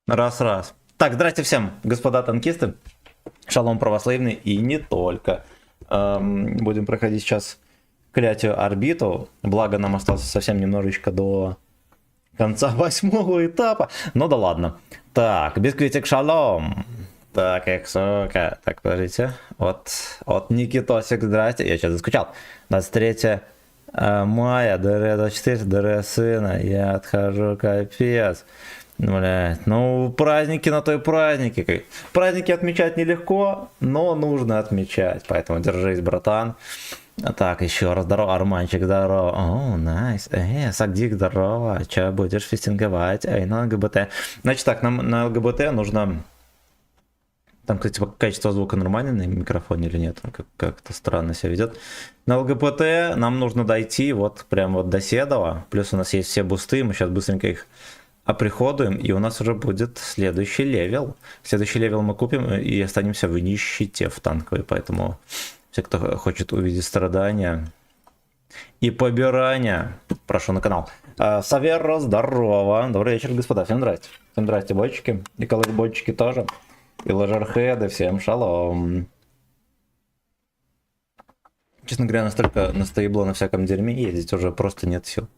Раз-раз. Так, здрасте всем, господа танкисты. Шалом православный и не только. Будем проходить сейчас клятию орбиту. Благо нам осталось совсем немножечко до конца 8-го этапа. Ну да ладно. Так, бисквитик шалом. Так, эксока. Так, подождите. Вот Никитосик, здрасте. Я сейчас заскучал. 23 мая, ДР-24, ДР сына. Я отхожу, капец. Блять, ну праздники на то и праздники. Праздники отмечать нелегко, но нужно отмечать. Поэтому держись, братан. Так, еще раз здорово, Арманчик, здорово. О, найс. Сагдик, здорово. Че, будешь фистинговать? Эй, на ЛГБТ. Значит так, нам на ЛГБТ нужно... Там, кстати, качество звука нормальное на микрофоне или нет? Как-то странно себя ведет. На ЛГБТ нам нужно дойти вот прям вот до Седова. Плюс у нас есть все бусты, мы сейчас быстренько их оприходуем, и у нас уже будет следующий левел. Следующий левел мы купим и останемся в нищете в танковой, поэтому все, кто хочет увидеть страдания и побирания, прошу на канал. Саверо, здорово. Добрый вечер, господа. Всем здрасте. Всем здрасте, бойчики. И коллег-бойчики тоже. И ложерхеды. Всем шалом. Честно говоря, настолько настоебло на всяком дерьме ездить уже просто нет сил.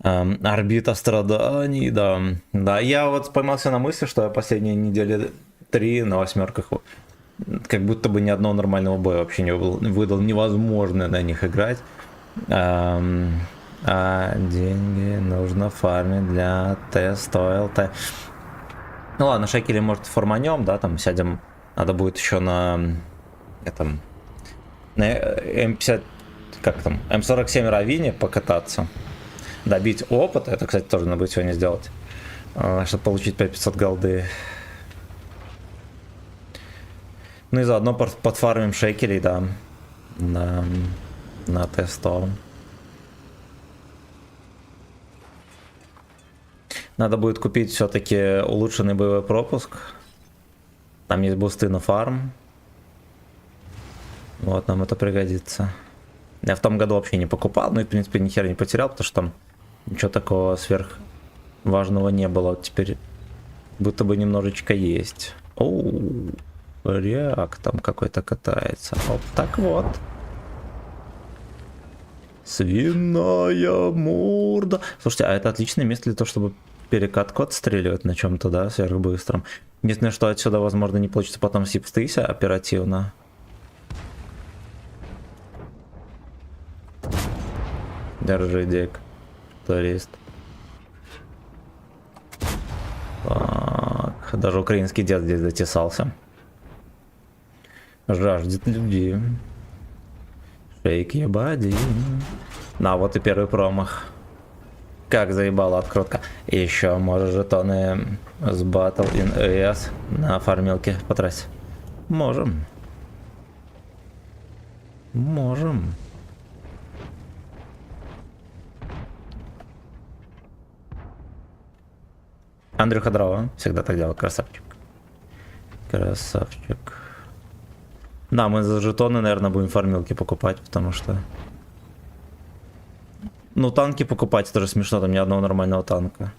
Орбита страданий, да. Да, я вот поймался на мысли, что я последние недели 3 на восьмерках как будто бы ни одного нормального боя вообще не выдал. Невозможно на них играть. А деньги нужно фармить для теста. Ну ладно, шекели может форманем, да, там сядем. Надо будет еще на этом на М50, как там, М47 Равине покататься. Добить опыт, это, кстати, тоже надо будет сегодня сделать, чтобы получить 5500 голды. Ну и заодно подфармим шекелей, да, на тестовом. Надо будет купить все-таки улучшенный боевой пропуск. Там есть бусты на фарм. Вот, нам это пригодится. Я в том году вообще не покупал, ну и, в принципе, ни хера не потерял, потому что там ничего такого сверх важного не было. Вот теперь будто бы немножечко есть. Оу, реак там какой-то катается. Вот так вот. Свиная морда. Слушайте, а это отличное место для того, чтобы перекатку отстреливать на чем-то, да, сверхбыстром. Единственное, что отсюда, возможно, не получится потом сипстыся оперативно. Держи, дик, турист. Так, даже украинский дед здесь затесался. Жаждет любви. Шейк ебади. На, вот и первый промах. Как заебала открутка. Еще можешь жетоны с Battle in ES на фармилке потратить. Можем. Можем. Андрюха дрова. Всегда так делал. Красавчик. Красавчик. Да, мы за жетоны, наверное, будем фармилки покупать, потому что... Ну, танки покупать тоже смешно, там ни одного нормального танка.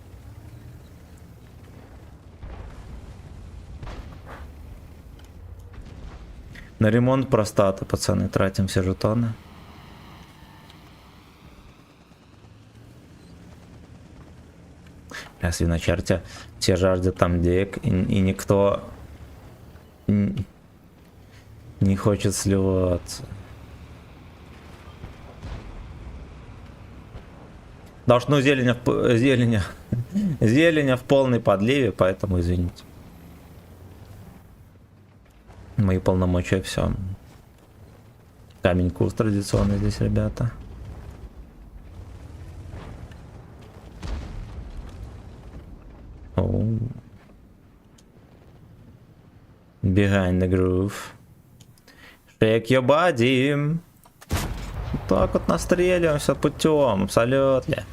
На ремонт простата, пацаны, тратим все жетоны. Свиночертя, все жаждут там денег, и никто не хочет сливаться. Потому что, ну, зеленя в полной подливе, поэтому извините. Мои полномочия, все. Камень курс традиционный здесь, ребята. Behind the groove. Shake your body. Так вот настреливаемся путем, абсолютно.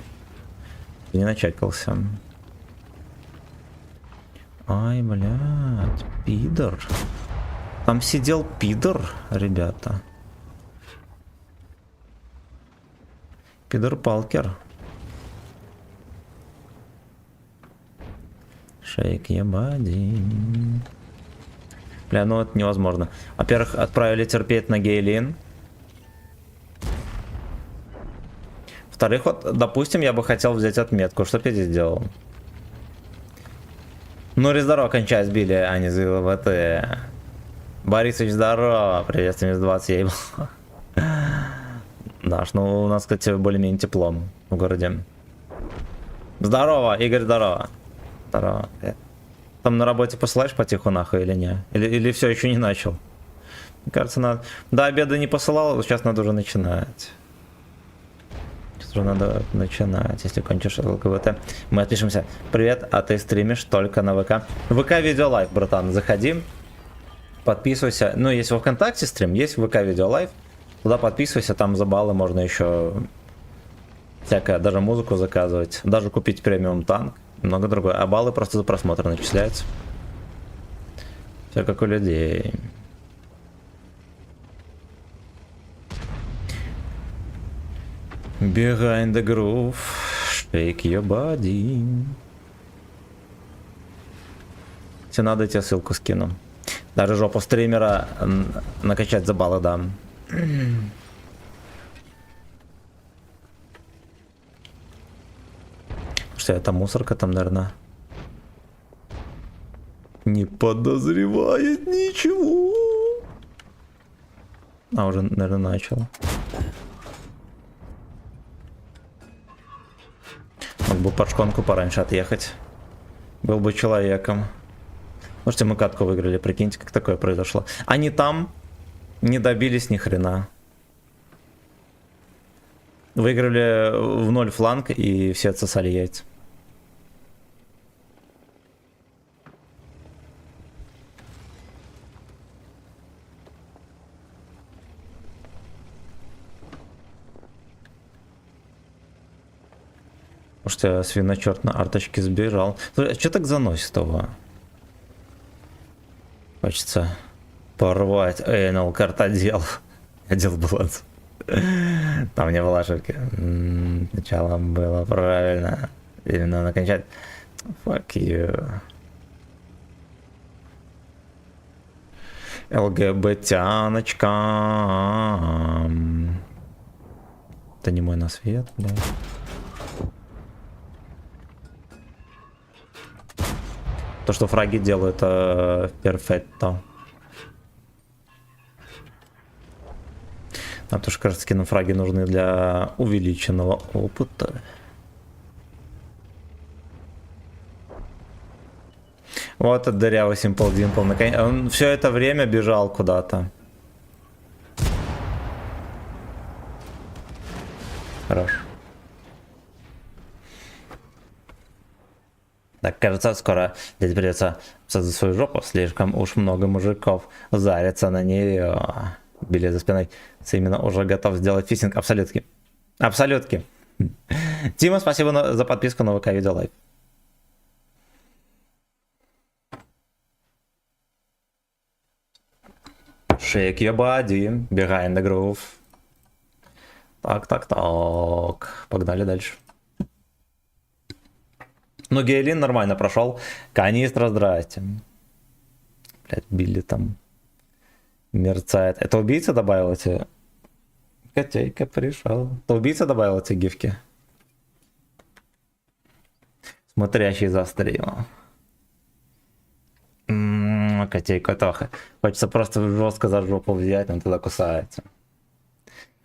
Не начекался. Ай, блядь, пидор. Там сидел пидор, ребята. Пидор Палкер. Shake your body. Бля, ну это невозможно. Во-первых, отправили терпеть на Гейлин. Во-вторых, вот, допустим, я бы хотел взять отметку. Что бы я здесь делал? Ну, здорово, кончай сбили, а не за ЛВТ. Борисович, здорово. Привет, 20 ей. Даш, ну у нас, кстати, более-менее тепло в городе. Здорово, Игорь, здорово. Здорово. Там на работе посылаешь потиху нахуй или не? Или все еще не начал? Мне кажется, надо... До обеда не посылал, сейчас надо уже начинать. Сейчас уже надо начинать, если кончишь ЛГБТ. Мы отпишемся. Привет, а ты стримишь только на ВК? ВК Видео Лайв, братан, заходи. Подписывайся. Ну, есть во ВКонтакте стрим, есть в ВК Видео Лайв. Туда подписывайся, там за баллы можно еще всякое, даже музыку заказывать, даже купить премиум танк, много другое. А баллы просто за просмотр начисляются. Все как у людей. Behind the groove, shake your body. Если надо, я тебе ссылку скину. Даже жопу стримера накачать за баллы дам. Что это мусорка там, наверное, не подозревает ничего. А уже, наверное, начал. Мог бы под шконку пораньше отъехать. Был бы человеком. Можете, мы катку выиграли, прикиньте, как такое произошло. Они там не добились ни хрена. Выиграли в 0 фланг и все отсосали яйца. Может, я свиночерт на арточке сбежал. Слушай, а что так заносит его? Хочется порвать. Эйнал картодел. Одел баланс. Там не было ошибки. Сначала было правильно. Именно накончать. Fuck you. ЛГБТяночка. Это не мой на свет, блядь. То, что фраги делают, перфетто. А то, что, кажется, кинофраги нужны для увеличенного опыта. Вот этот дырявый Simple Dimple. Наконец... Он все это время бежал куда-то. Хорош. Так, кажется, скоро здесь придется за свою жопу. Слишком уж много мужиков зарятся на нее. Билет за спиной. Именно уже готов сделать фистинг. Абсолютки. Абсолютки. Тима, спасибо за подписку на ВК Видео Лайв. Shake your body. Behind the groove. Так. Погнали дальше. Ну, Гейлин нормально прошел. Канистра, здрасте. Блять, Билли там мерцает. Это убийца добавил эти? Котейка пришел. Это убийца добавил эти гифки? Смотрящий за стримом. Котейка Тоха. Хочется просто жестко за жопу взять, он тогда кусается.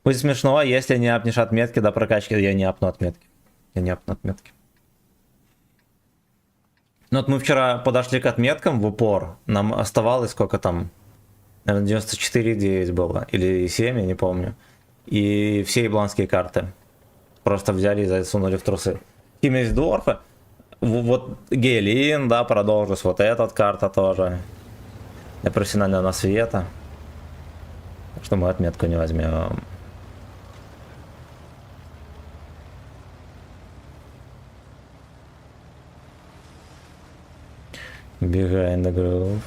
Будет смешно, если не апнешь отметки до прокачки. Я не апну отметки. Ну вот мы вчера подошли к отметкам в упор. Нам оставалось сколько там? Наверное, 94,9 было. Или 7, я не помню. И все ебланские карты. Просто взяли и засунули в трусы. Химмельсдорфа. Вот Гейлин, да, продолжилась. Вот эта карта тоже. Для профессионального насвета. Так что мы отметку не возьмем. Behind the groove.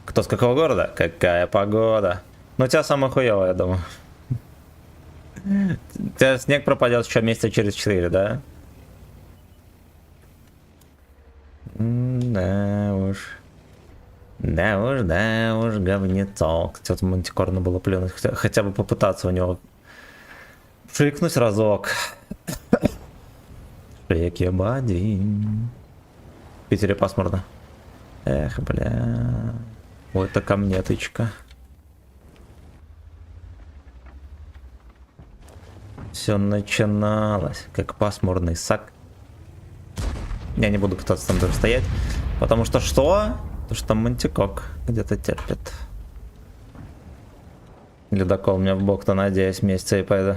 Кто с какого города? Какая погода? Ну, у тебя самая хуевая, я думаю. У тебя снег пропадет еще месяца через 4, да? Да уж, говнецо. Кстати, Мантикорно было плюнуть. Хотя бы попытаться у него шикнуть разок. Реки Бади. В Питере пасмурно. Эх, бля. Вот это ко мне тычка. Все начиналось, как пасмурный сак. Я не буду пытаться там даже стоять. Потому что что? Потому что там Мантикок где-то терпит. Ледокол мне в бок-то, надеюсь, месяца и пойду.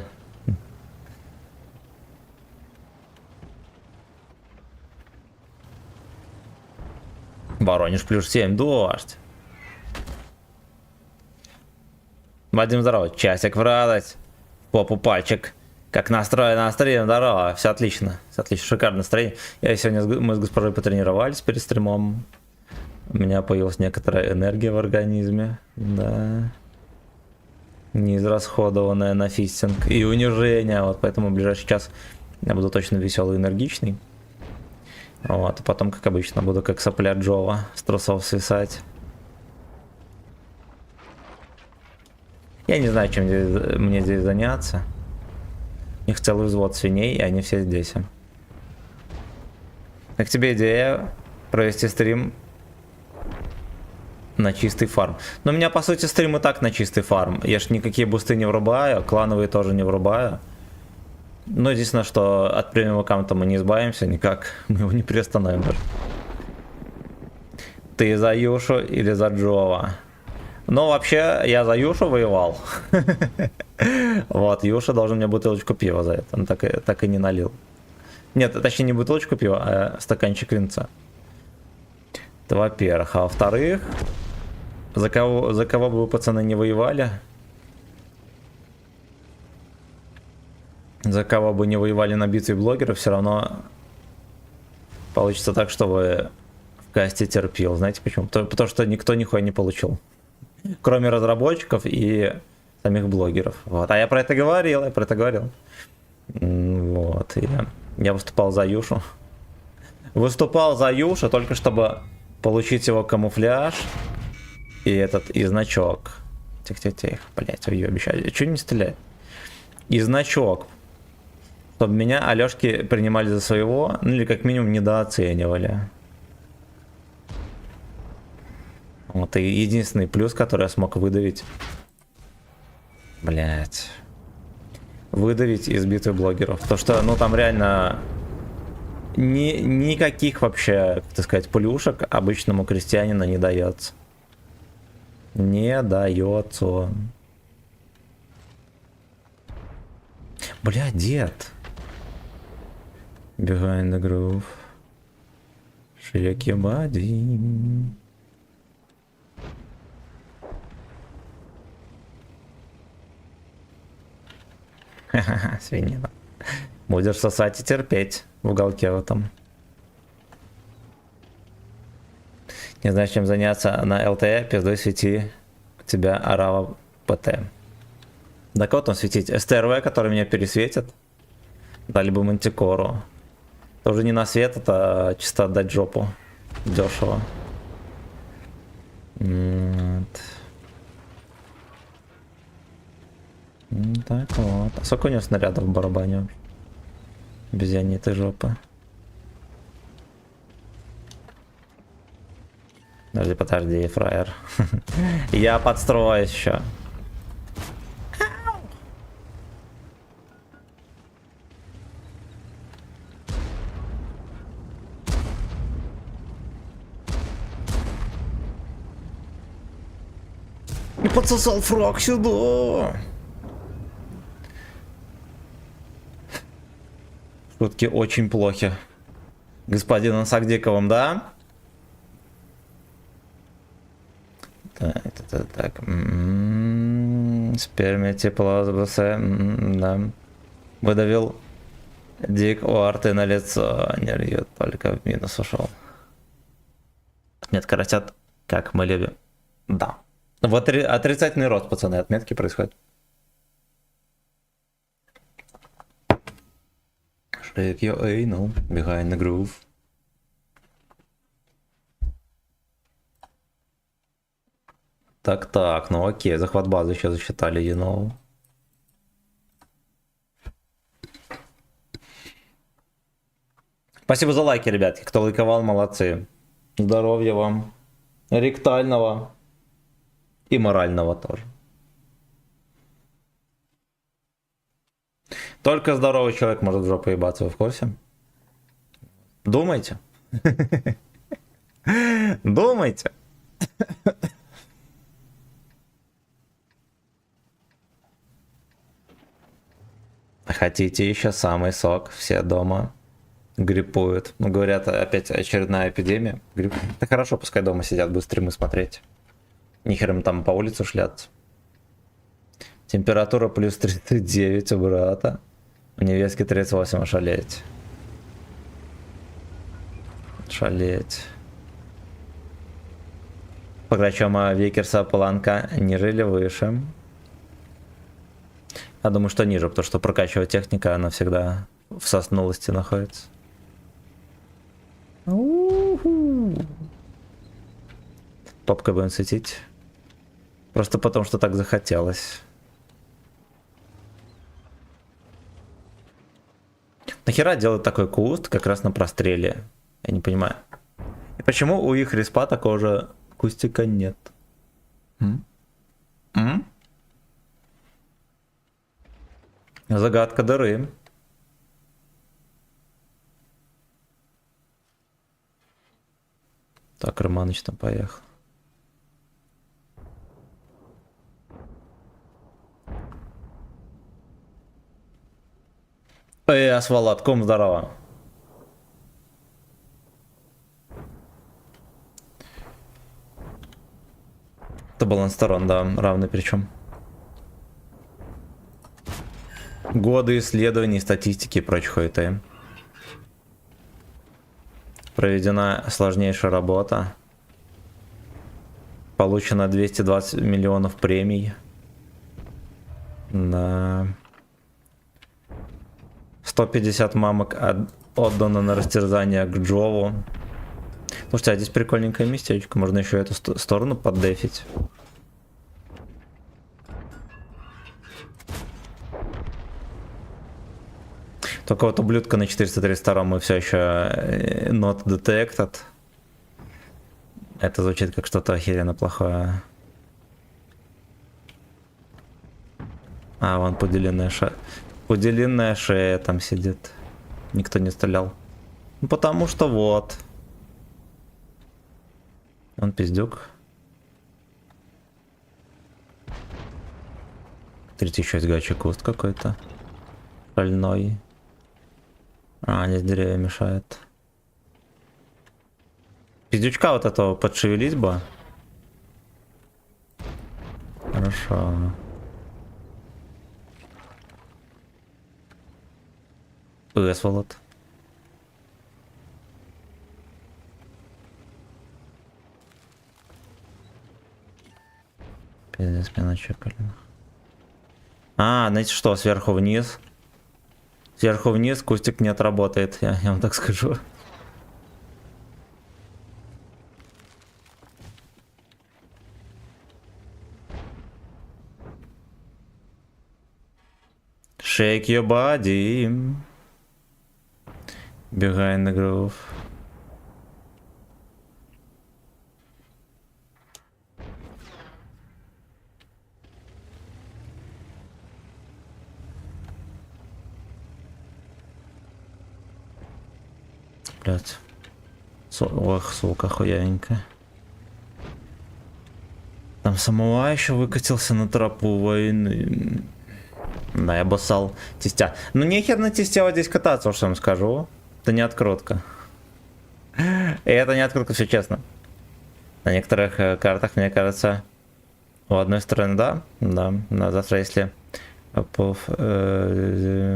Воронеж плюс 7, дождь. Вадим, здорово. Часик в радость. Попу пальчик. Как настроено стрим, здорово. Все отлично. Все отлично. Шикарное настроение. Мы с госпожой потренировались перед стримом. У меня появилась некоторая энергия в организме. Да. Неизрасходованная на фистинг. И унижение. Вот поэтому в ближайший час я буду точно веселый и энергичный. Вот. А потом, как обычно, буду как сопля Джова с трусов свисать. Я не знаю, чем мне здесь заняться. У них целый взвод свиней, и они все здесь. Как тебе идея провести стрим на чистый фарм? Но у меня, по сути, стрим и так на чистый фарм. Я ж никакие бусты не врубаю, клановые тоже не врубаю. Но единственное, что от премиум аккаунта мы не избавимся никак. Мы его не приостановим даже. Ты за Юшу или за Джова? Ну, вообще, я за Юшу воевал. Вот, Юша должен мне бутылочку пива за это. Он так и не налил. Нет, точнее, не бутылочку пива, а стаканчик винца. Это во-первых. А во-вторых, за кого бы вы, пацаны, не воевали? За кого бы не воевали на битве блогеров, все равно получится так, что вы в касте терпел. Знаете почему? Потому что никто нихуя не получил. Кроме разработчиков и самих блогеров. Вот. А я про это говорил, Вот. Я выступал за Юшу. Выступал за Юшу только чтобы получить его камуфляж и значок. Тихо, блять, уебище. Чего не стреляет? И значок. Чтобы меня Алёшки принимали за своего, ну или как минимум недооценивали. Вот и единственный плюс, который я смог выдавить. Блять. Выдавить из битвы блогеров. То что, ну там реально никаких вообще, так сказать, плюшек обычному крестьянину не дается. Не дается. Бля, дед. Behind the groove. Широки бади. Ха-ха-ха, свинина. Будешь сосать и терпеть в уголке в этом. Не знаешь, чем заняться на ЛТЕ, пиздой свети. У тебя Арава ПТ. Да кого там светить? СТРВ, который меня пересветит. Да, либо Мантикору. Тоже не на свет, это чисто отдать жопу. Дешево. Вот. Так вот. А сколько у него снарядов в барабане? Обезьяне этой жопы. Подожди, фраер. Я подстроюсь еще. И подсосал фраг сюда. Шутки очень плохи. Господином Сагдиковым, да? Так. Спермия тепло с БС. Да. Выдавил дик у арты на лицо. Не льет, только в минус ушел. Нет, коротят, как мы любим. Да. Вот отрицательный рост, пацаны, отметки происходят. Shake your anal behind the groove. Так, ну окей, захват базы еще засчитали Янову. Спасибо за лайки, ребятки, кто лайковал, молодцы. Здоровья вам, ректального и морального тоже. Только здоровый человек может в жопу ебаться, вы в курсе? Думайте. Думайте. Хотите еще самый сок? Все дома гриппуют. Ну, говорят, опять очередная эпидемия. Да хорошо, пускай дома сидят, будут стримы смотреть. Нихер им там по улице шляться. Температура плюс 39 у брата. У невестки 38, ошалеть. Шалеть. Покрачома Викерса Паланка не жили выше. Я думаю, что ниже, потому что прокачивать техника, она всегда в соснулости находится. Топкой будем светить. Просто потому, что так захотелось. Нахера делать такой куст как раз на простреле? Я не понимаю. И почему у их респа такого же кустика нет? Загадка дыры. Так, Романыч там поехал. Эй, Асфалат, ком здорово. Это баланс сторон, да, равный причем. Годы исследований, статистики и прочих хуеты. Проведена сложнейшая работа. Получено 220 миллионов премий. Да. 150 мамок отдано на растерзание к Джову. Слушайте, а здесь прикольненькое местечко. Можно еще эту сторону поддефить. Только вот ублюдка на 432 мы все еще not detected. Это звучит как что-то охеренно плохое. А, вон поделенная шея. Поделенная шея там сидит. Никто не стрелял. Ну потому что вот. Он пиздюк. 3000 гачи куст какой-то. Шальной. А, здесь деревья мешают. Пиздючка вот этого подшевелить бы. Хорошо. Сволот. Пиздец, меня начекали. А, знаете что, сверху вниз. Сверху вниз кустик не отработает, я вам так скажу. Shake your body. Behind the groove. Блять. Ох, сука, хуявенькая. Там самого еще выкатился на тропу войны. Да, я боссал тестя. Ну нехер на тесте вот здесь кататься, уж я вам скажу. Это не открутка. И это не открутка, все честно. На некоторых картах, мне кажется, у одной стороны, да, на завтра, если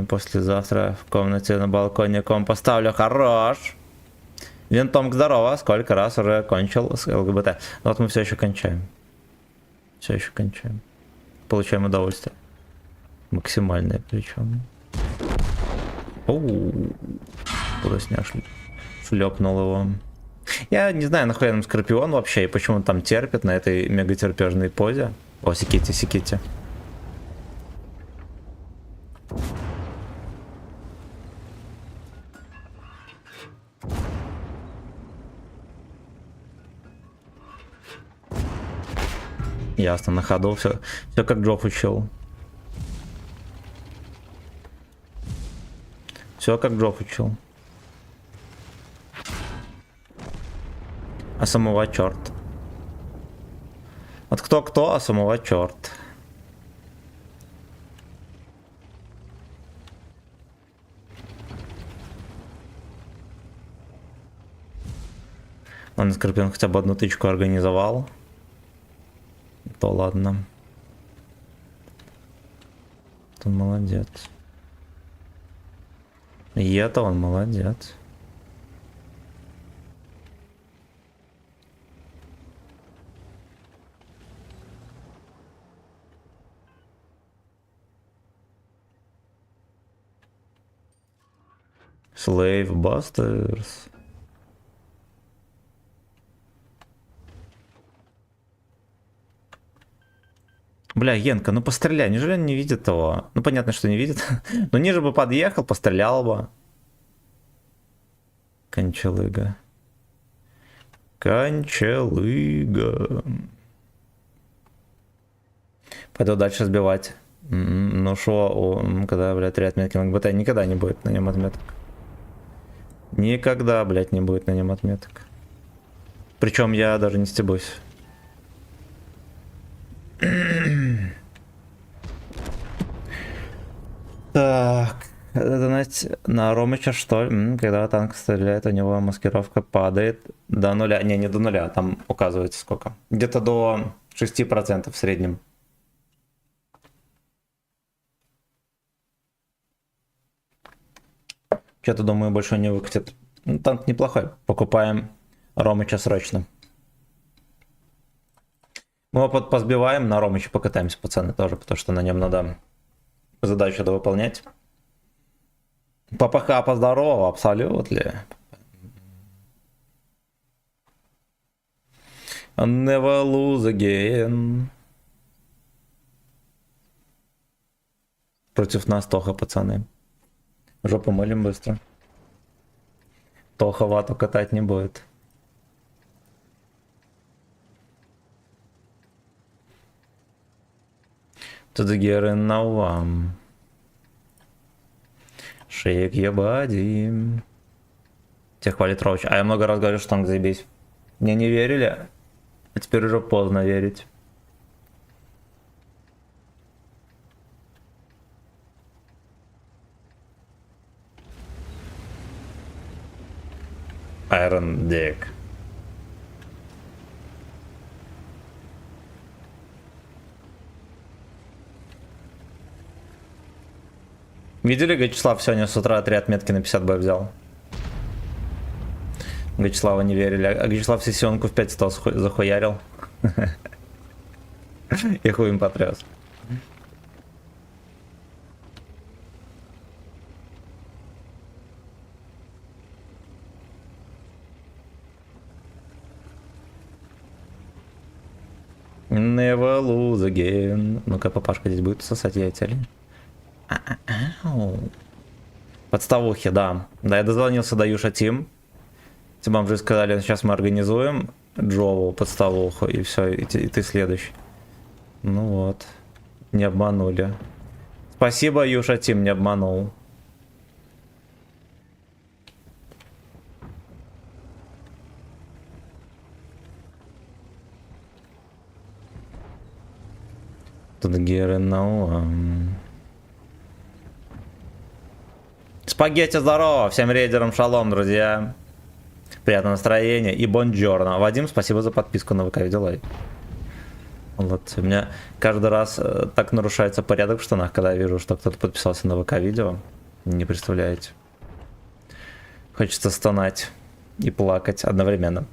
послезавтра в комнате на балконе ком поставлю, хорош. Винтом здорово, сколько раз уже кончил с ЛГБТ. Но вот мы все еще кончаем. Все еще кончаем. Получаем удовольствие. Максимальное причем. Оу. Куда сняшли? Шлепнул его. Я не знаю, нахуя нам Скорпион вообще, и почему он там терпит на этой мегатерпежной позе. О, секите, секите. Ясно, на ходу все как Джофф учил. Все как Джофф учил. А самого черт. Вот кто, а самого черт. Он Скорпион хотя бы одну тычку организовал. То ладно. Он молодец. И это он молодец. Slave Busters. Бля, Генка, ну постреляй, неужели он не видит того? Ну понятно, что не видит. Но ниже бы подъехал, пострелял бы. Кончалыга. Кончалыга. Пойду дальше сбивать. Ну шо, когда, блядь, 3 отметки на ГБТ, никогда не будет на нем отметок. Никогда, блядь, не будет на нем отметок. Причем я даже не стебусь. Так, знаете, на Ромыча что ли? Когда танк стреляет, у него маскировка падает до нуля. Не до нуля, там указывается сколько. Где-то до 6% в среднем. Что-то, думаю, больше не выкатит. Ну, танк неплохой. Покупаем Ромыча срочно. Мы его позбиваем, на Ромыче покатаемся, пацаны, тоже, потому что на нем надо задачу довыполнять. ППХ поздорово, абсолютно. Never lose again. Против нас Тоха, пацаны. Жопу мылим быстро. Тоха вату катать не будет. To the gear and now shake your body. Тебя хвалит Роуч. А я много раз говорю, что танк заебись. Мне не верили, а теперь уже поздно верить. Iron Dick. Видели, Гачеслав сегодня с утра 3 отметки на 50 б взял? Гачеслава не верили. А Гачеслав сессионку в 500 захуярил. И хуй им потряс. Never lose again. Ну-ка, папашка здесь будет сосать яйца или? Подставухи, да. Да, я дозвонился до Юша Тим. Тебе уже сказали, сейчас мы организуем Джову подставуху, и все, и ты следующий. Ну вот. Не обманули. Спасибо, Юша Тим, не обманул. Тут Геры now. Спагетти, здорово! Всем рейдерам шалом, друзья. Приятного настроения и бонджорно. Вадим, спасибо за подписку на ВК-видео лайк. Вот, у меня каждый раз так нарушается порядок в штанах, когда я вижу, что кто-то подписался на ВК-видео. Не представляете. Хочется стонать и плакать одновременно.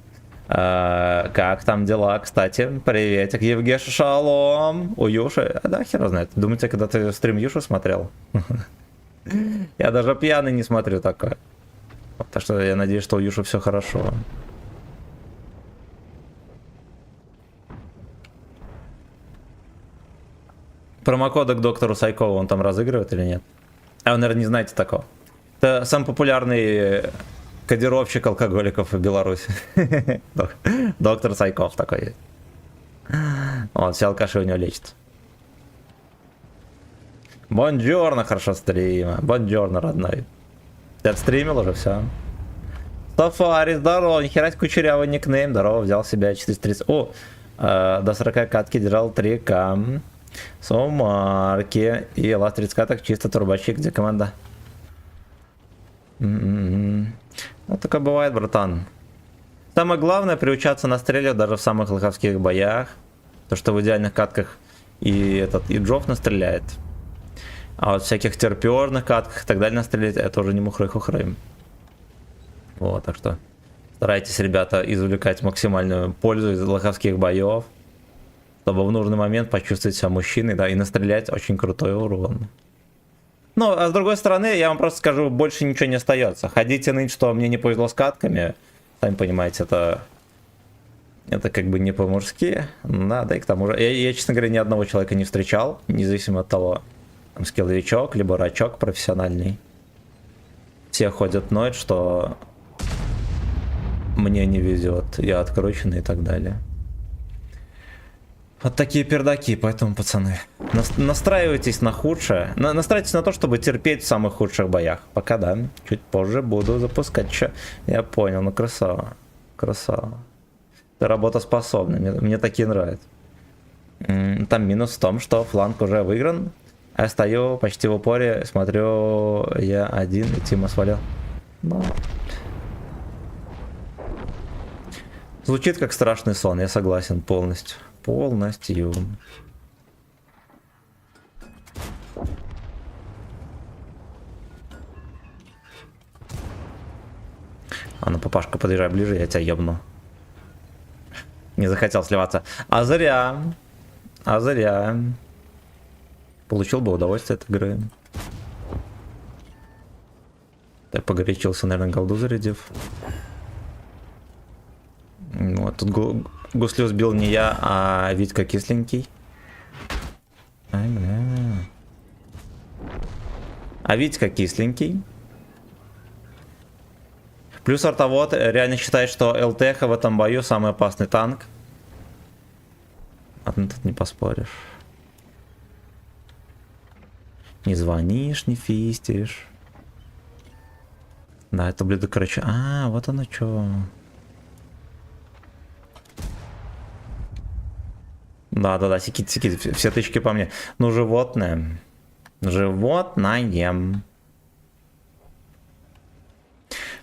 Как там дела, кстати? Приветик, Евгеша, шалом. У Юши? Да, хер знает. Думаете, когда ты стрим Юши смотрел? Я даже пьяный не смотрю такое. Так что я надеюсь, что у Юши все хорошо. Промокоды к доктору Сайкову он там разыгрывает или нет? А вы, наверное, не знаете такого. Это самый популярный кодировщик алкоголиков в Беларуси. Доктор Сайков такой есть. Вот, все алкаши у него лечат. Бонджорно, хорошо стрима. Бонджорно, родной. Ты отстримил уже, все. Сафари, здорово, нихера кучерявый никнейм, здорово, взял себя 430. О, до 40 катки держал 3К. Сумарки. И ласт 30 каток, чисто турбачик, где команда? Ну, такое бывает, братан. Самое главное приучаться настрелять даже в самых лоховских боях. То, что в идеальных катках и Джофф настреляет. А вот в всяких терпёрных катках и так далее настрелять, это уже не мухры-хухры. Вот, так что старайтесь, ребята, извлекать максимальную пользу из лоховских боев, чтобы в нужный момент почувствовать себя мужчиной, да, и настрелять очень крутой урон. Ну, а с другой стороны, я вам просто скажу, больше ничего не остается. Ходите ныть, что мне не повезло с катками, сами понимаете, это как бы не по-мужски, да, да и к тому же, я, честно говоря, ни одного человека не встречал, независимо от того, там, скилловичок, либо рачок профессиональный. Все ходят ноют, что мне не везет, я открученный и так далее. Вот такие пердаки, поэтому, пацаны, настраивайтесь на худшее. Настраивайтесь на то, чтобы терпеть в самых худших боях. Пока да, чуть позже буду запускать. Че? Я понял, ну красава. Красава. Ты работоспособный, мне такие нравятся. Там минус в том, что фланг уже выигран. А я стою почти в упоре, смотрю, я один, и Тима свалил. Ну. Звучит как страшный сон, я согласен полностью. Полностью. А ну, папашка, подъезжай ближе, я тебя ебну. Не захотел сливаться. А зря. А зря. Получил бы удовольствие от игры. Так погорячился, наверное, голду зарядив. Вот, тут гуслю сбил не я, а Витька кисленький. Ай, бля. А Витька кисленький. Плюс артовод реально считает, что ЛТХ в этом бою самый опасный танк. А ты тут не поспоришь. Не звонишь, не фистишь. Да, это блюдо, короче. А, вот оно что. Да, секит, все тычки по мне. Ну, животное. Животное.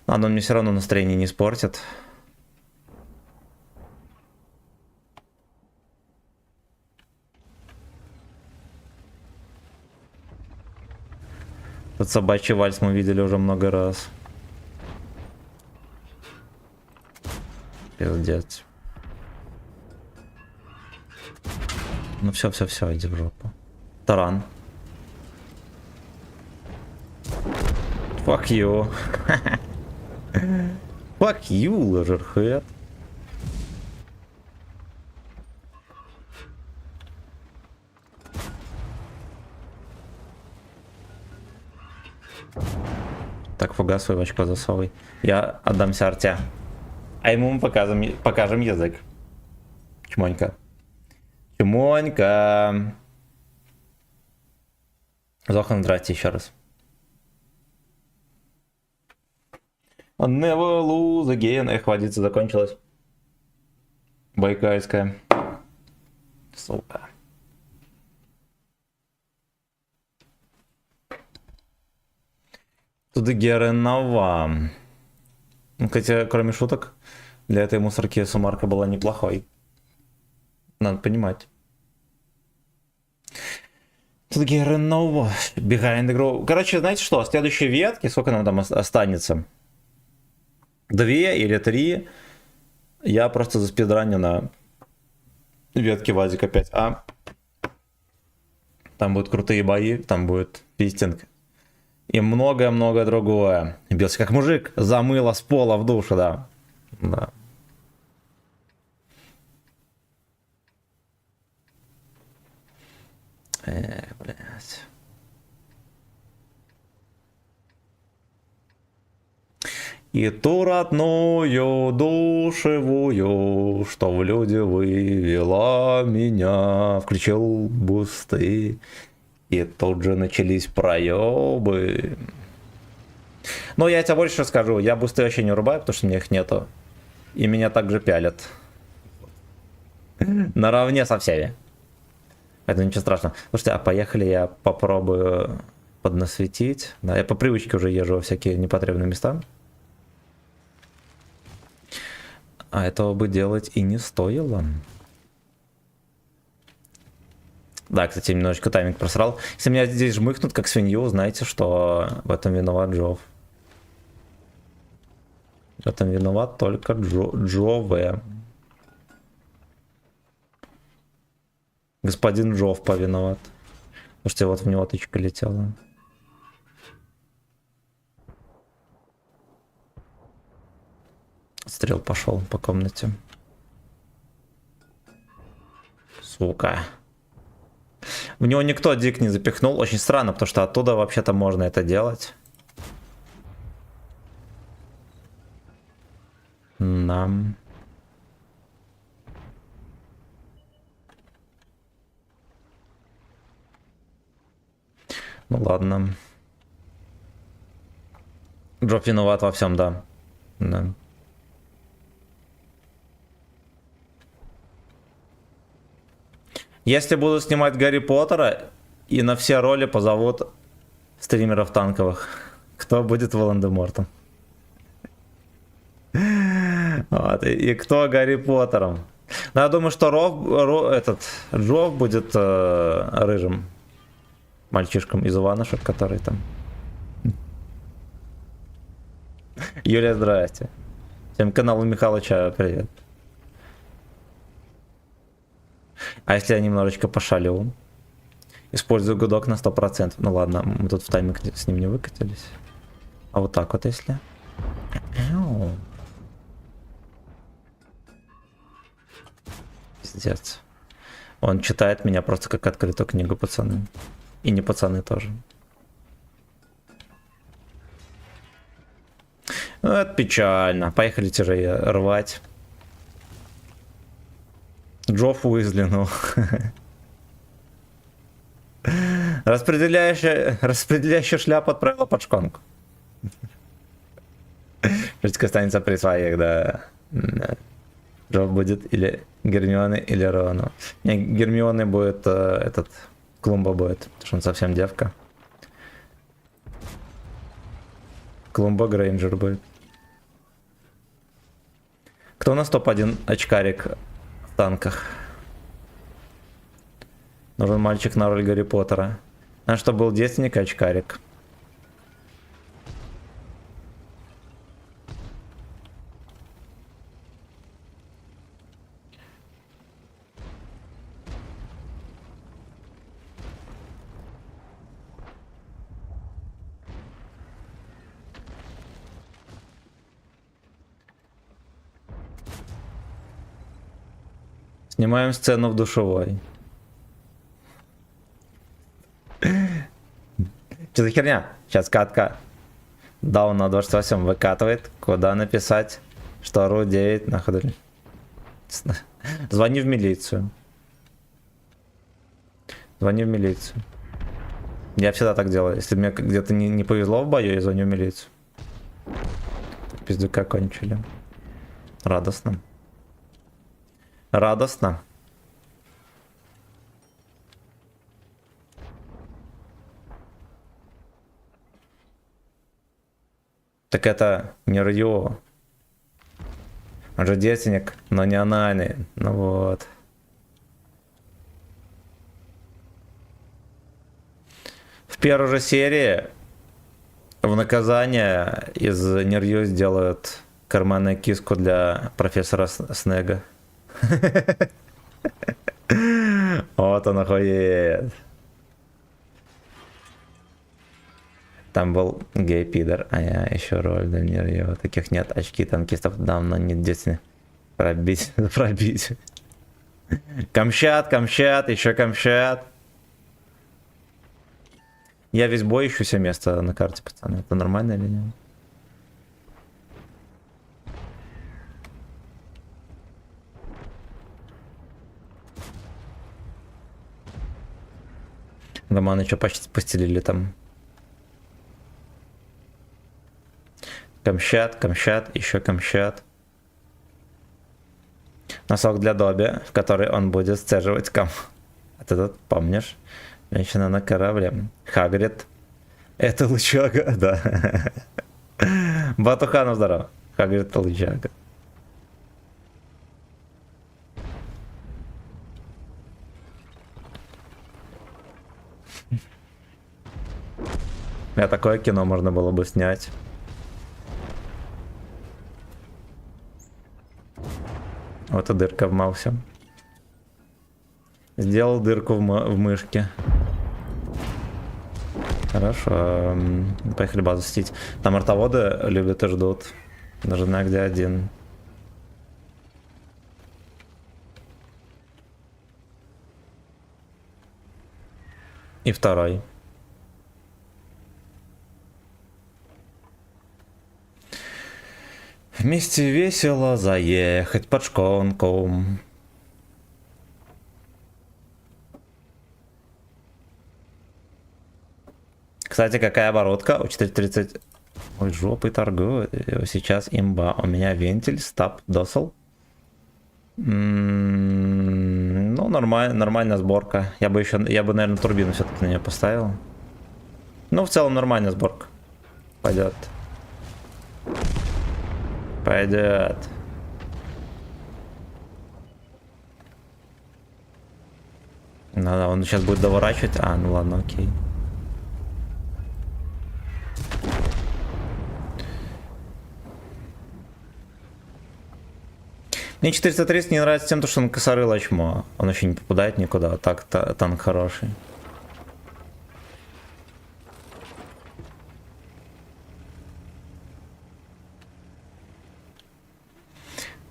Ладно, он мне все равно настроение не испортит. Тут собачий вальс мы видели уже много раз. Пиздец. Ну все, иди в жопу. Таран. Fuck you. Fuck you, лажерхед. Так, фугасовый в очко засовывай. Я отдамся арте. А ему мы покажем язык. Чмонька. Чмонька. Зохан, здрасте еще раз. Never lose again. Эх, водица закончилась. Байкальская. Сука. Тут Геренова. Ну, хотя, кроме шуток, для этой мусорки сумарка была неплохой. Надо понимать. Тут Геренова. Behind the Grove. Короче, знаете что? Следующие ветки, сколько нам там останется? 2 или 3. Я просто заспидраню на ветке Вазика 5А. Там будут крутые бои, там будет пистинг. И многое-многое другое. Бился как мужик, замыло с пола в душу, да. Да. Блядь. И ту родную душевую, что в люди вывела меня, включил бусты, и тут же начались проебы. Но я тебе больше скажу, я бусты вообще не рубаю, потому что у меня их нету. И меня также пялят. Наравне со всеми. Это ничего страшного. Слушайте, а поехали, я попробую поднасветить. Да, я по привычке уже езжу во всякие непотребные места. А этого бы делать и не стоило. Да, кстати, немножечко тайминг просрал. Если меня здесь жмыхнут как свинью, знаете, что в этом виноват Джов. В этом виноват только Джове. Господин Джов повиноват. Слушайте, вот в него тычка летела. Стрел пошел по комнате. Сука. В него никто дик не запихнул. Очень странно, потому что оттуда вообще-то можно это делать. Нам. Ну ладно. Джоб виноват во всем, да. Да. Если буду снимать Гарри Поттера, и на все роли позовут стримеров танковых, кто будет Волан-де-Мортом? Вот, и кто Гарри Поттером? Но я думаю, что Джов будет рыжим мальчишком из Иванушек, который там. Юлия, здрасте. Всем каналу Михалыча привет. А если я немножечко пошалю? Использую гудок на 100%. Ну ладно, мы тут в тайминг с ним не выкатились. А вот так вот если... Пиздец. Он читает меня просто как открытую книгу, пацаны. И не пацаны тоже. Ну, это печально. Поехали тяжелее рвать. Джофф Уизли, ну. Распределяющая шляпа отправила под шконку. Пусть останется при своих, да. Джофф будет или Гермионы, или Рону. Не, Гермионы будет этот... Клумба будет, потому что он совсем девка. Клумба Грейнджер будет. Кто у нас топ-1 очкарик в танках? Нужен мальчик на роль Гарри Поттера. Надо, чтобы был девственник и очкарик. Снимаем сцену в душевой. Что за херня? Сейчас катка. Даун на 28 выкатывает. Куда написать? Что РУ 9 находили. Звони в милицию. Звони в милицию. Я всегда так делаю. Если мне где-то не повезло в бою, я звоню в милицию. Пиздюка кончили. Радостно. Радостно. Так это не Рью. Он же девственник, но не анальный. Ну вот. В первой же серии в наказание из Нерью сделают карманную киску для профессора Снега. Вот он охуеет. Там был гей-пидор, а я еще роль для Нерью. Таких нет. Очки танкистов давно нет детей. Пробить, пробить. Камчат, Камчат, еще Камчат. Я весь бой ищу себе место на карте, пацаны. Это нормально или нет? Доманы что почти постелили там? Камщат, еще камщат. Носок для Добби, в который он будет сцеживать кам. А ты тут помнишь? Женщина на корабле. Хагрид. Это лучага, да. Батухану здорово. Хагрид это лучага. Я такое кино можно было бы снять. Вот и дырка в маусе. Сделал дырку в мышке. Хорошо. Поехали базу сетить. Там артоводы любят и ждут. Даже на где один. И второй. Вместе весело заехать под шконку. Кстати, какая оборотка? У 430... Ой, жопой торгует. Сейчас имба. У меня вентиль, стаб, досл. Ну, нормальная сборка. Я бы, наверное, турбину все-таки на нее поставил. Ну, в целом, нормальная сборка. Пойдет. Пойдет. Надо, он сейчас будет доворачивать. А, ну ладно, окей. Мне 430 не нравится тем, что он косары лачмо. Он вообще не попадает никуда. Так танк хороший.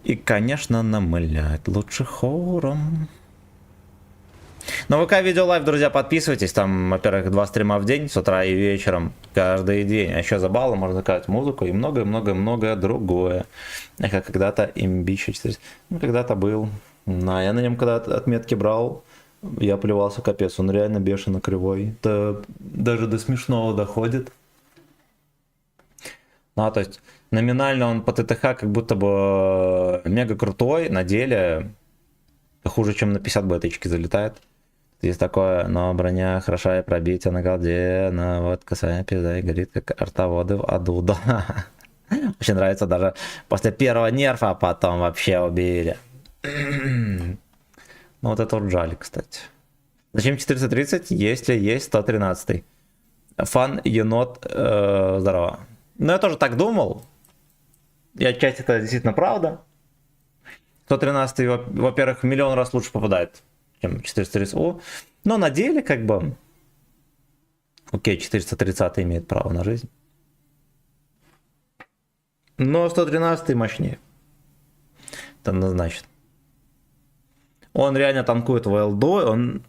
И, конечно, намылять лучше хором. На ВК Видео Лайв, друзья, подписывайтесь. Там, во-первых, 2 стрима в день, с утра и вечером, каждый день. А еще за баллы можно заказать музыку и многое-многое-многое другое. Как когда-то имбища 400. Ну, когда-то был. Да, я на нем когда отметки брал, я плевался капец. Он реально бешено кривой. Это даже до смешного доходит. Ну, то есть, номинально он по ТТХ как будто бы мега крутой, на деле хуже, чем на 50 беточки залетает. Есть такое, но броня хороша и пробитие на голде, но вот касание пизда и горит, как артоводы в аду, да. Очень нравится даже после первого нерфа, а потом вообще убили. Ну вот это вот жаль, кстати. Зачем 430, если есть 113? Фан, енот, здорово. Ну я тоже так думал. И отчасти это действительно правда. 113, во-первых, в миллион раз лучше попадает, чем 430. О, но на деле как бы... Окей, 430 имеет право на жизнь. Но 113 мощнее. Это однозначно. Он реально танкует ВЛД, он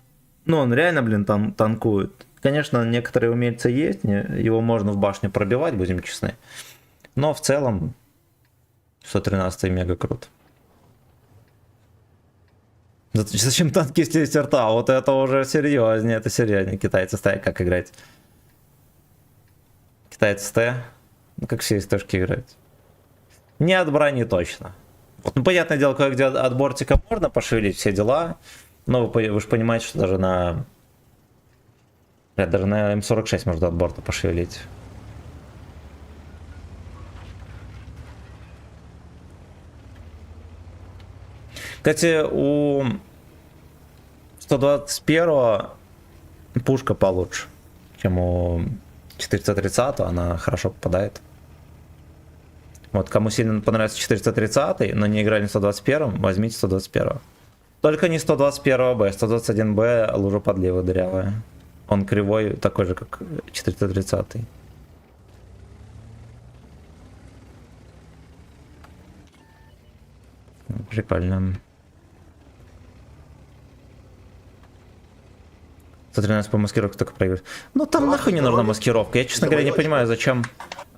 реально, блин, там танкует. Конечно, некоторые умельцы есть, его можно в башню пробивать, будем честны. Но в целом 113 мега круто. Зачем танки из рта? Вот это уже серьезнее, это серьезнее. Китайцы стоят, как играть? Китайцы стоят, ну как все СТшки играют. Не от брони точно. Вот, ну, понятное дело, кое-где от бортика можно пошевелить, все дела. Но вы же понимаете, что даже на... Даже на М46 можно от борта пошевелить. Кстати, у 121 пушка получше, чем у 430, она хорошо попадает. Вот, кому сильно понравится 430, но не играли на 121, возьмите 121. Только не 121Б, 121Б лужа подлива дырявая. Он кривой, такой же, как 430. Прикольно. 113 по маскировке только проигрывает. Ну там нахуй не нужна маскировка. Я, честно говоря, не понимаю, зачем...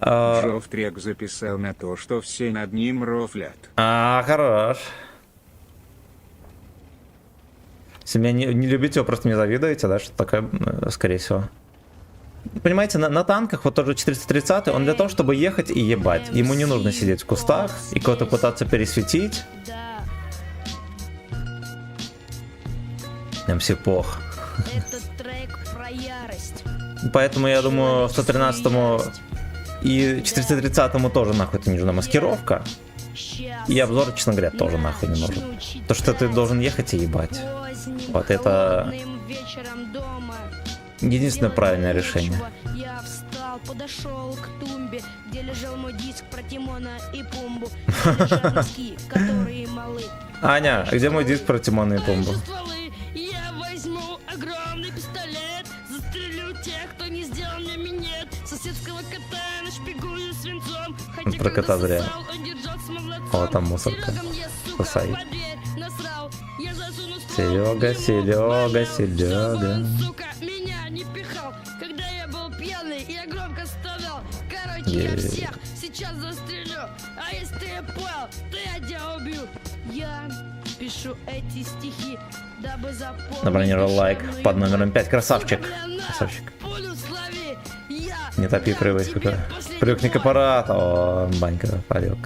Жов трек записал на то, что все над ним рофлят. Хорош. Если меня не любите, вы просто не завидуете, да, что такое, скорее всего. Понимаете, на танках, вот тоже 430, он для того, чтобы ехать и ебать. Ему не нужно сидеть в кустах и кого-то пытаться пересветить. МС Пох. Поэтому я думаю, 113-му и 430-му тоже нахуй не нужна маскировка. И обзор, честно говоря, тоже нахуй не нужен. То, что ты должен ехать и ебать. Вот это единственное правильное решение. Я встал, подошел к тумбе, где лежал мой диск про Тимона и Пумбу. Которые малы. Аня, а где мой диск про Тимона и Пумбу? Я возьму огромный пистолет, застрелю тех, кто не сделал мне минет. Соседского кота нашпигую свинцом. Про кота зря. О, там мусорка. Сосай. Серега, Серега, Серега. Сука, меня не пихал, когда я был пьяный, я громко стонал. Короче, я всех сейчас застрелю. А если ты понял, то я тебя убью. Я пишу эти стихи, дабы запомнить. Набронировал лайк под номером 5. Красавчик. Красавчик. Не топи, привык. Привыкни к аппарату. О, банька, парек.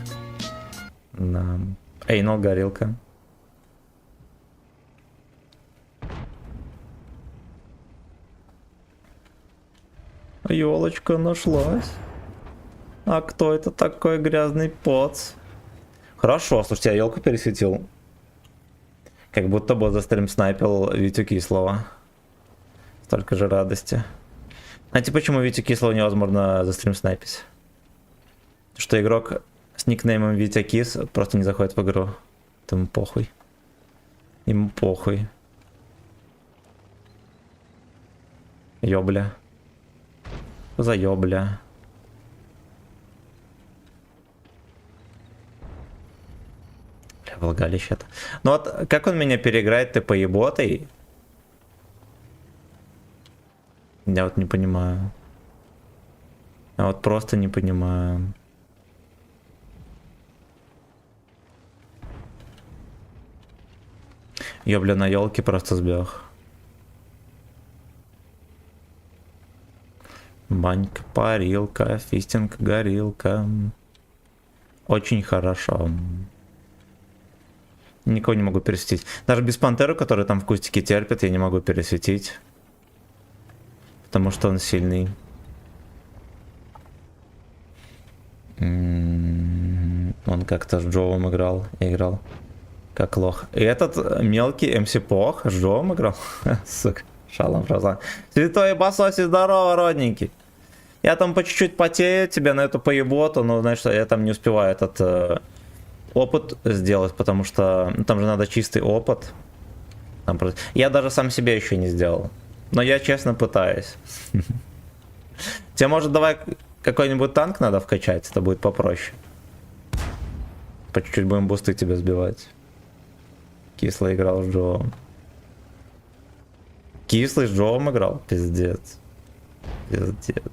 Да. Эйнол, горилка. Ёлочка нашлась. А кто это такой грязный поц? Хорошо, слушайте, я елку пересветил. Как будто бы за стрим снайпил Витю Кислого. Столько же радости. Знаете, почему Витю Кислого невозможно за стрим снайпить? Что игрок с никнеймом Витя Кис просто не заходит в игру. Ему похуй. Ему похуй. Ёбля. За ёбля. Бля, влагалище-то. Ну вот, как он меня переиграет, ты поеботой? Я вот не понимаю. Я вот просто не понимаю. Ёбля, на елке просто сбег. Банька, парилка, фистинг, горилка. Очень хорошо. Никого не могу пересветить. Даже без пантеры, который там в кустике терпит, я не могу пересветить. Потому что он сильный. Он как-то с Джоом играл. Я играл как лох. И этот мелкий МС Пох с Джоом играл. Сука, шалом просто. Святой басоси, здорово, родненький. Я там по чуть-чуть потею тебе на эту поеботу, но знаешь, я там не успеваю этот опыт сделать, потому что там же надо чистый опыт. Там просто... Я даже сам себе еще не сделал. Но я честно пытаюсь. Тебе, может, давай какой-нибудь танк надо вкачать, это будет попроще. По чуть-чуть будем бусты тебя сбивать. Кислый играл с Джоом. Кислый с Джоом играл? Пиздец. Пиздец.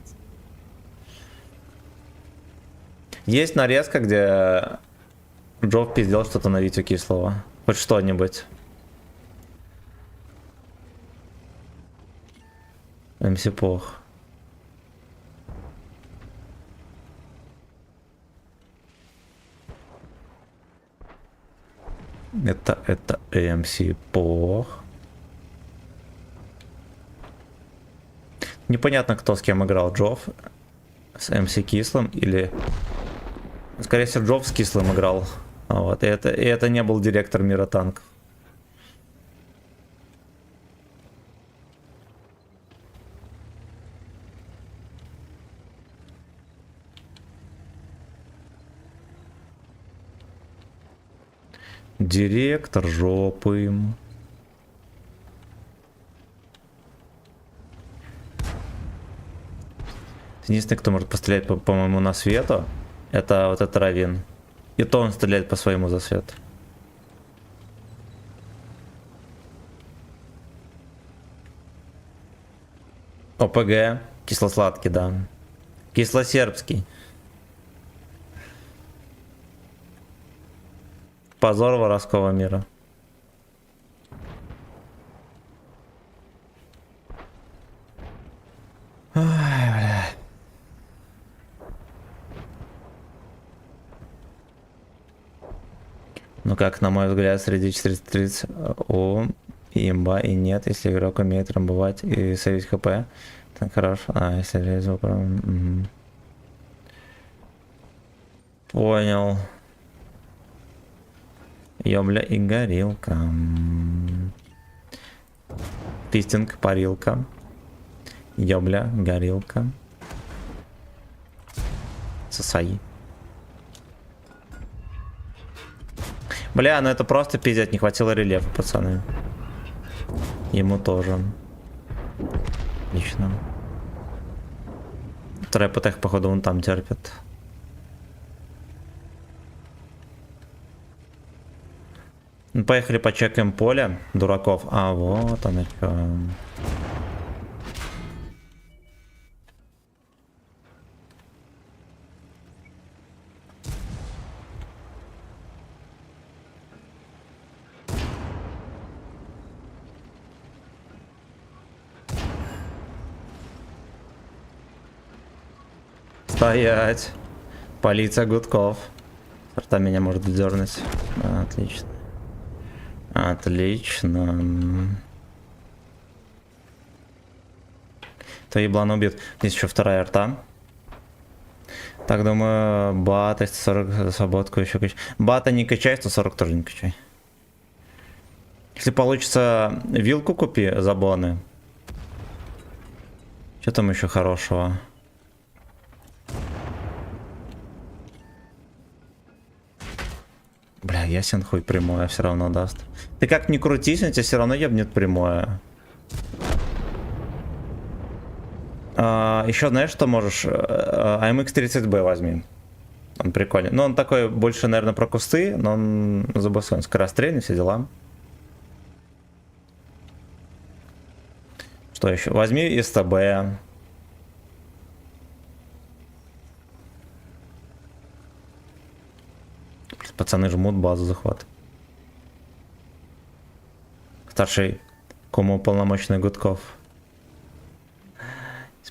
Есть нарезка, где Джо пиздел что-то на Витю Кислого. Хоть что-нибудь. МС Пох. Это МС Пох. Непонятно, кто с кем играл. Джофф с МС Кислым или... Скорее всего, Джофф с Кислым играл. Вот. И это не был директор мира танков. Директор жопы. Единственный, кто может пострелять, по-моему, на свету, это вот этот Равин. И то он стреляет по своему засвету. ОПГ. Кисло-сладкий, да. Кисло-сербский. Позор воровского мира. Ой, бля. Ну как, на мой взгляд, среди 430 о, и имба, и нет, если игрок умеет рамбовать и сейвить хп, так хорошо. А, если реально управлен. Понял. Ёбля и горилка. Пистинг, парилка. Ёбля, горилка. Сосай. Бля, ну это просто пиздец, не хватило рельефа, пацаны. Ему тоже. Отлично. Трэпотех, походу, он там терпит. Ну, поехали почекаем поле дураков. А, вот оно что. Стоять. Полиция Гудков. Сорта меня может дернуть. Отлично. Отлично. То еблана убьет. Здесь еще вторая арта. Так, думаю, бата 40 свободку еще качай. Бата не качай, 140 тоже не качай. Если получится, вилку купи за боны. Что там еще хорошего? Бля, ясен хуй, прямое все равно даст. Ты как ни крутись, он тебя все равно ебнет прямое. Еще знаешь, что можешь? AMX-30B возьми. Он прикольный. Ну, он такой больше, наверное, про кусты, но он забасует. Скорострельный, все дела. Что еще? Возьми СТБ. Пацаны жмут базу захват. Старший кому уполномоченный Гудков.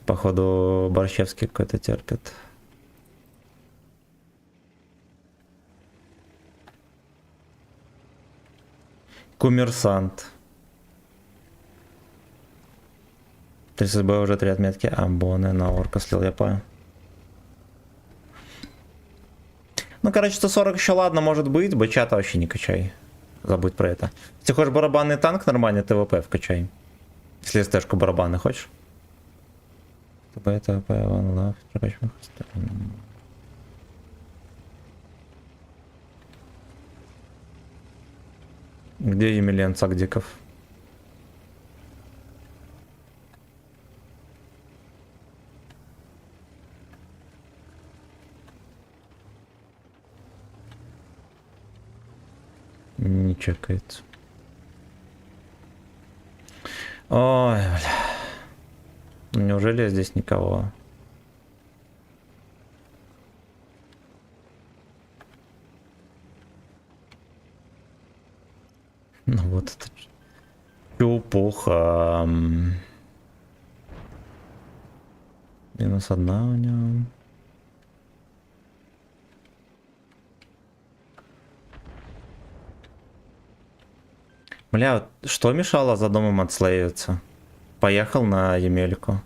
Походу Борщевский какой-то терпит. Кумерсант. 30Б уже 3 отметки. Абоны на орка слил, я понял. Ну, короче, 140 еще ладно, может быть. Бычата вообще не качай. Забудь про это. Если хочешь барабанный танк, нормальный ТВП вкачай. Если СТ-шку барабаны хочешь. ТВП, One Love, прокачиваем. Где Емельян Цагдиков? Не чекается. Ой, бля. Неужели здесь никого? Ну вот это чупуха. Минус 1 у него. Бля, вот что мешало за домом отслеиваться? Поехал на Емельку.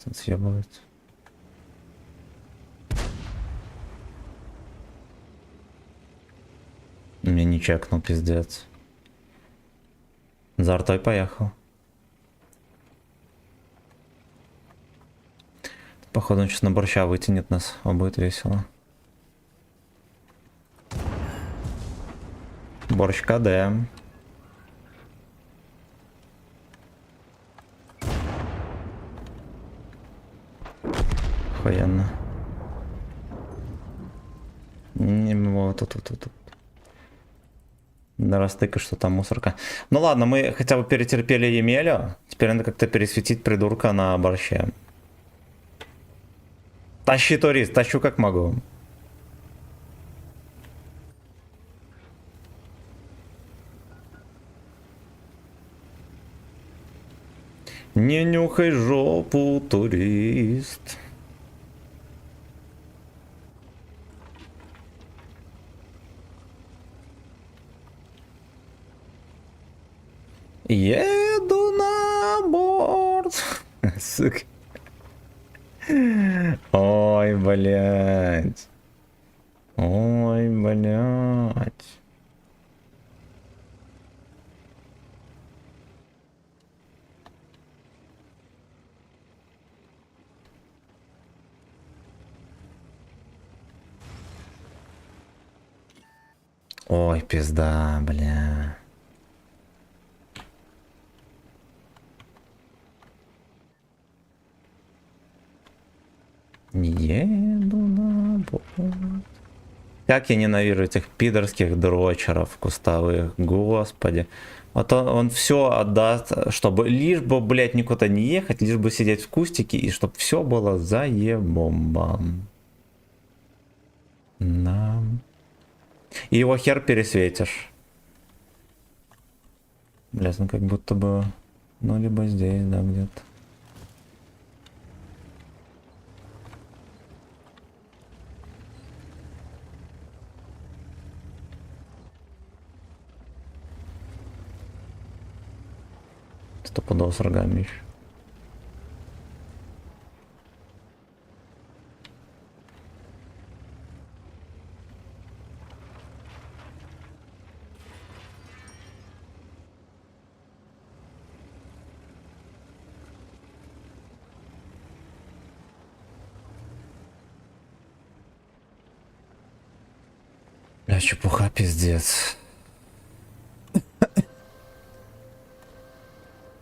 Тут съебывается. Меня не чекнул, пиздец. За артой поехал. Походу он сейчас на борща вытянет нас, а будет весело. Борщ КД. Охуенно. Не, вот тут. Растыка, что там мусорка. Ну ладно, мы хотя бы перетерпели Емелю. Теперь надо как-то пересветить придурка на борще. Тащи, турист, тащу как могу. Не нюхай жопу, турист. Еду на борт. Сука. Ой, блядь. Ой, блядь. Ой, пизда, бля. Еду на борт. Как я ненавижу этих пидорских дрочеров кустовых, господи. Вот он все отдаст, чтобы лишь бы, блядь, никуда не ехать, лишь бы сидеть в кустике, и чтобы все было заебомбам. Да. И его хер пересветишь. Блядь, ну как будто бы, ну либо здесь, да, где-то. Стопудово с рогами еще. Бля, чепуха, пиздец.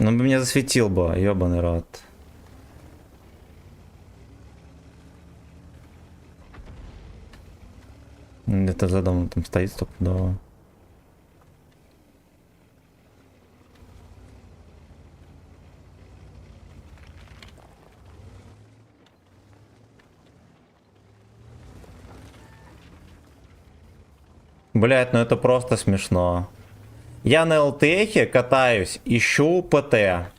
Ну бы меня засветил бы, ёбаный рот. Где-то за домом там стоит стопудово. Блять, ну это просто смешно. Я на ЛТХе катаюсь, ищу ПТ.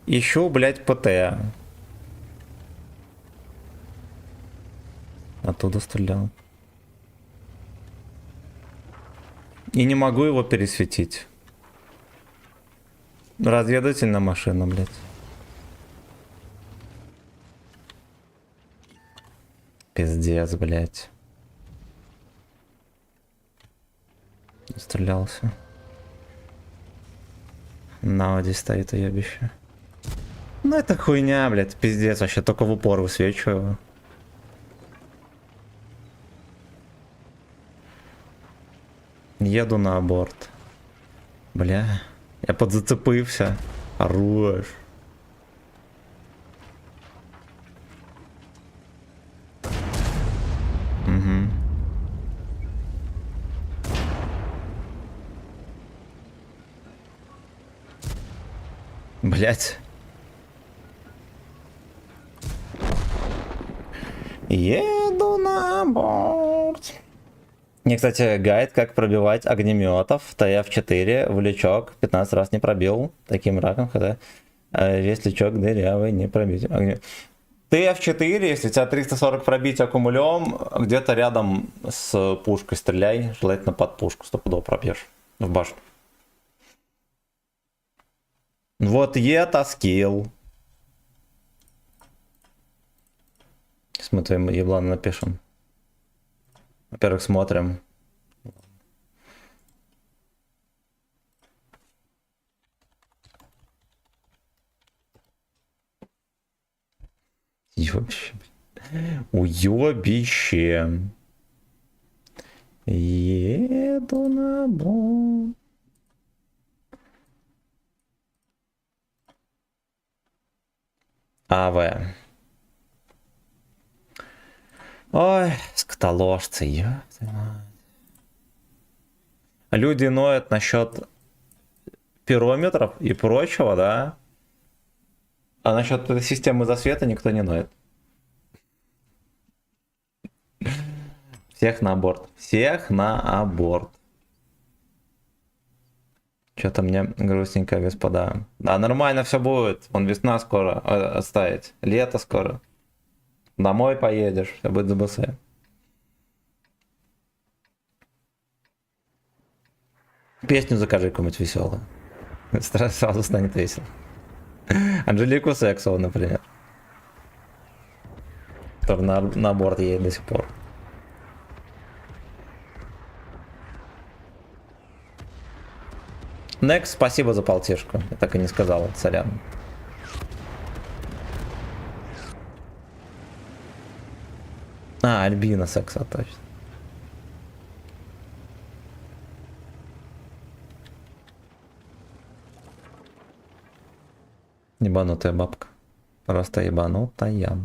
Ищу, блять, ПТ. Оттуда стрелял. И не могу его пересветить. Разведывательная машина, блять. Пиздец, блять. Стрелялся. На, вот здесь стоит уебище. Ну это хуйня, блядь, пиздец, вообще только в упор высвечиваю. Еду на аборт. Бля, я подзацепився. Хорош. Угу. Блять. Еду на борт. Мне, кстати, гайд, как пробивать огнеметов. ТФ-4 в лючок 15 раз не пробил. Таким раком, когда весь лючок дырявый, не пробить. ТФ-4, если тебя 340 пробить аккумулем, где-то рядом с пушкой стреляй. Желательно под пушку, стопудово пробьешь. В башню. Вот это скилл. Смотрим, еблан напишем. Во-первых, смотрим. Ёбище. Уёбище. Еду на бом. АВ. Ой, скотоложцы, ёпта мать. люди ноют насчет пирометров и прочего, да? А насчет этой системы засвета никто не ноет. Всех на аборт. Всех на аборт. Что-то мне грустненько, господа. Да, нормально все будет. Вон весна скоро отставить. Лето скоро. Домой поедешь. Все будет ЗБС. Песню закажи какую-нибудь веселую. Сразу станет весело. Анжелику Сексову, например. Который на аборт едет до сих пор. Next, спасибо за полтишку. Я так и не сказал, сорян. А, Альбина Секса, точно. Ебанутая бабка. Просто ебанутая.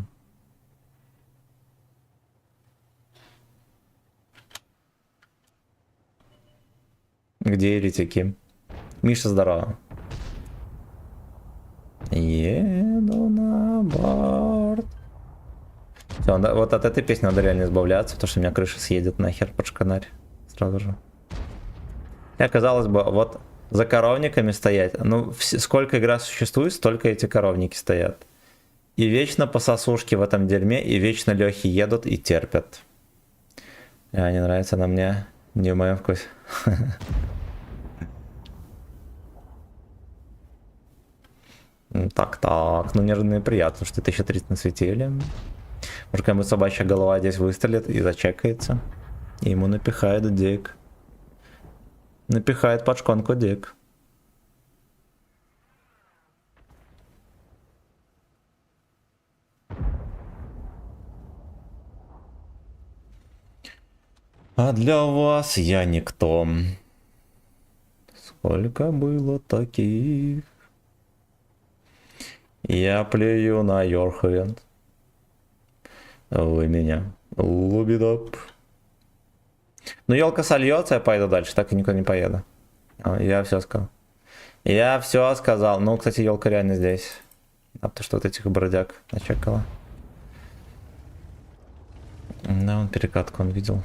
Где еретики? Миша, здорово. Еду на борт. Все, вот от этой песни надо реально избавляться, потому что у меня крыша съедет нахер под шканарь. Сразу же. И казалось бы, вот за коровниками стоять. Ну, сколько игра существует, столько эти коровники стоят. И вечно по сосушке в этом дерьме, и вечно лехи едут и терпят. Не нравится она мне, не в моем вкусе. Так, ну неожиданно приятно, что 1030 насветили. Может, кому собачья голова здесь выстрелит и зачекается. И ему напихает дик. Напихает под шконку дик. А для вас я никто. Сколько было таких. Я плюю на your hand. Вы меня лубидоп. Ну, елка сольется, я пойду дальше, так и никуда не поеду. Я все сказал. Я все сказал. Ну, кстати, елка реально здесь. А то что вот этих бродяг начекала. Да, он перекатку он видел.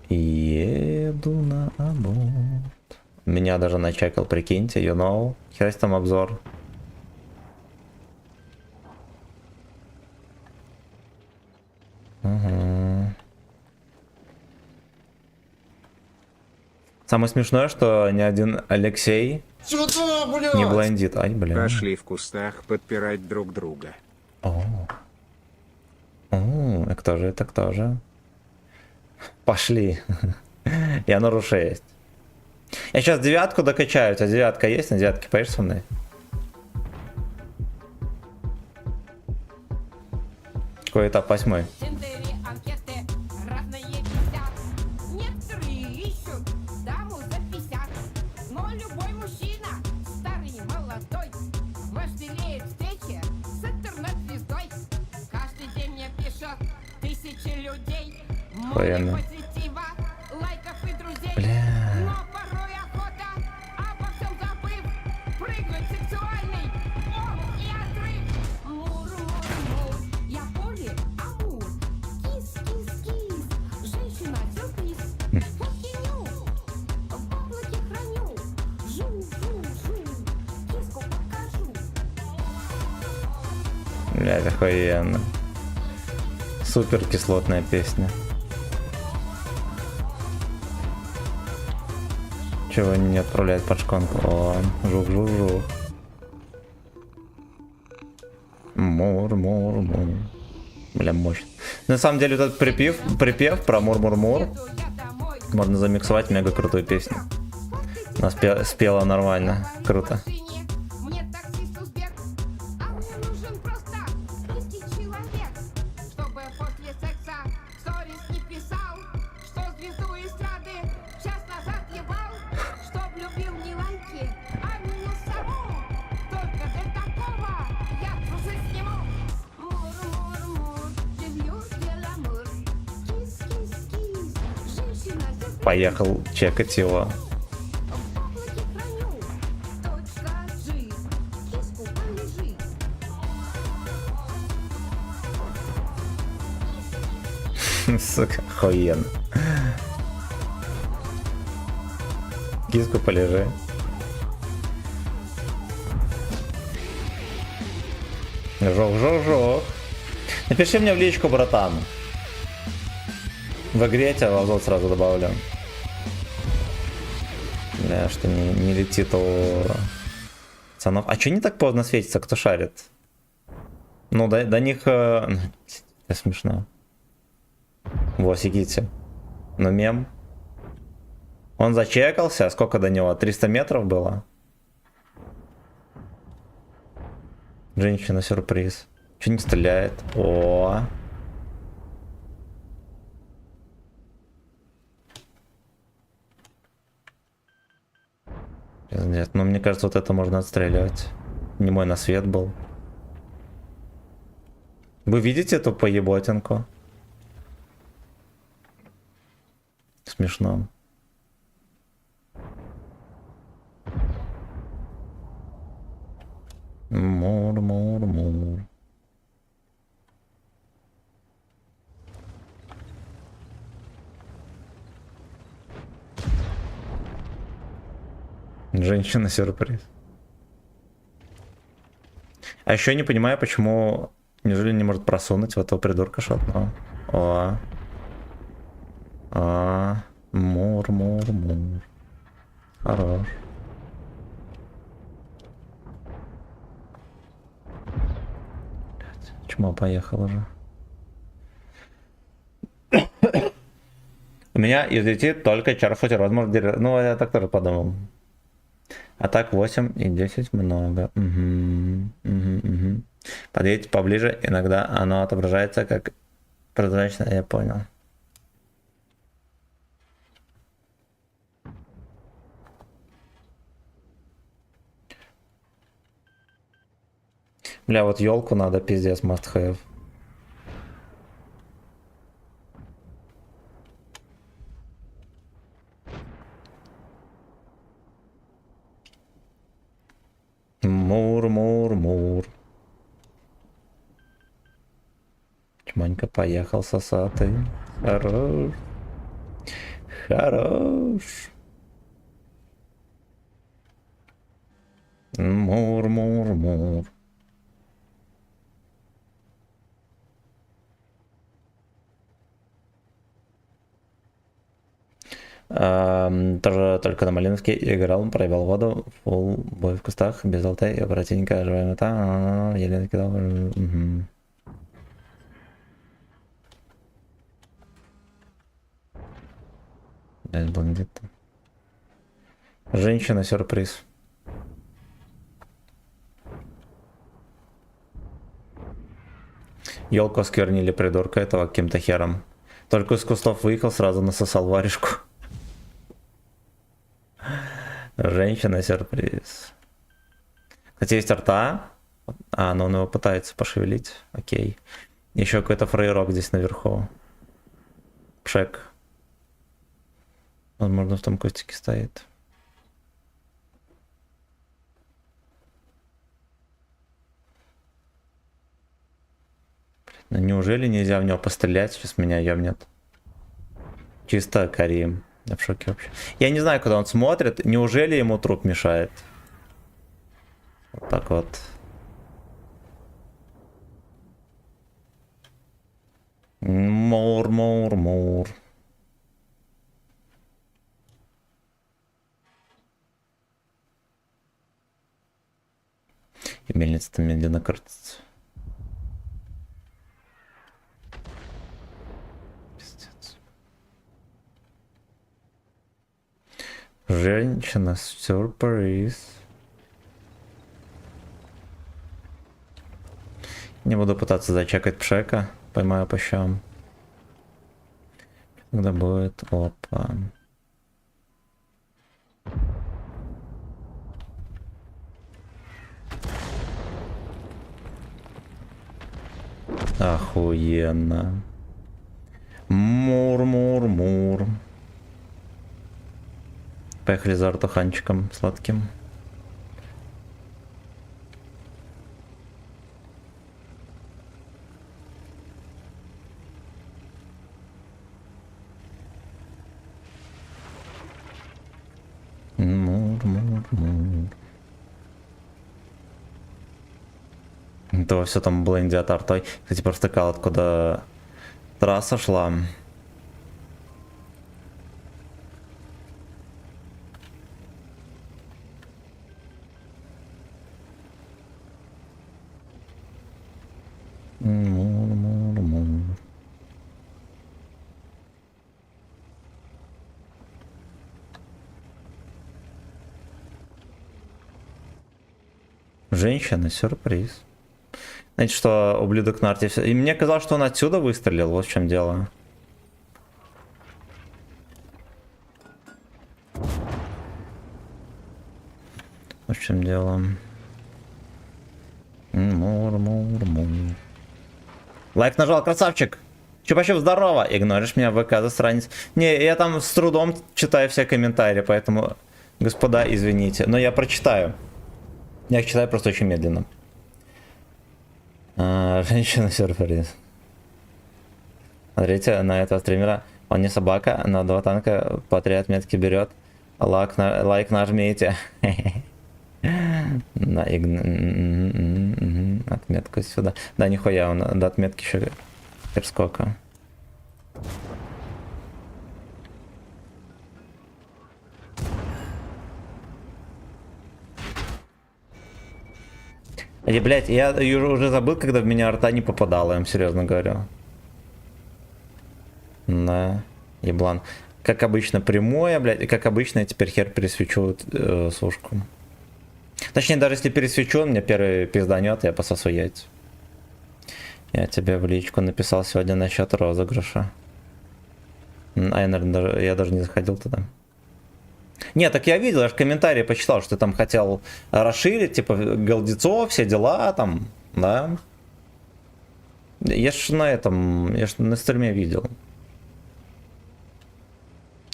Еду на аборт. Меня даже начекал, прикиньте, you know. Херась там обзор. Угу. Самое смешное, что ни один Алексей не блондит. Ай, блин. Пошли в кустах подпирать друг друга. О, кто же это, кто же? Пошли. Я на руше есть. Я сейчас 9 докачаю. У тебя 9 есть? На 9 поедешь со мной? Какой этап? 8? Охуенно. Бля. Бля, охуенно. Супер кислотная песня. Чего не отправляет под шконку? О, жук. Мур. Бля, мощно. На самом деле этот припев про мур-мур-мур можно замиксовать мега крутую песню. Она спела нормально, круто. Поехал чекать его. Сука, охуенно. Киску полежи. Жох. Напиши мне в личку, братан. В игре я тебя в азот сразу добавлю. Бля, что не летит у пацанов. А че не так поздно светится, кто шарит? Ну, до них... Это смешно. Вот, сидите. Ну, мем. Он зачекался. Сколько до него? 300 метров было? Женщина-сюрприз. Че не стреляет? О. Нет, ну мне кажется, вот это можно отстреливать. Не мой на свет был. Вы видите эту поеботинку? Смешно. Мур. Женщина-сюрприз. А еще не понимаю, почему... Неужели не может просунуть в этого придурка шотного? Мур. Хорош. Чмо поехал уже. У меня излетит только чарфутер. Возможно, ну я так тоже подумал. А так 8 и 10 много. Угу. Подъедьте поближе, иногда оно отображается как прозрачно, я понял. Бля, вот елку надо, пиздец, must have. Мур. Чмонька поехал сосатый. Хорош. Мур. Тоже только на Малиновске играл, проебал воду, фул бой в кустах, без алтай, и братенька, живая мета, еле кидал. Угу. Блять, бандит. Женщина-сюрприз. Елку осквернили придурка этого каким-то хером. Только из кустов выехал, сразу насосал варежку. Женщина-сюрприз. Кстати, есть арта. Но он его пытается пошевелить. Окей. Еще какой-то фрейрок здесь наверху. Пшек. Возможно, в том кустике стоит. Ну неужели нельзя в него пострелять? Сейчас меня ёбнет. Чисто Карим. Я в шоке вообще. Я не знаю, куда он смотрит. Неужели ему труп мешает? Вот так вот. Мур. И мельница-то медленно крутится. Женщина-сюрприз. Не буду пытаться зачекать пшека. Поймаю по щам. Когда будет... Опа. Охуенно. Мур. Поехали за артуханчиком сладким. Мур. То все там бленди от артой. Кстати, провтыкал, откуда трасса шла. Мур. Женщина, сюрприз. Знаете, что ублюдок на арте... И мне казалось, что он отсюда выстрелил, вот в чем дело. Вот в чем дело. Мур. Лайк нажал, красавчик! Чупа-чуп, здорово! Игноришь меня в ВК, засранец. Не, я там с трудом читаю все комментарии, поэтому, господа, извините. Но я прочитаю. Я их читаю просто очень медленно. Женщина-сюрприз. Смотрите на этого стримера. Он не собака, но 2 танка по 3 отметки берет. Лайк нажмите. Отметку сюда. Да, нихуя, он до отметки еще сколько. Блять, я уже забыл, когда в меня арта не попадала, я вам серьезно говорю. Да, еблан. Как обычно прямое, блять, и как обычно я теперь хер пересвечу сушку. Точнее, даже если пересвечу, он мне первый пизданет, я пососу яйца. Я тебе в личку написал сегодня насчет розыгрыша. А я, наверное, я даже не заходил туда. Нет, так я видел, я же комментарии почитал, что ты там хотел расширить, типа, голдецов, все дела там, да. Я ж на этом, я ж на стриме видел.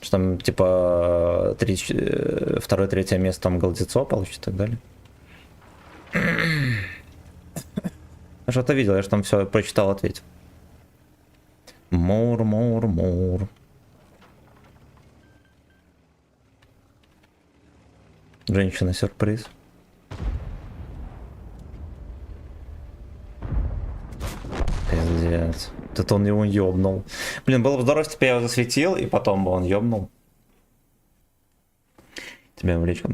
Что там, типа, 2-3 место там голдецов получит и так далее. Я что-то видел, я же там все прочитал, ответил. Мур. Женщина-сюрприз. Пиздец. Тут он его ёбнул. Блин, было бы здорово, если бы я его засветил, и потом бы он ёбнул. Тебя в личку.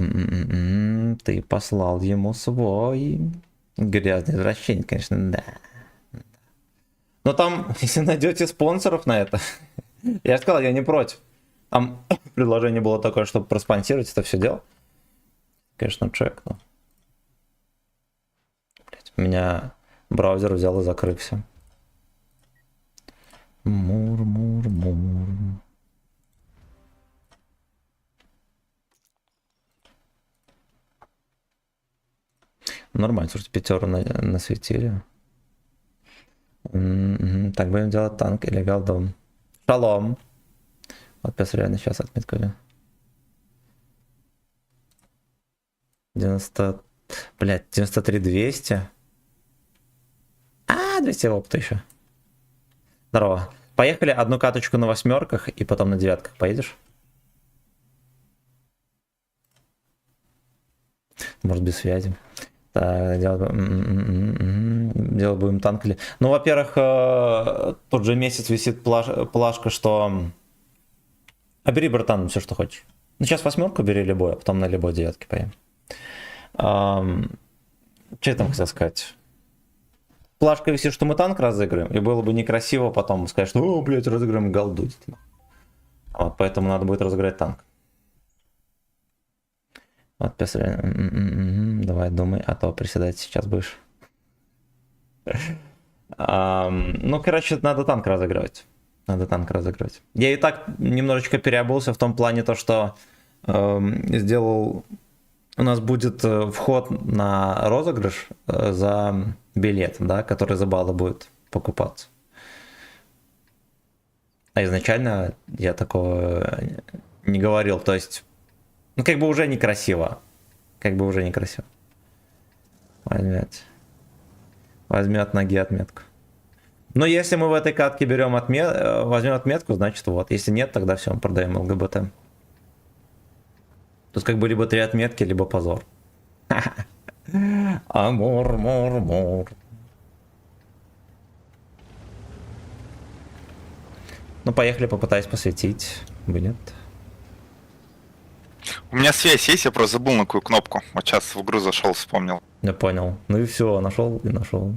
Ты послал ему свой грязный извращение, конечно, да. Но там, если найдете спонсоров на это, я же сказал, я не против. Там предложение было такое, чтобы проспонсировать это все дело. Конечно, чекну. Блять, у меня браузер взял и закрылся. Мур. Нормально, слушайте, 5 насветили. Так, будем делать танк или голдом. Шалом. Вот пес реально сейчас отметку. 93 200. 200 опыта еще. Здорово. Поехали одну каточку на 8-ках и потом на 9-ках поедешь? Может, без связи. Так, делать будем танк или... Ну, во-первых, тот же месяц висит плашка, что... А бери, братан, все, что хочешь. Ну, сейчас 8-ку бери любой, а потом на любой 9-ке поедем. Что я там хотел сказать? Плашка висит, что мы танк разыграем, и было бы некрасиво потом сказать, что, о, блядь, разыграем голду. Вот, поэтому надо будет разыграть танк. Вот, давай думай, а то приседать сейчас будешь. Ну, короче, надо танк разыгрывать. Я и так немножечко переобулся в том плане, то, что сделал... У нас будет вход на розыгрыш за билет, да, который за баллы будет покупаться. А изначально я такого не говорил. То есть Ну, как бы уже некрасиво. Как бы уже некрасиво. Возьмет ноги отметку. Но если мы в этой катке берем возьмем отметку, значит вот. Если нет, тогда все, мы продаем ЛГБТ. Тут как бы либо 3 отметки, либо позор. Амор, мор, мор. Ну, поехали, попытаюсь посветить. Бы нет. У меня связь есть, я просто забыл на какую кнопку. Вот сейчас в игру зашел, вспомнил. Я понял. Ну и все, нашел и нашел.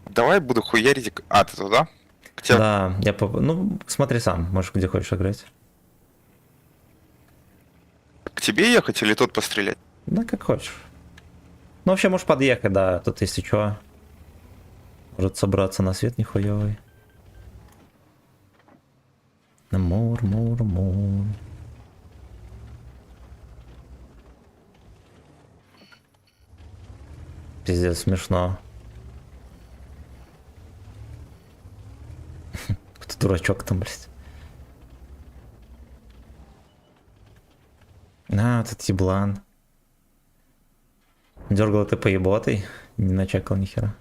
Давай буду хуярить. А, ты туда? К тебе? Да, ну, смотри сам, можешь где хочешь играть. К тебе ехать или тут пострелять? Да, как хочешь. Ну, вообще, можешь подъехать, да, тут если что. Может собраться на свет нихуевый. Мур, мур, мур. Пиздец, смешно. Кто дурачок там, блядь. А, вот этот еблан. Дергал ты по еботой, не начекал ни хера.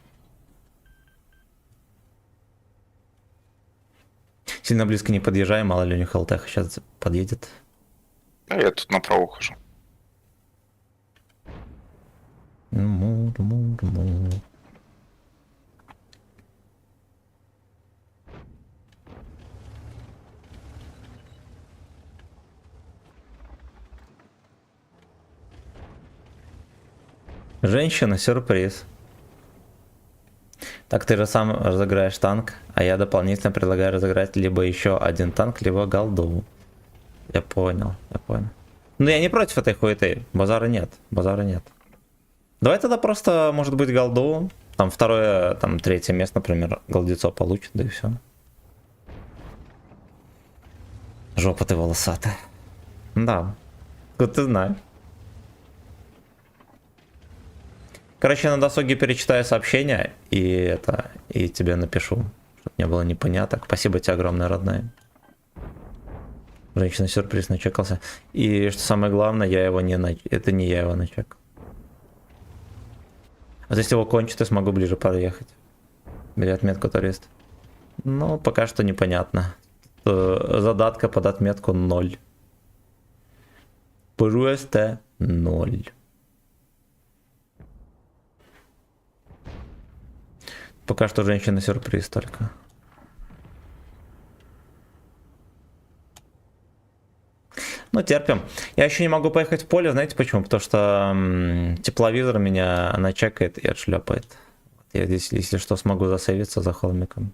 Сильно близко не подъезжай, мало ли у них ЛТХ сейчас подъедет. А я тут направо хожу. Мур, мур, мур. Женщина, сюрприз. Так ты же сам разыграешь танк, а я дополнительно предлагаю разыграть либо еще один танк, либо голду. Я понял, я понял. Ну я не против этой хуеты, базара нет, базара нет. Давай тогда просто, может быть, голду, там второе, там третье место, например, голдецо получит, да и все. Жопа ты волосатая. Да, вот ты знаешь. Короче, на досуге перечитаю сообщение и тебе напишу, чтобы не было непоняток. Спасибо тебе огромное, родная. Женщина-сюрприз начекался. И что самое главное, это не я его начекал. Вот если его кончит, я смогу ближе подъехать. Бери отметку турист. Ну, пока что непонятно. Задатка под отметку 0. Просто 0. Пока что женщина-сюрприз только. Ну, терпим. Я еще не могу поехать в поле, знаете почему? Потому что тепловизор меня начекает и отшлепает. Я здесь, если что, смогу засейвиться за холмиком.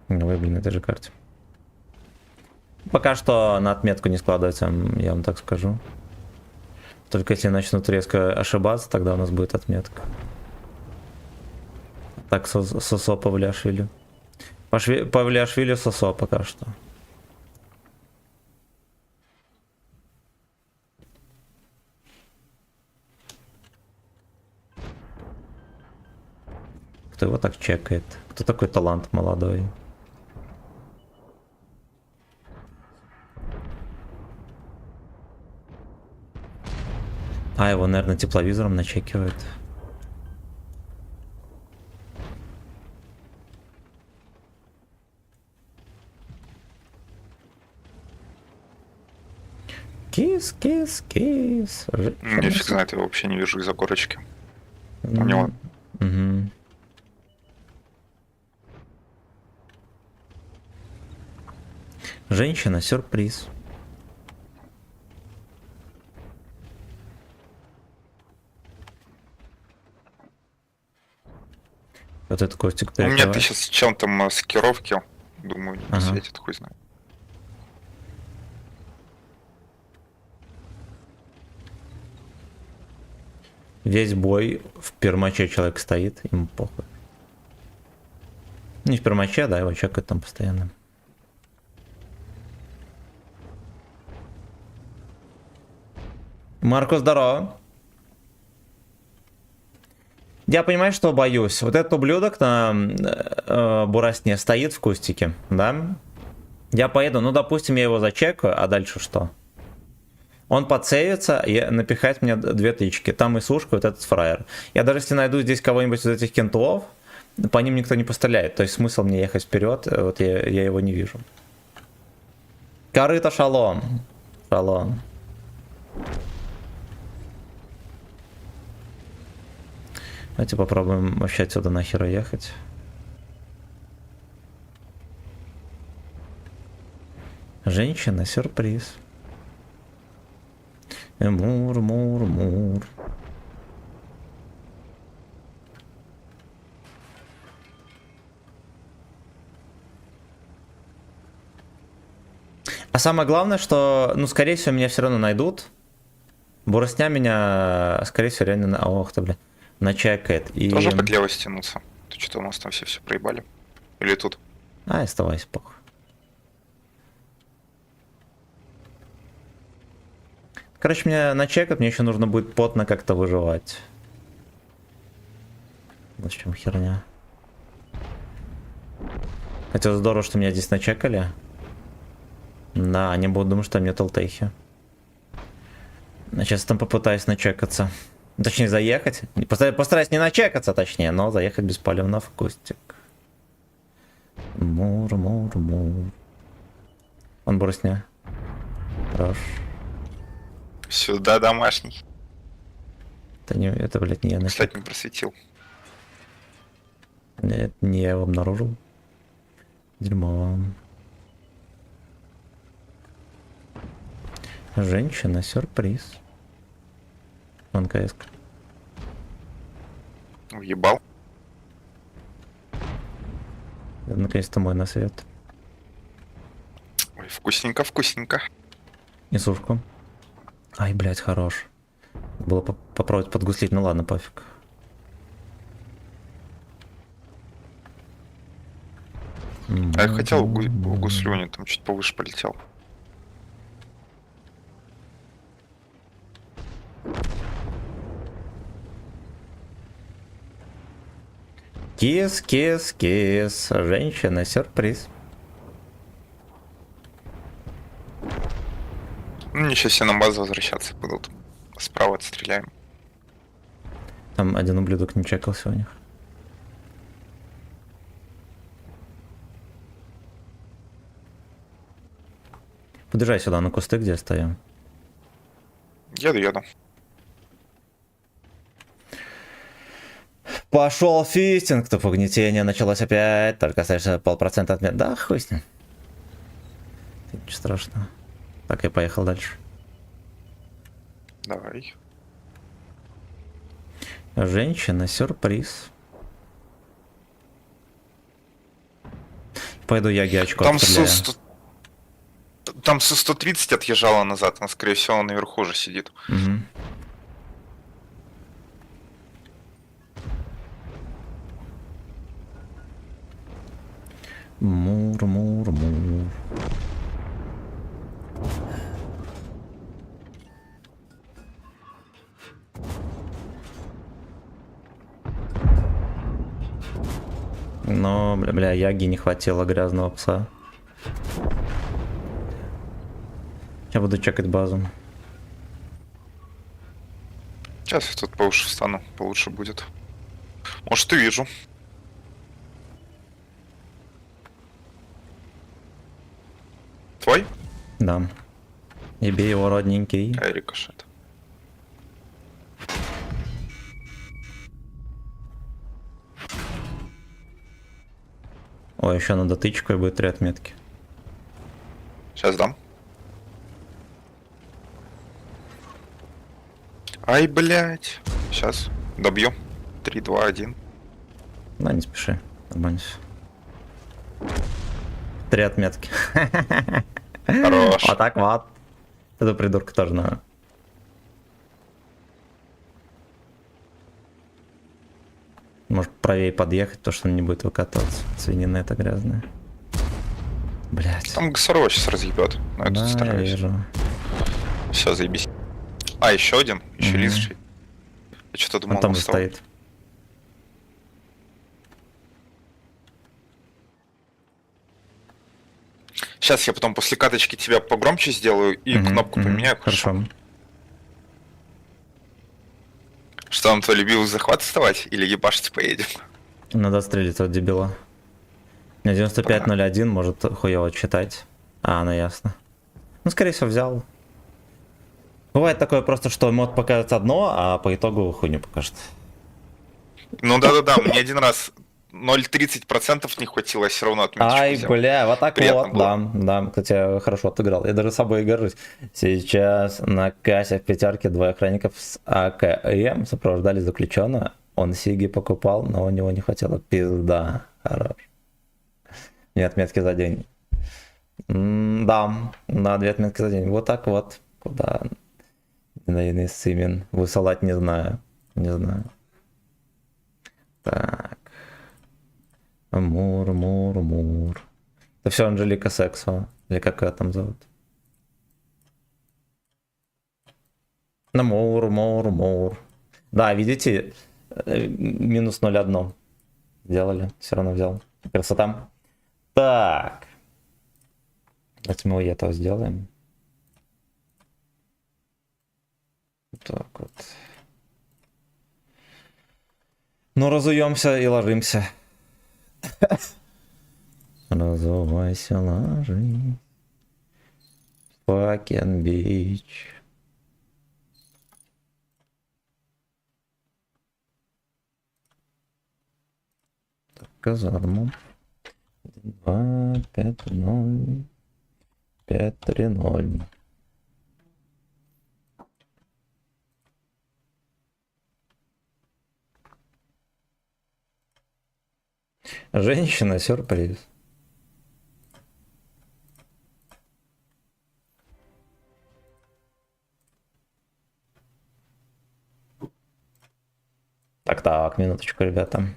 Ой, блин, на этой же карте. Пока что на отметку не складывается, я вам так скажу. Только если начнут резко ошибаться, тогда у нас будет отметка. Так, сосо Павлиашвили. Павлиашвили сосо пока что. Кто его так чекает? Кто такой талант молодой? А, его, наверное, тепловизором начекивают. Кис, кис, кис. Я фиг знает, я вообще не вижу из-за горочки. У него... Угу. Женщина, сюрприз. Вот этот Костик У меня перекрывает. ты сейчас с чем-то маскировки. Думаю, не светит, хуй знает. Весь бой в пермаче человек стоит, ему похуй. Не в пермаче, да, его чекают там постоянно. Марко, здорово. Я понимаю, что боюсь. Вот этот ублюдок на бурасне стоит в кустике, да? Я поеду, ну, допустим, я его зачекаю, а дальше что? Он подсейвится и напихает мне 2 тычки. Там и сушка, вот этот фраер. Я даже если найду здесь кого-нибудь из этих кентов, по ним никто не постреляет. То есть смысл мне ехать вперед, вот я его не вижу. Корыто шалом. Шалом. Давайте попробуем вообще отсюда нахер ехать. Женщина, сюрприз. Мур, мур, мур. А самое главное, что, ну, скорее всего, меня все равно найдут. Буросня меня, скорее всего, реально... Ох ты, бля. Начекает. И... Тоже под лево стянуться. Ты что-то у нас там все проебали. Или тут? А, оставайся, похуй. Короче, меня начекать, мне еще нужно будет потно как-то выживать. Вот в чем херня. Хотя здорово, что меня здесь начекали. Да, они будут думать, что мне толтехи. Сейчас там попытаюсь начекаться. Точнее, заехать. Постараюсь не начекаться, точнее, но заехать беспалевно в кустик. Мур, мур, мур. Он бросня. Хорош. Сюда домашний. Это, блядь, не я начал. Кстати, не просветил. Нет, не я его обнаружил. Дерьмо. Женщина, сюрприз. Вон КС. Въебал. Наконец-то мой на свет. Ой, вкусненько, вкусненько. И сушку. Ай, блядь, хорош. Было попробовать подгуслить, ну ладно, пофиг. А я хотел в гуслюне, там чуть повыше полетел. Кис, кис, кис. Женщина, сюрприз. Ну, ничего себе, на базу возвращаться будут. Справа отстреляем. Там один ублюдок не чекался у них. Подъезжай сюда на кусты, где я стою. Еду. Пошел фистинг, то погнетение началось опять. Только остается 0,5% от меня. Да, хуй с ним. Ничего страшного. Так, я поехал дальше. Давай. Женщина, сюрприз. Пойду я очко Там отстреляю. Там Су-130 отъезжала назад, она, скорее всего, наверху же сидит. Угу. Мур, мур, мур. Но, бля, яги не хватило грязного пса. Я буду чекать базу. Сейчас я тут повыше встану, получше будет. Может, и вижу. Твой? Да. И бей его, родненький. Ай, рикошет. Ой, еще надо тычку, и будет 3 отметки. Сейчас дам. Ай, блядь. Сейчас добью. 3, 2, 1. Да, не спеши. Нормально. 3 отметки. Хорош. Вот так вот. Это придурка тоже надо. Может правее подъехать, то что он не будет выкатываться. Свинина это грязная. Блять. Там ГСРО сейчас разъебет. Но я тут Да, я стараюсь. вижу. Все, заебись. А, еще один. Еще Мгм. лисший. Я что-то думал, Он там он же встал. стоит. Сейчас я потом после каточки тебя погромче сделаю и кнопку поменяю. Хорошо. Что, нам твой любимый захват вставать или ебашить поедем? Надо стрелить от дебила. На 95.01 может хуево читать. А, ну ясно. Ну, скорее всего, взял. Бывает такое просто, что мод покажет одно, а по итогу хуйню покажет. Ну да-да-да, мне один раз 0,30% не хватило, все равно отметочку Ай, взял. бля, вот так Приятно вот, было. да, кстати, хорошо отыграл. Я даже собой горжусь. Сейчас на кассе в пятерке двое охранников с АКМ сопровождали заключенного. Он сиги покупал, но у него не хватило. Пизда. Хорош. Мне отметки за день. Да, 2 отметки за день. Вот так вот. Куда? Наивный Симин. Высылать не знаю. Не знаю. Так. Мур. Это все Анжелика Сексова. Или как ее там зовут? Ну, Мур. Да, видите, минус 0,1 сделали. Все равно взял. Красота. Так. Давайте мы этого сделаем. Так вот. Ну, разуемся и ложимся. Разувайся, ложись. Fucking bitch. Так, казарму. 2, 5, 0. 5, 3, 0. Женщина, сюрприз. Так, минуточку, ребята.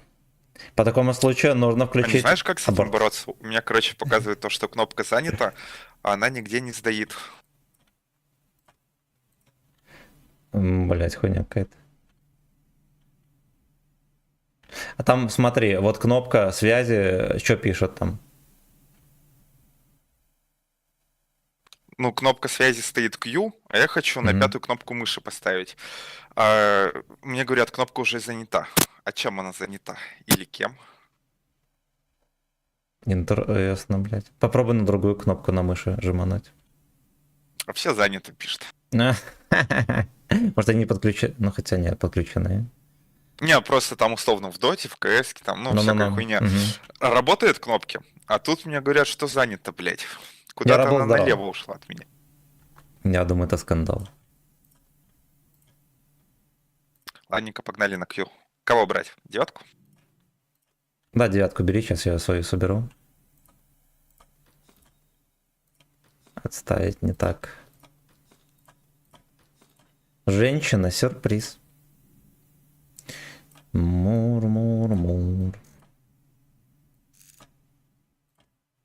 По такому случаю нужно А не включить... знаешь, как с этим аборт. бороться? У меня, короче, показывает то, что кнопка занята, а она нигде не сдает. Блять, хуйня какая-то. А там, смотри, вот кнопка связи, что пишет там? Ну, кнопка связи стоит Q, а я хочу на 5-ю кнопку мыши поставить. А, мне говорят, кнопка уже занята. А чем она занята? Или кем? Интересно, блядь. Попробуй на другую кнопку на мыши жимануть. А все заняты, пишет. Может, они не подключены? Ну, хотя нет, подключены. Не, просто там условно в доте, в КС, там, ну, Ну-ну-ну. всякая хуйня. Мгм. Работают кнопки, а тут мне говорят, что занято, блядь. Я Куда-то работал, она здорово. налево ушла от меня. Я думаю, это скандал. Ладненько, погнали на Q. Кого брать? 9-ку? Да, 9 бери, сейчас я свою соберу. Отставить не так. Женщина, сюрприз. Мур.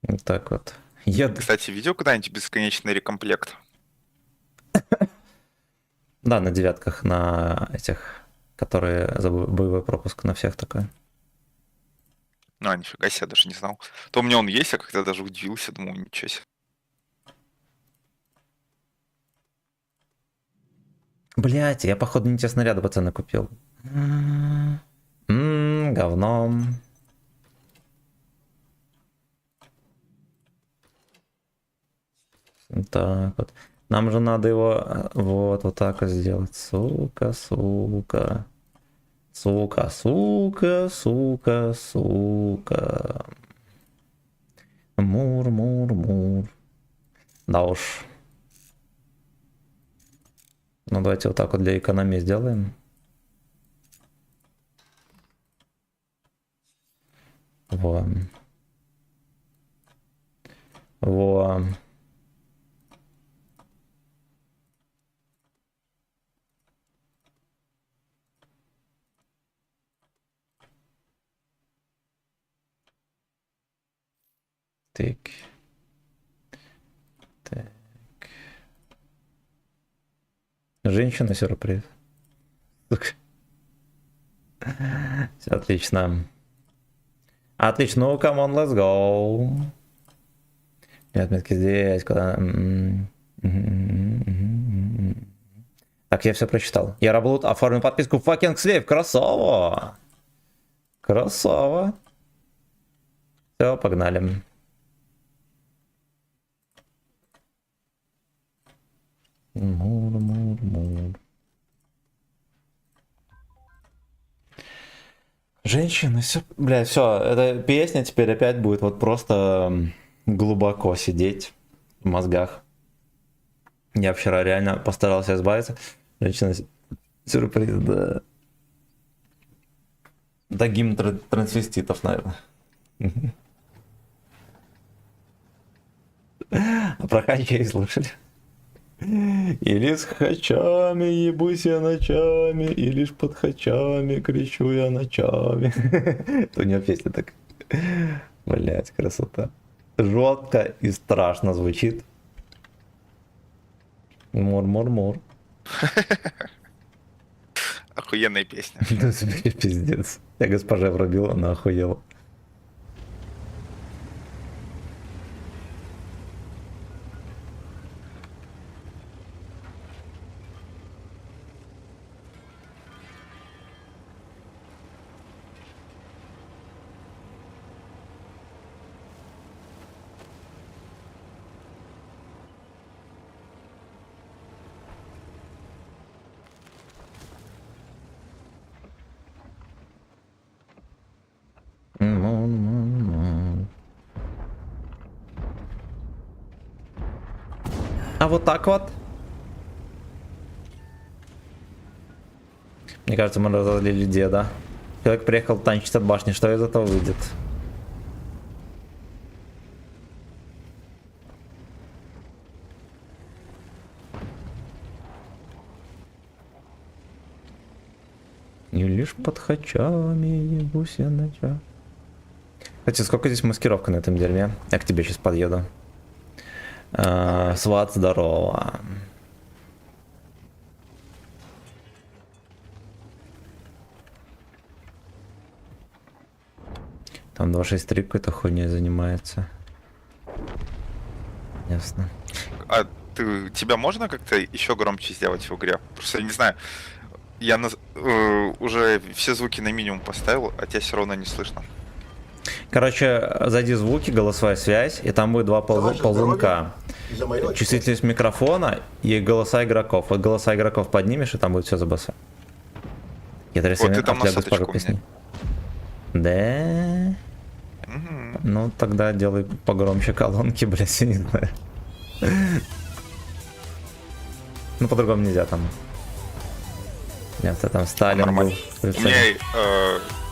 Вот так вот. Кстати, видел когда-нибудь бесконечный рекомплект? Да, на 9-ках, на этих, которые за боевой пропуск, на всех такое. Ну, нифига себе, даже не знал. То у меня он есть, а когда даже удивился, думал, ничего себе. Блять, я походу не те снаряды, пацаны, купил. Говно. Так вот. Нам же надо его вот так вот сделать. Сука. Мур. Да уж. Ну давайте вот так вот для экономии сделаем. Во. Так. Женщина сюрприз. Все отлично. Отлично, ну, come on, let's go. И отметки здесь, куда... Так, я все прочитал. Яроблуд оформил подписку в Fucking Slave. Красава! Красава! Все, погнали. Мур. Женщины, все, бля, все, эта песня теперь опять будет вот просто глубоко сидеть в мозгах. Я вчера реально постарался избавиться. Женщина, сюрприз, да. Да, гимн трансвеститов, наверное. А про хачей слушали? Или с хачами ебусь я ночами, и лишь под хачами кричу я ночами. Это у него песня так. Блять, красота. Жестко и страшно звучит. Мур. Охуенная песня. Пиздец. Я госпоже врубил, она охуела. А вот так вот. Мне кажется, мы разозлили деда. Человек приехал танчить от башни, что из этого выйдет? И лишь под хачами ебусь я ночами. Кстати, сколько здесь маскировка на этом дерьме? Я к тебе сейчас подъеду. Сват, здорово. Там 263 какой-то хуйней занимается. Ясно. А тебя можно как-то еще громче сделать в игре? Просто я не знаю. Я уже все звуки на минимум поставил, а тебя все равно не слышно. Короче, зайди в звуки, голосовая связь, и там будет два ползунка. Чувствительность микрофона и голоса игроков. Вот голоса игроков поднимешь, и там будет все за баса. Я Вот ты там на соточку песни. Да? Ну, тогда делай погромче колонки, блядь, я не знаю. Ну, по-другому нельзя там. Нет, там Сталин нормально. был. У меня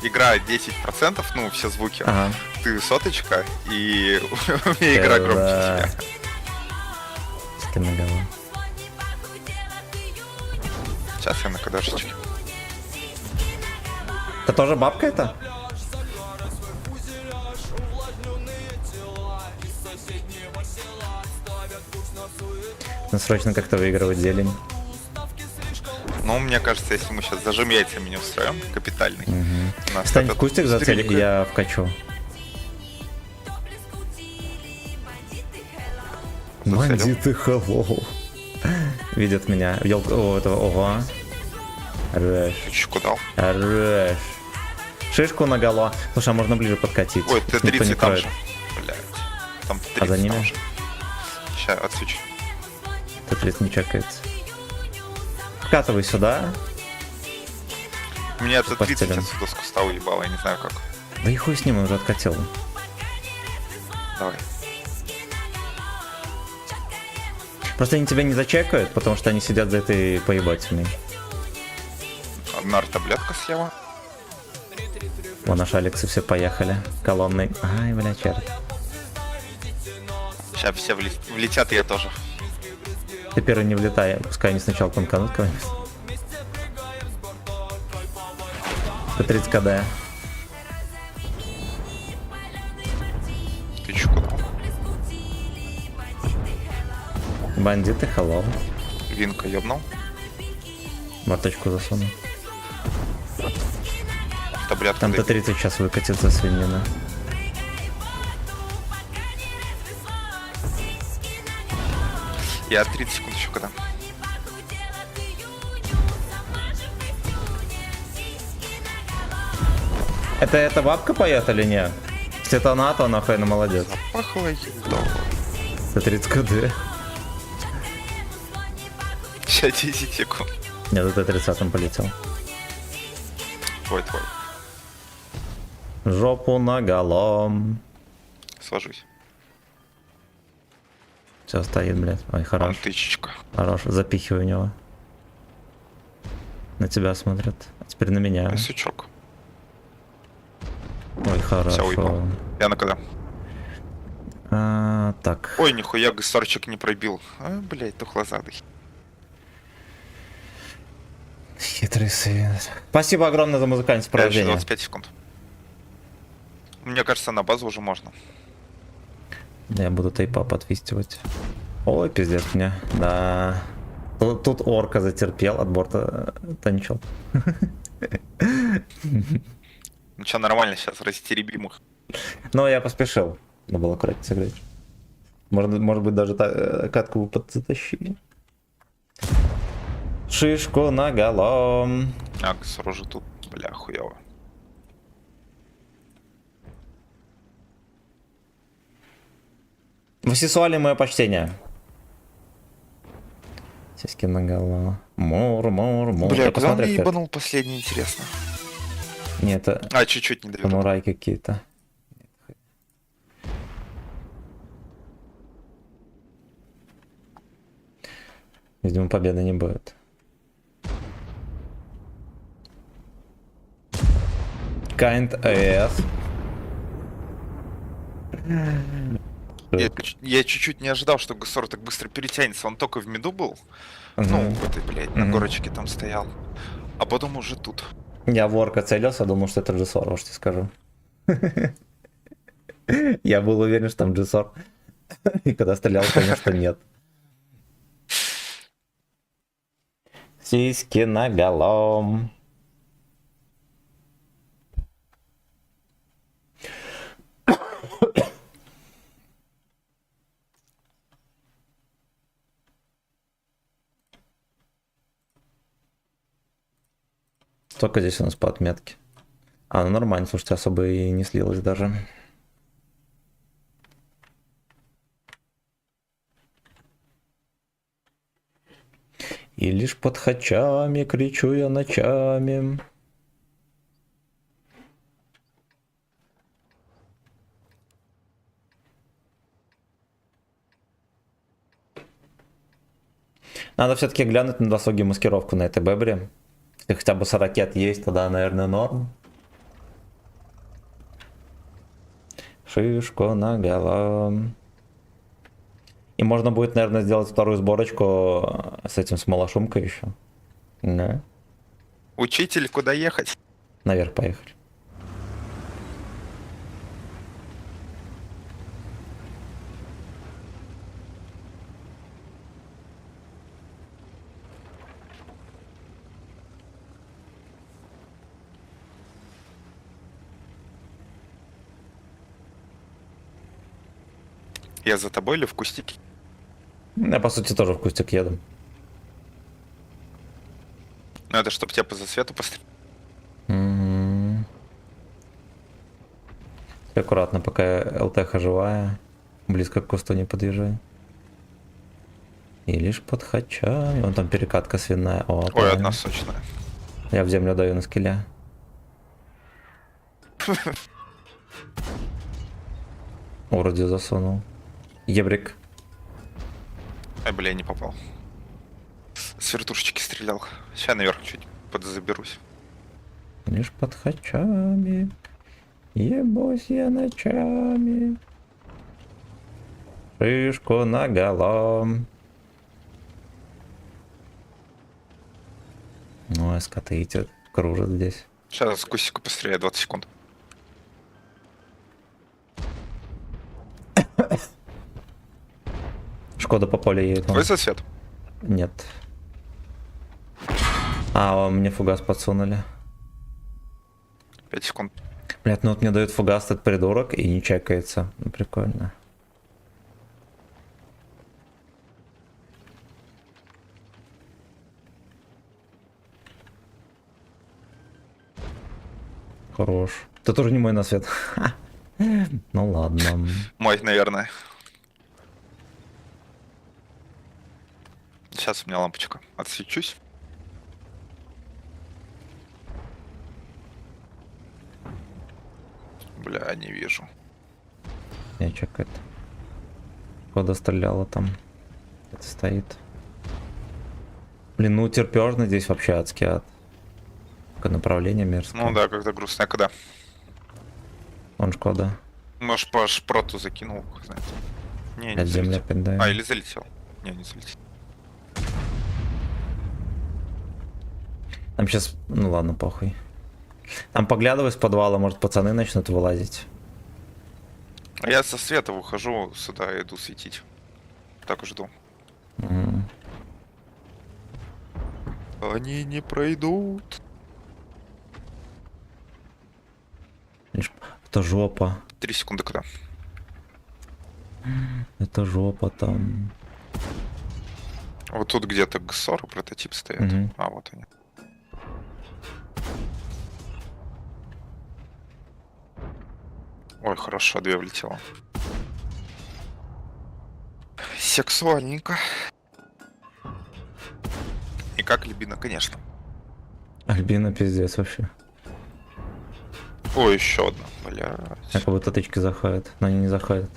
игра 10%, ну, все звуки. Ага. Ты соточка, и у меня игра громче тебя. Ты на голову. Сейчас я на кадашечке. Это тоже бабка это? Надо срочно как-то выигрывать зелень. Ну, мне кажется, если мы сейчас зажим яйцами не устроим, капитальный. У нас Стань в этот кустик за цель, стрельник- я вкачу. Зацелил. Бандиты hello. Видят меня. Видел этого, ого. Рэш. Чеку дал. Рэш. Шишку наголо. Слушай, а можно ближе подкатить? Ой, Никто не Т-30 там кроет. же. Блядь. Там Т-30 А за ними? там же. Сейчас отсвечу. Т-30 не чекается. Вкатывай сюда. Меня Т-30 Постелен. отсюда с куста уебало, я не знаю как. Да и хуй с ним, он уже откатил. Давай. Просто они тебя не зачекают, потому что они сидят за этой поебательной. Нар-таблетка слева. Вон наши Алексы все поехали. Колонной. Ай, бля, черт. Сейчас все влетят, и я тоже. Ты первый не влетай, пускай они сначала танканут кого-нибудь. Т-30 КД. Ты чеку дал. Бандиты, hello. Винка ёбнул. Морточку засуну. Таблетка. Там дай. Т-30 сейчас выкатится свинина. Я 30 секунд еще когда. Это бабка поет или нет? Если это она, то нахуй, она молодец. Запахло еду. Это 30 кд. Сейчас 10 секунд. Нет, это 30-м полетел. Твой. Жопу наголом. Сложусь. Все, стоит, блядь. Ой, хорош. Тычечка. Хорош, запихивай в него. На тебя смотрят. А теперь на меня. И сучок. Ой, хорошо. уйду. Я на когда? Так. Ой, нихуя, гасарчик не пробил. А, блядь, тухлозадый. Хитрый сын. Спасибо огромное за музыкальное Я еще сопровождение. 25 секунд. Мне кажется, на базу уже можно. Я буду тейпа подвистивать. Ой, пиздец мне. Да. Тут орка затерпел от борта танчил. Ну что, нормально сейчас, растеребим их. Но я поспешил. Надо было аккуратнее сыграть. Может быть, даже катку подзатащили. Шишку наголом. А, гасар уже тут, бля, хуёво. Васисуали мое почтение. Сиськи наголо. Мур. Бля, Я куда он посмотрю, мне как- ебанул последний, интересно? Нет, это А, чуть-чуть не довел. самураи какие-то. Видимо, победы не будет. Kind AS. Я чуть-чуть не ожидал, что гасор так быстро перетянется. Он только в миду был. Мгм. Ну, в этой, блядь, на Мгм. горочке там стоял. А потом уже тут. Я в орка целился, думал, что это Джессор, вот что скажу. Я был уверен, что там Джессор. И когда стрелял, понял, что нет. Сиськи наголом. Сколько здесь у нас по отметке? Ну нормально, слушайте, особо и не слилось даже. И лишь под хачами кричу я ночами. Надо все-таки глянуть на досуге маскировку на этой бебре. Если хотя бы 40 есть, тогда, наверное, норм. Шишку наголо. И можно будет, наверное, сделать вторую сборочку с этим, с малошумкой еще. Да. Учитель, куда ехать? Наверх поехали. Я за тобой или в кустике? Я, по сути, тоже в кустик еду. Ну это чтоб тебя по засвету пострелить. Мгм. Аккуратно, пока ЛТХ живая. Близко к кусту не подъезжай. И лишь под хачами. Вон там перекатка свиная. О, Ой, правильно. одна сочная. Я в землю даю на скеле. Вроде засунул. Ебрик. Ай, бля, я не попал. С вертушечки стрелял. Сейчас наверх чуть подзаберусь. Лишь под хачами. Ебусь я ночами. Шишку наголом. Ну, скоты эти кружат здесь. Сейчас с кустика постреляю 20 секунд. Шкода по полю едет. Твой засвет? Нет. Мне фугас подсунули. 5 секунд. Блять, ну вот мне дают фугас этот придурок и не чекается. Ну, прикольно. Хорош. Ты тоже не мой на свет. Ну ладно. Мой, наверное. Сейчас у меня лампочка. Отсвечусь. Бля, не вижу. Я чекаю. Куда стреляла там? Это стоит. Блин, ну терпежно здесь вообще адский ад. Такое направление мерзкое. Ну да, когда грустно. А когда? Он ж куда? Может, по шпроту закинул, хуй знает. Не, не От земли залетел. опять дай. А, или залетел. Не залетел. Там сейчас, ну ладно, похуй. Там поглядывай с подвала, может пацаны начнут вылазить. А я со света выхожу сюда, иду светить. Так и жду. Мгм. Они не пройдут. Лишь- Это жопа. 3 секунды когда. Это жопа там. Вот тут где-то ГСОР прототип стоят. Мгм. А, вот они. Ой, хорошо, 2 влетело. Сексуальненько. И как Либина, конечно. Альбина пиздец вообще. Ой, еще одна. Блядь. Как будто тычки заходят, но они не заходят.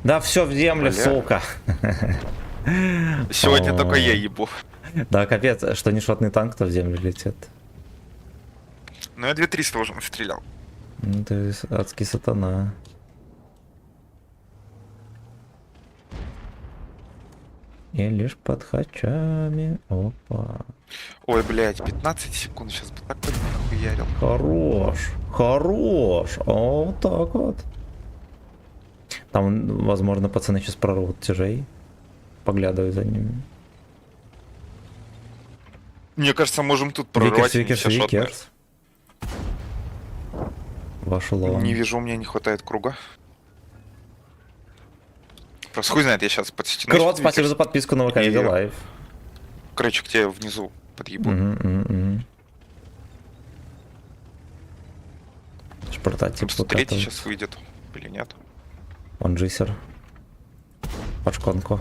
Да все в землю, Бля. сука. Сегодня О. только я ебу. Да, капец, что не шотный танк, то в землю летит. Ну я 2300 уже стрелял. Ну ты адский сатана. И лишь под хачами. Опа. Ой, блядь, 15 секунд сейчас бы так по ним нахуярил. Хорош. Хорош. О, вот так вот. Там, возможно, пацаны сейчас прорвут тяжей. Поглядываю за ними. Мне кажется, можем тут прорвать. Викерс, они все шотные. Викерс. Ваш лон. Не вижу, у меня не хватает круга. Просто хуй знает, я сейчас подстегнусь. Крот, под спасибо Викерс. за подписку на ВК И- Видео Лайв. Короче, к тебе внизу подъебу. Прототип Там 103 выкатывает. сейчас выйдет. Или нет? Он джисер. Под шконку.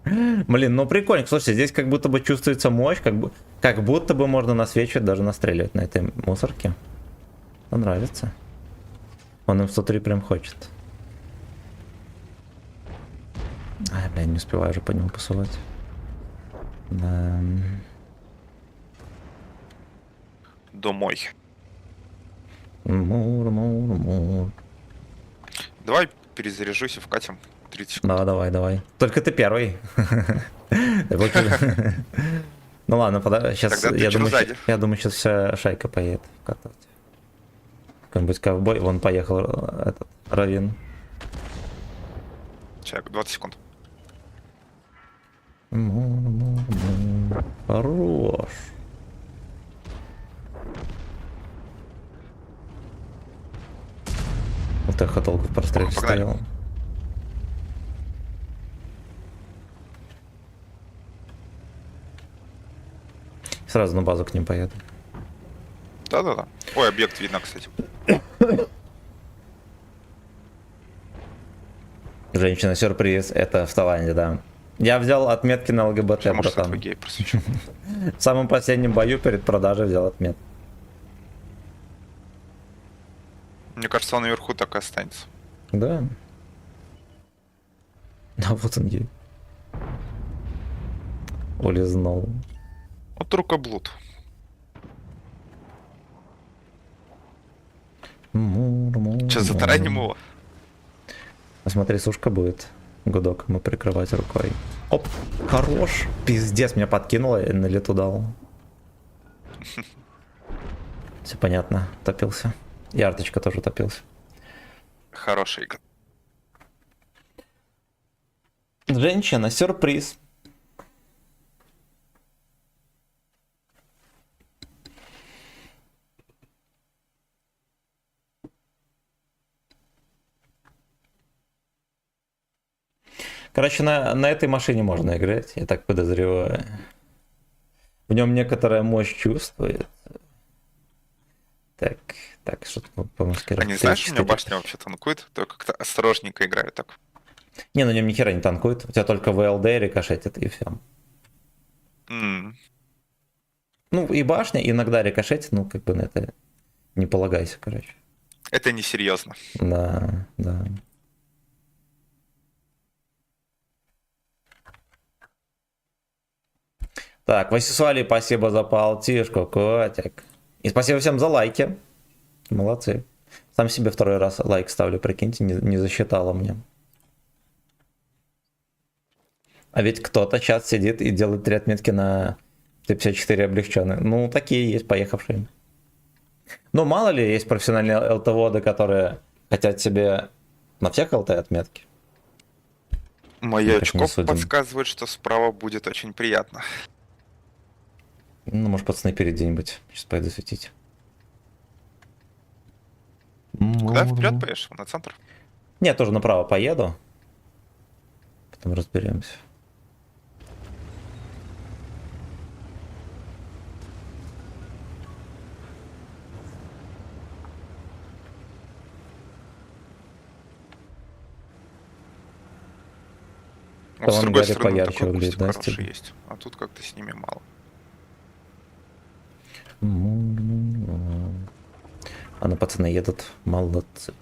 Блин, ну прикольно. Слушайте, здесь как будто бы чувствуется мощь, как будто бы можно насвечивать, даже настреливать на этой мусорке. Он нравится. Он им 103 прям хочет. Ай, блин, не успеваю уже по нему посылать. Да. Домой. Мур. Давай перезаряжусь и вкатим. 30 секунд. Да, давай. Только ты первый. Ты больше- Ну ладно, сейчас Тогда ты чё сзади? я думаю, сейчас вся шайка поедет вкатывать. Какой-нибудь ковбой, вон поехал этот Равин. Человек, 20 секунд. Хорош. Вот эхо толку в простреле Погнали. стоял. Сразу на базу к ним поеду. Да-да-да. Ой, объект видно, кстати. Женщина-сюрприз, это в Таиланде, да. Я взял отметки на ЛГБТ, Может, это братан. твой гей просвечу. В самом последнем бою перед продажей взял отметку. Мне кажется, он наверху так и останется. Да. А вот он ей. Улизнул. Вот рукоблуд. Сейчас затараним его. Посмотри, сушка будет. Гудок ему прикрывать рукой. Оп, хорош. Пиздец, меня подкинуло и на лету дал. Все понятно, топился. И арточка тоже топился. Хороший игра. Женщина, сюрприз. Короче, на этой машине можно играть, я так подозреваю. В нем некоторая мощь чувствует. Так, что-то по А маскировке. не знаешь, у меня башня вообще танкует, то как-то осторожненько играю так. Не, на нем ни хера не танкует. У тебя только ВЛД рикошетит, и все. Ну, и башня иногда рикошетит, ну, как бы на это не полагайся, короче. Это несерьезно. Да, да. Так, Васисуали, спасибо за полтишку, котик. И спасибо всем за лайки. Молодцы. Сам себе второй раз лайк ставлю, прикиньте, не засчитало мне. А ведь кто-то сейчас сидит и делает 3 отметки на Т-54 облегченные. Ну, такие есть, поехавшие. Ну, мало ли, есть профессиональные ЛТВоды, которые хотят себе на всех ЛТ отметки. Мое так не очко судим. подсказывает, что справа будет очень приятно. Ну, может, пацаны впереди где-нибудь. Сейчас пойду светить. Куда вперед поешь? На центр? Нет, тоже направо поеду. Потом разберемся. Вот с Вон другой Гарри стороны, поярче такой выглядит, кустик да, хороший Стив? есть. А тут как-то с ними мало. А ну, пацаны едут. Молодцы.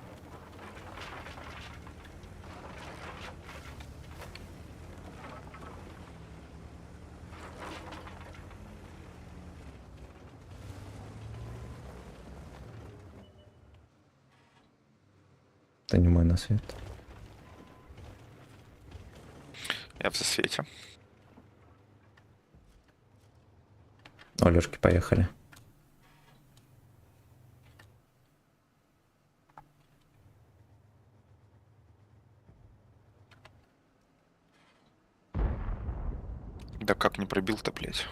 Это не мой на свет. Я в засвете. Олежки, поехали. Да как не пробил-то, блядь.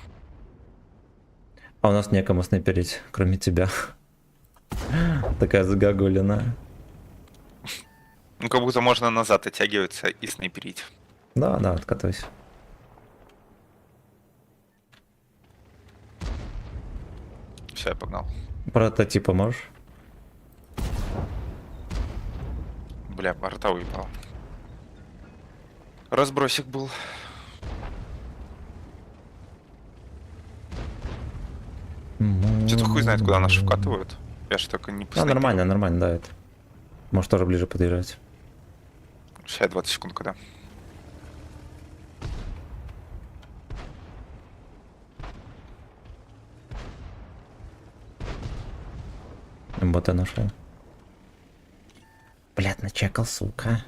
А у нас некому снайперить, кроме тебя. Такая загогулина. Ну как будто можно назад оттягиваться и снайперить. Да, да, откатывайся. Все, я погнал. Прототипа можешь? Бля, борта уебал. Разбросик был. Что-то хуй знает, куда наши вкатывают. Я ж только не А, поснайпил. нормально, нормально, да, это. Может тоже ближе подъезжать. Сейчас 20 секунд когда. Бота нашел. Блядь, начекал, сука.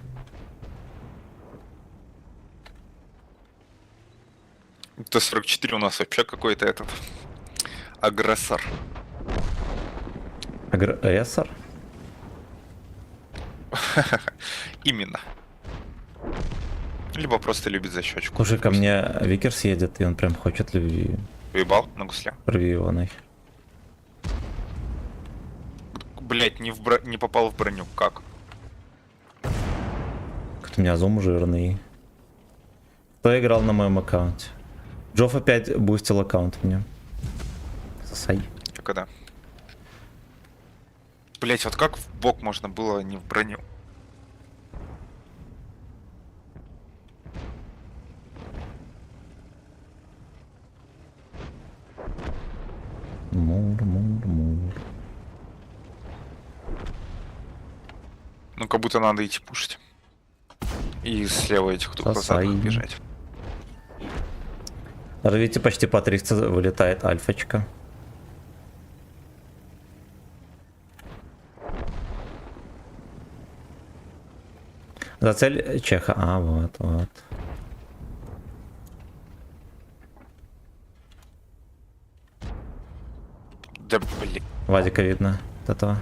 Т-44 у нас вообще какой-то этот агрессор. Агрессор? Именно. Либо просто любит за щечку. Слушай, ко мне Викерс едет, и он прям хочет любви. Уебал на гусле. Рви его нахер. Блять, не попал в броню. Как? Как-то у меня зум жирный. Кто играл на моем аккаунте? Джофф опять бустил аккаунт мне. Сосай. Я когда? Блять, вот как в бок можно было не в броню? Мур. Ну, как будто надо идти пушить. И слева этих Сосай. тухлозадых бежать. Даже видите, почти по 300 вылетает альфочка. За цель Чеха. А, вот. Да, блин. Вадика видно от этого.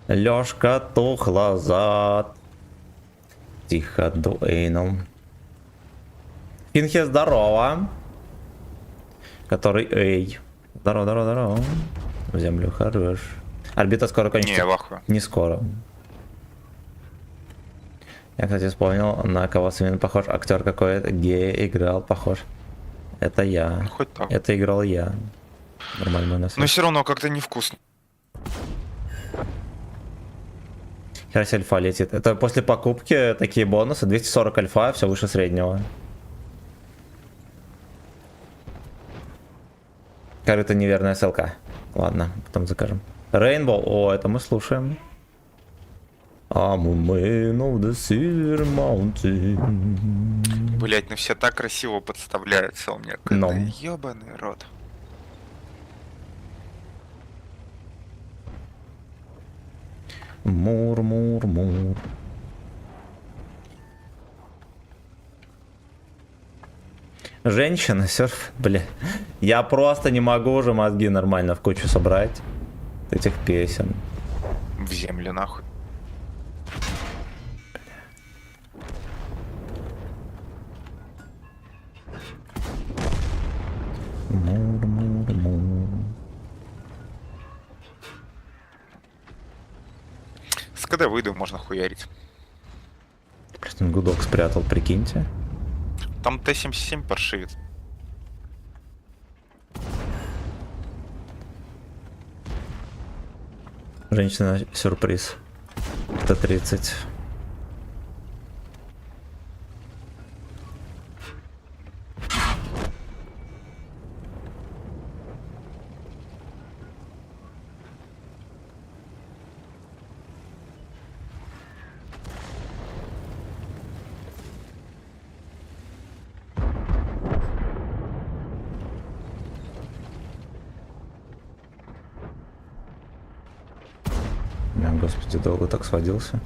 Лёшка тухлозад. Тихо дуэйнул. Финхе, здорово. Который эй. Здорово. В землю хорош. Орбита скоро кончится. Не, вахуя. Не скоро. Я, кстати, вспомнил, на кого именно похож актер какой-то. Гей играл, похож. Это я. Хоть так. Это играл я. Нормально у нас. Но все равно как-то невкусно. Херась альфа летит. Это после покупки такие бонусы. 240 альфа, все выше среднего. Кажется, неверная ссылка. Ладно, потом закажем. Rainbow. О, это мы слушаем. I'm a man of the Silver Mountain. Блять, ну все так красиво подставляются у меня. Ну. Ёбаный рот. Мур, мур, мур. Женщина, серф, бля. Я просто не могу уже мозги нормально в кучу собрать этих песен. В землю нахуй. Мур, мур, мур. С КД выйду, можно хуярить. Просто гудок спрятал, прикиньте. Там Т-77 паршивит. Женщина сюрприз. Т-30. Господи, долго так сводился.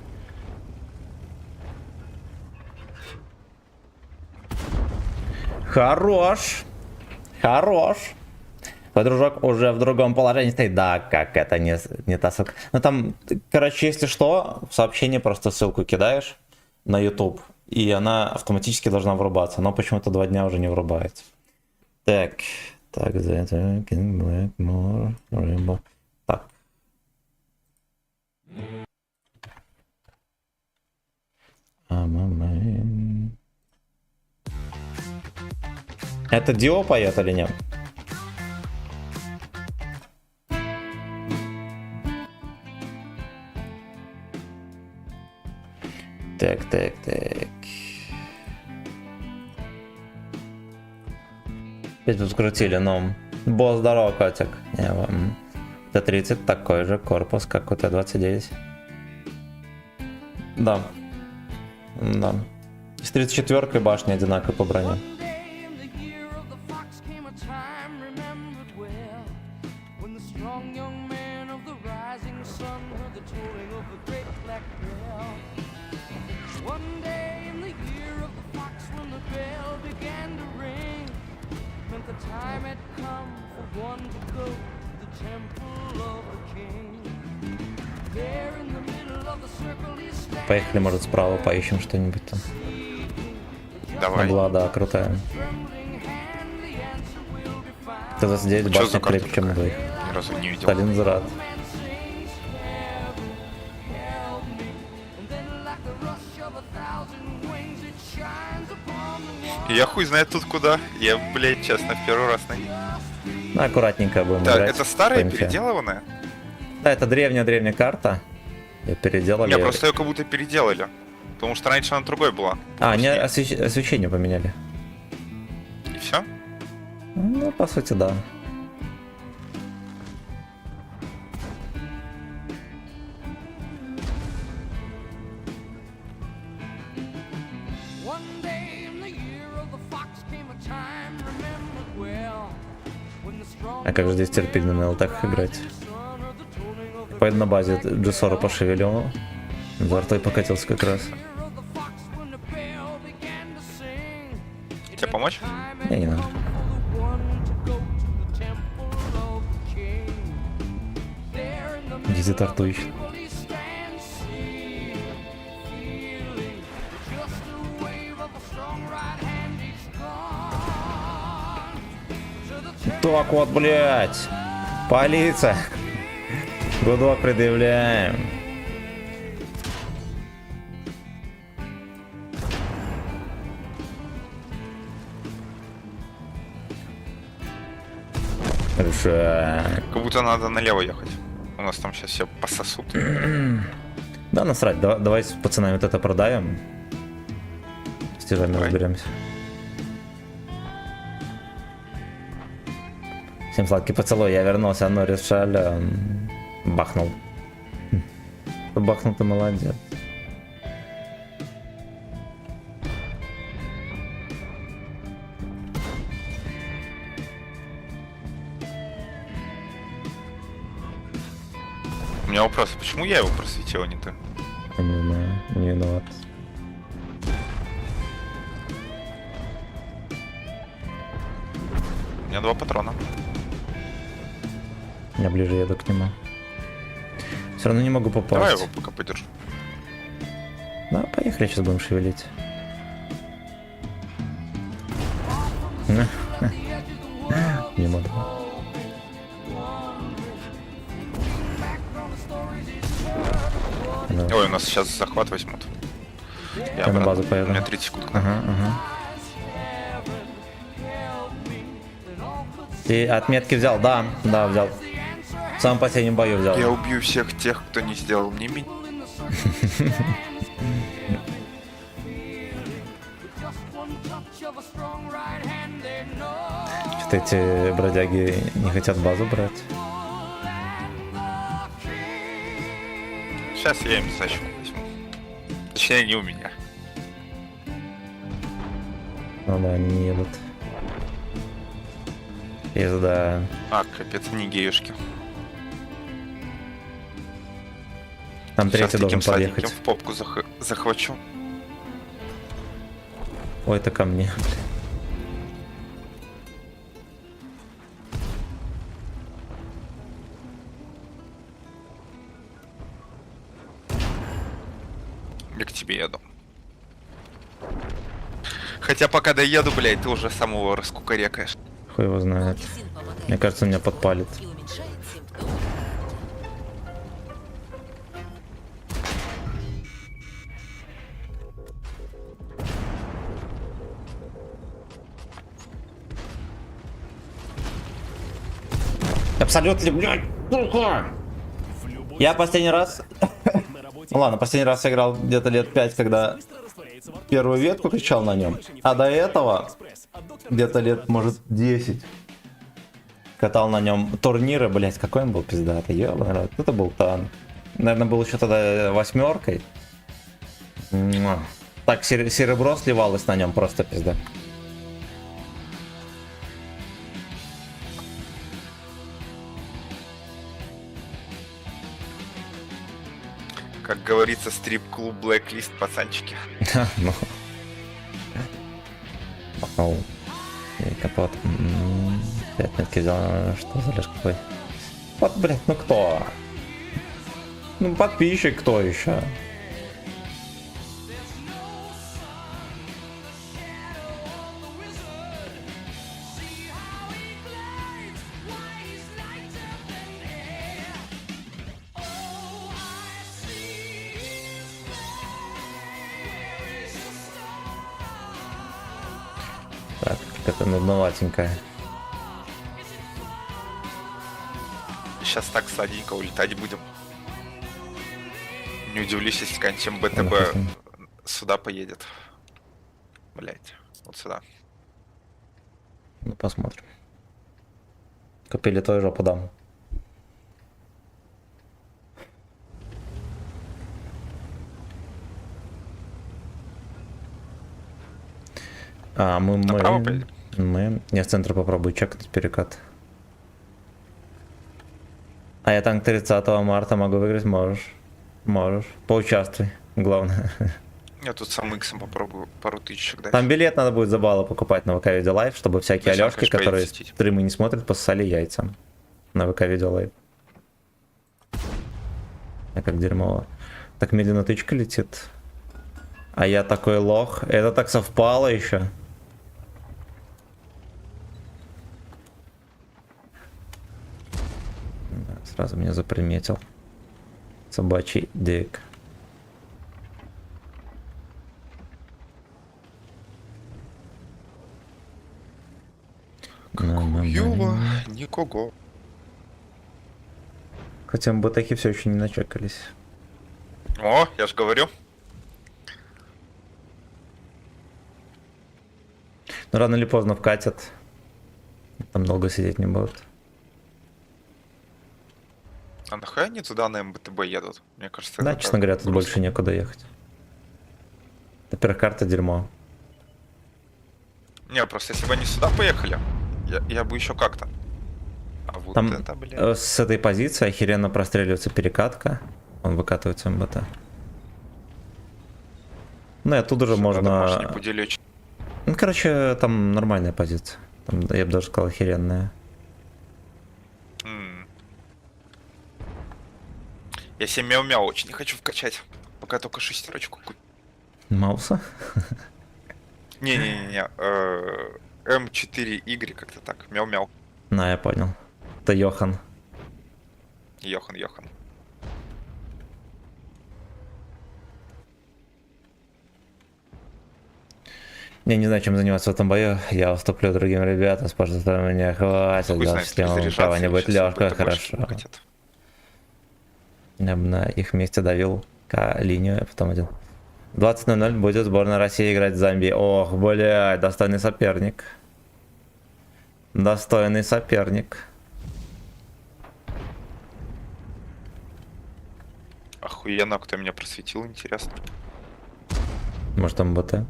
Хорош. Хорош. Твой дружок уже в другом положении стоит. Да, как это не та ссылка. Ну там, короче, если что, в сообщении просто ссылку кидаешь на YouTube, и она автоматически должна врубаться. Но почему-то 2 дня уже не врубается. Так. Так, The King Blackmore Rainbow. Так. Это Дио поет или нет? Так, так, так. Опять тут скрутили, но... Босс, здорово, котик. Т-30 такой же корпус, как у Т-29. Да. Да. С 34-й башни одинаково по броне. Поехали, может, справа поищем что-нибудь там. Давай. Была, да, крутая. Т-29 башня крепче, чем двоих. Ни разу не видел. Сталинград. Я хуй знает тут куда. Я, блядь, честно, в первый раз на ней. Ну, аккуратненько будем Так, играть. это старая, по инфе. переделанная? Да, это древняя карта. Я переделали. Не, просто ее как будто переделали. Потому что раньше она другой была. А, они Вкуснее. освещение поменяли. И все? Ну, по сути, да. А как же здесь терпильно на ЛТХ играть? Пойду на базе G40 пошевелил. За ртой покатился как раз. Тебе помочь? Не надо. Где тарту ищет? Так вот, блядь. Полиция. Гудок предъявляем. Хорошо. Как будто надо налево ехать. У нас там сейчас все пососут. Да, насрать, давай с пацанами вот это продаем. С тяжами Давай. разберемся. Всем сладкий поцелуй, я вернулся, Норрис Шаля бахнул. Бахнул, ты молодец. У меня вопрос, а почему я его просветил, а не ты? Я не знаю, не виноват. У меня 2 патрона. Я ближе еду к нему. Все равно не могу попасть. Давай его пока подержу. Да, поехали, сейчас будем шевелить. Не могу. Да. Ой, у нас сейчас захват возьмут. Я на базу У поеду. меня 30 секунд. Ага, ага. Ты отметки взял? Да, да, взял. В самом последнем бою взял. Я убью всех тех, кто не сделал мне мини. Что-то эти бродяги не хотят базу брать. Сейчас я им сачку возьму. Точнее, не у меня. Ну да, они не едут. Пизда. А, капец, они геюшки. Там Сейчас третий должен таким сладеньким подъехать. в попку захвачу. Ой, это ко мне. Я к тебе еду. Хотя пока доеду, блядь, ты уже самого раскукарекаешь. Хуй его знает. Мне кажется, меня подпалит. И уменьшает симптомы. Абсолютно, блядь, сука! Я последний раз... Ну ладно, последний раз я играл где-то лет 5, когда первую ветку кричал на нем. А до этого где-то лет, может, 10 катал на нем турниры, блять, какой он был пиздатый, ёбаный рот. Это был танк. Наверное, был еще тогда 8-й. Так серебро сливалось на нем, просто пизда. Как говорится, стрип-клуб Blacklist, пацанчики. Ну. Махнул. И капот. Пять метки взял. Что за лишь какой? Вот, блядь, ну кто? Ну, подписчик кто еще? Так, это нудноватенькая. Сейчас так сладенько улетать будем. Не удивлюсь, если кончим БТБ Нахуй. сюда поедет. Блять, вот сюда. Ну, посмотрим. Купили той жопу дам. А, Направо поедем? Я с центра попробую чекнуть перекат. А я танк 30 марта могу выиграть? Можешь. Можешь. Поучаствуй. Главное. Я тут сам иксом попробую пару тысячек дать. Там билет надо будет за баллы покупать на ВК Видео Лайв, чтобы всякие Зачем, Алёшки, конечно, которые поедете? стримы не смотрят, поссали яйцам. На ВК Видео Лайв. А как дерьмово. Так медленно тычка летит. А я такой лох. Это так совпало еще. Да, сразу меня заприметил. Собачий дик. Хуёво, никого. Хотя ботехи все еще не начекались. О, я ж говорю. Но рано или поздно вкатят. Там долго сидеть не будут. А нахуй они туда на МБТБ едут? Мне кажется, Да, это честно говоря, тут грустно. больше некуда ехать. Во-первых, карта дерьмо. Не, просто если бы они сюда поехали, я бы еще как-то. А вот Там это, блядь. с этой позиции охеренно простреливается перекатка. Он выкатывается МБТ. Ну и оттуда же Домашний можно... пуделёч. Ну, короче, там нормальная позиция. Там, я бы даже сказал, охеренная. Я себе мяу-мяу очень не хочу вкачать. Пока только шестерочку купил. Мауса? Не-не-не. М4Y как-то так. Мяу-мяу. На, я понял. Это Йохан. Йохан. Я не знаю, чем заниматься в этом бою. Я уступлю другим ребятам, спорта меня хватит. Хуй Да, знает, с кем перезаряжаться кого-нибудь или сейчас Лёшка, МБТ больше хорошо. хотят. Я бы на их месте давил линию, а потом один. 20:00 будет сборная России играть в Замбии. Ох, блядь, достойный соперник. Достойный соперник. Охуенно, кто меня просветил, интересно. Может, там БТ?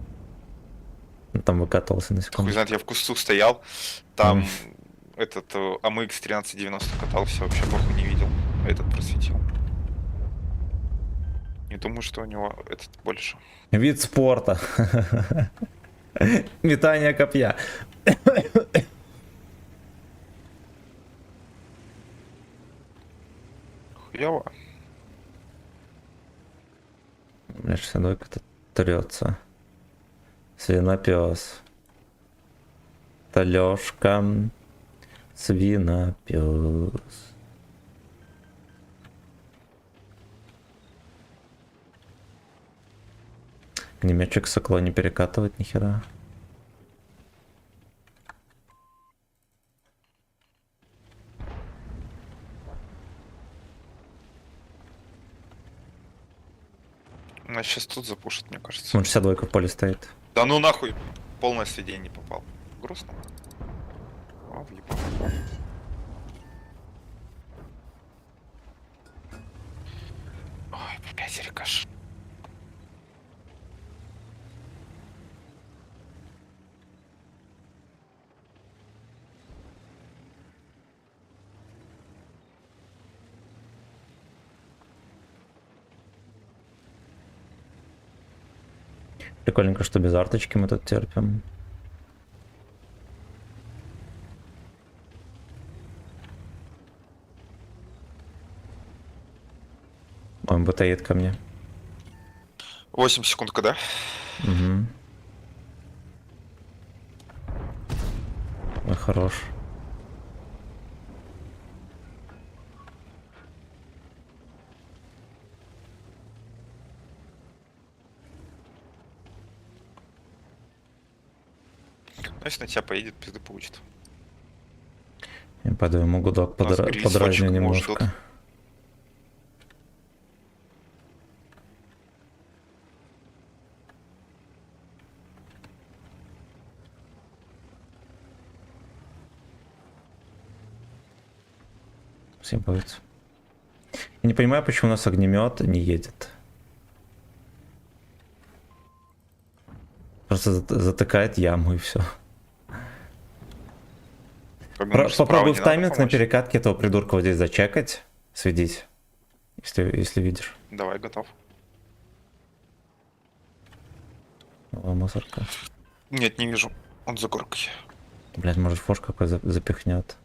Там выкатывался на Хуй секунду. знает, я в кусту стоял, там этот AMX 1390 катался, вообще похуй не видел. А этот просветил. Не думаю, что у него этот больше. Вид спорта. Метание копья. Хуёво. Бля, 62 как-то трется. Свинопес. Это Лёшка. Свинопес. Огнеметчик сокло не перекатывает нихера. Нас сейчас тут запушат, мне кажется. Он 62 в поле стоит. Да ну нахуй! Полное сведение не попал. Грустно. О, въебал. Ой, блядь, рикаш. Прикольненько, что без арточки мы тут терпим. Ой, МБТ едет ко мне. 8 секунд, когда? Угу. Ой, хорош. Ну, если на тебя поедет, пизды получит. Я пойду ему гудок Нас гриль подразню сочек немножко. может. Всем будет. Я не понимаю, почему у нас огнемет не едет. Просто затыкает яму и все. Попробуй в тайминг на перекатке этого придурка вот здесь зачекать, сведись, если видишь. Давай, готов. О, мусорка. Нет, не вижу. Он за горкой. Блять, может форш какой запихнет.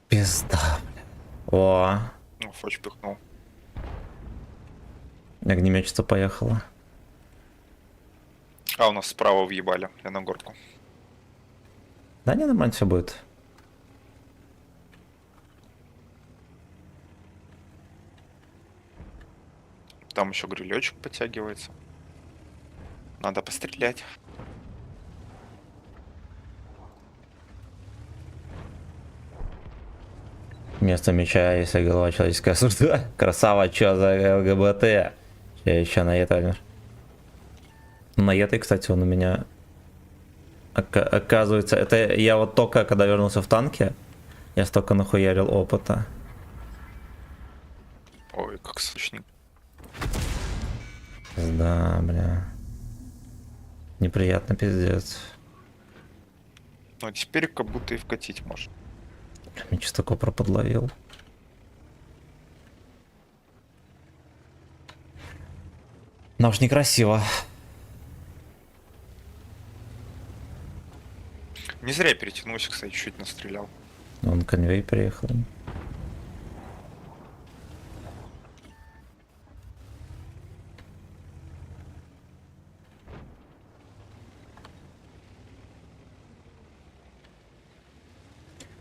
Пизда, бля. О, Ну, фоч пихнул. огнеметчица поехала. А, у нас справа въебали. Я на горку. Да не, нормально все будет. Там еще грилечек подтягивается. Надо пострелять. Вместо меча, если голова человеческая осуждает. Красава, чё за ЛГБТ? Я еще на это. На этой, кстати, он у меня... Оказывается, это я вот только, когда вернулся в танке, я столько нахуярил опыта. Ой, как сочник. Да, бля. Неприятно, пиздец. Ну, а теперь как будто и вкатить можно. Мне чисто копра подловил. Но уж некрасиво. Не зря перетянулся, кстати, чуть настрелял. Он конвей приехал.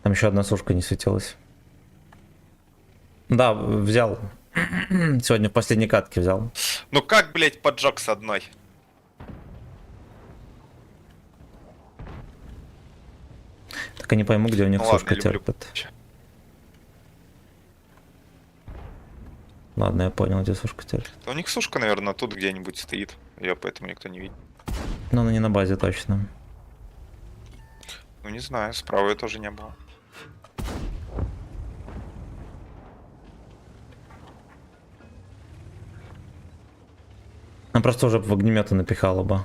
Там еще одна сушка не светилась. Да, взял. Сегодня в последней катке взял. Ну как, блять, поджег с одной? Так и не пойму, где у них Ну ладно, сушка люблю. терпит. Ладно, я понял, где сушка терпит. Да у них сушка, наверное, тут где-нибудь стоит. Ее поэтому никто не видит. Но она не на базе точно. Ну не знаю, справа ее тоже не было. Она просто уже в огнеметы напихала бы.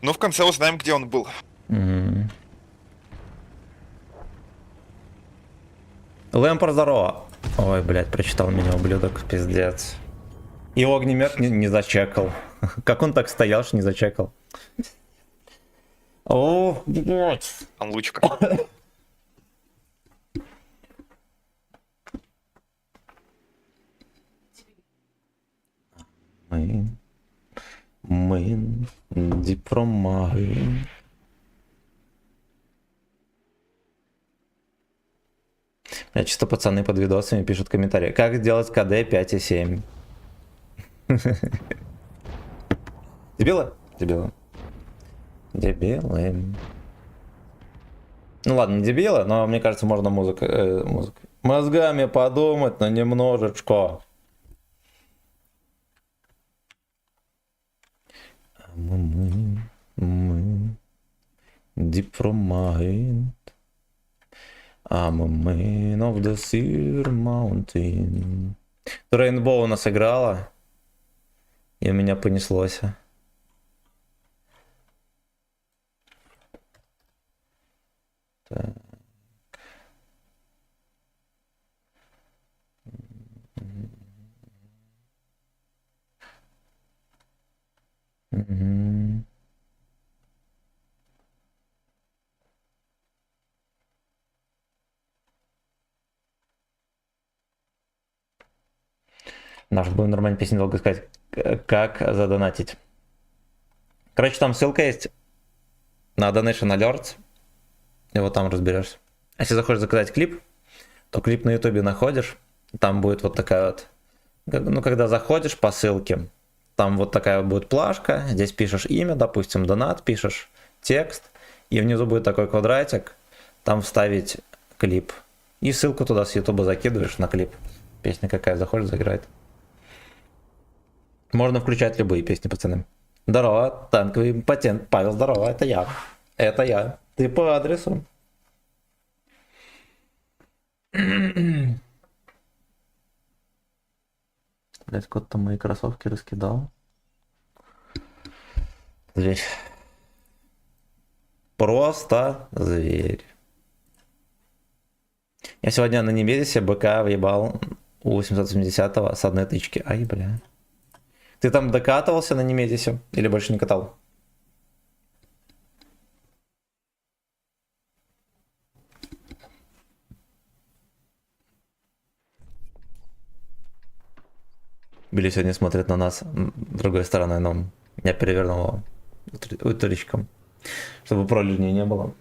Ну в конце узнаем, где он был. Мгм. Лэмпор, здорово. Ой, блядь, прочитал меня, ублюдок, пиздец. Его огнемет не зачекал. Как он так стоял, что не зачекал? О, блядь. Он лучка. Мы дипромаги. Я чисто пацаны под видосами пишут комментарии. Как сделать КД 5,7? Дебилы? Дебилы. Дебилы. Ну ладно, не дебилы, но мне кажется, можно музыкой. Мозгами подумать, но немножечко. Мы Deep from mind. I'm a man of the Sear Mountain. Рейнбоу у нас играла, и у меня понеслось. Так. Мгм. Наш будем нормально песню долго сказать. Как задонатить. Короче, там ссылка есть на Donation Alerts. И вот там разберешься. Если захочешь заказать клип, то клип на ютубе находишь. Там будет вот такая вот... Ну, когда заходишь по ссылке, там вот такая вот будет плашка. Здесь пишешь имя, допустим, донат, пишешь текст. И внизу будет такой квадратик. Там вставить клип. И ссылку туда с ютуба закидываешь на клип. Песня какая заходишь, заиграет. Можно включать любые песни, пацаны. Здорово, танковый импотент. Павел, здорово, это я. Это я. Ты по адресу. Блять, кот-то мои кроссовки раскидал. Зверь. Просто зверь. Я сегодня на Немезисе БК въебал у 870 с одной тычки. Ай, бля. Ты там докатывался на Немезисе? Или больше не катал? Билли сегодня смотрит на нас другой стороной, но я перевернул его утыричком, чтобы пролежней не было.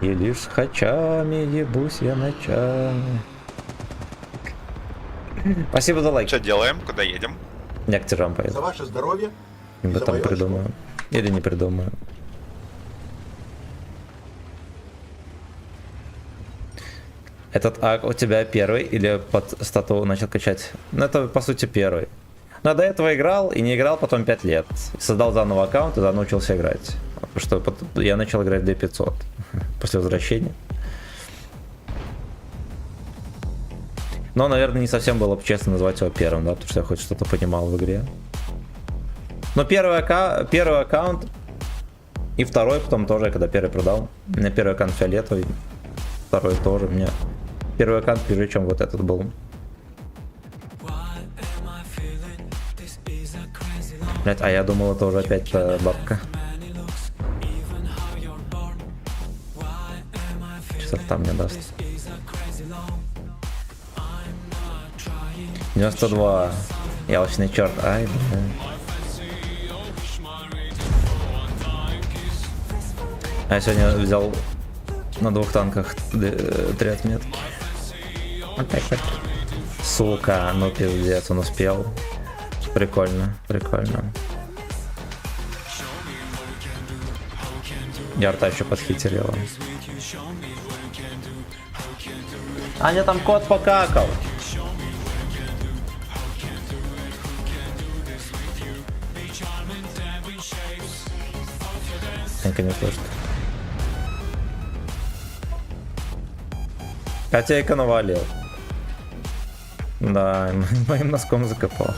И лишь с хачами ебусь я ночами. Спасибо за лайк. Что делаем? Куда едем? Я к тиражам поеду. За ваше здоровье. и Либо за там мое придумаю. Или не придумаю. Этот ак у тебя первый или под стату начал качать? Ну это по сути первый. Но до этого играл и не играл потом 5 лет. Создал заново аккаунт и заново учился играть. Потому что я начал играть в D500 после возвращения. Но, наверное, не совсем было бы честно назвать его первым, да, потому что я хоть что-то понимал в игре. Но первый аккаунт и второй потом тоже, когда первый продал. У меня первый аккаунт фиолетовый, второй тоже. У меня первый аккаунт ближе, чем вот этот был. Блять, а я думал, это уже опять бабка. Часов там мне даст. 92. Ялочный черт. Ай, бля. А я сегодня взял на 2 танках 3 отметки. Опять так. Сука, ну пиздец, он успел. Прикольно, прикольно. Я арта еще подхитерила. Аня, там кот покакал. Анька не слышит. Котейка навалил. Да, моим носком закопал.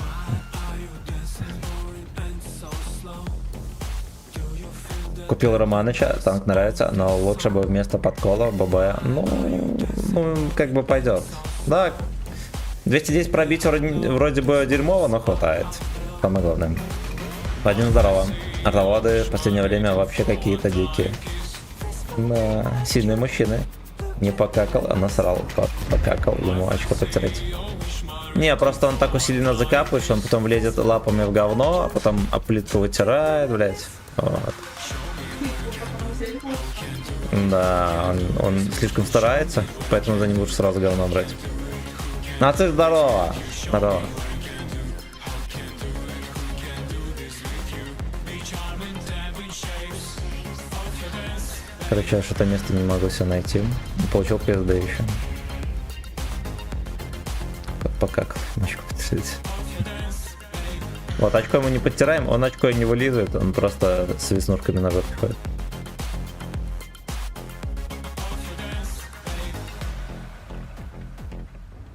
Купил Романыча, танк нравится, но лучше бы вместо подкола ББ. Ну, как бы пойдет. Да, 210 пробить вроде бы дерьмово, но хватает. Самое главное. Вадим, здорово. Артоводы в последнее время вообще какие-то дикие. Да, сильные мужчины. Не покакал, а насрал. Покакал, ему очко потерять. Не, просто он так усиленно закапывает, что он потом влезет лапами в говно, а потом об плитку вытирает, блять. Вот. Да, он слишком старается, поэтому за ним лучше сразу говно брать. Наци, здорово! Здорово. Короче, я что-то место не могу себе найти. Получил пизды еще. Пока очко подтирать. Вот, очко ему не подтираем, он очко не вылизывает, он просто с веснушками на жопе ходит.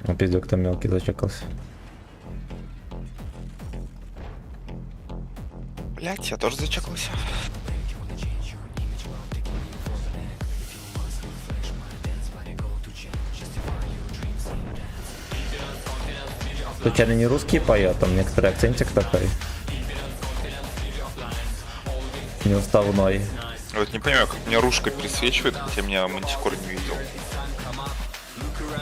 Ну, пиздюк там мелкий зачекался. Блять, я тоже зачекался. Случайно не русский поет, там некоторый акцентик такой. Неуставной. Вот не понимаю, как мне ружкой присвечивает, хотя меня мантикор не видел.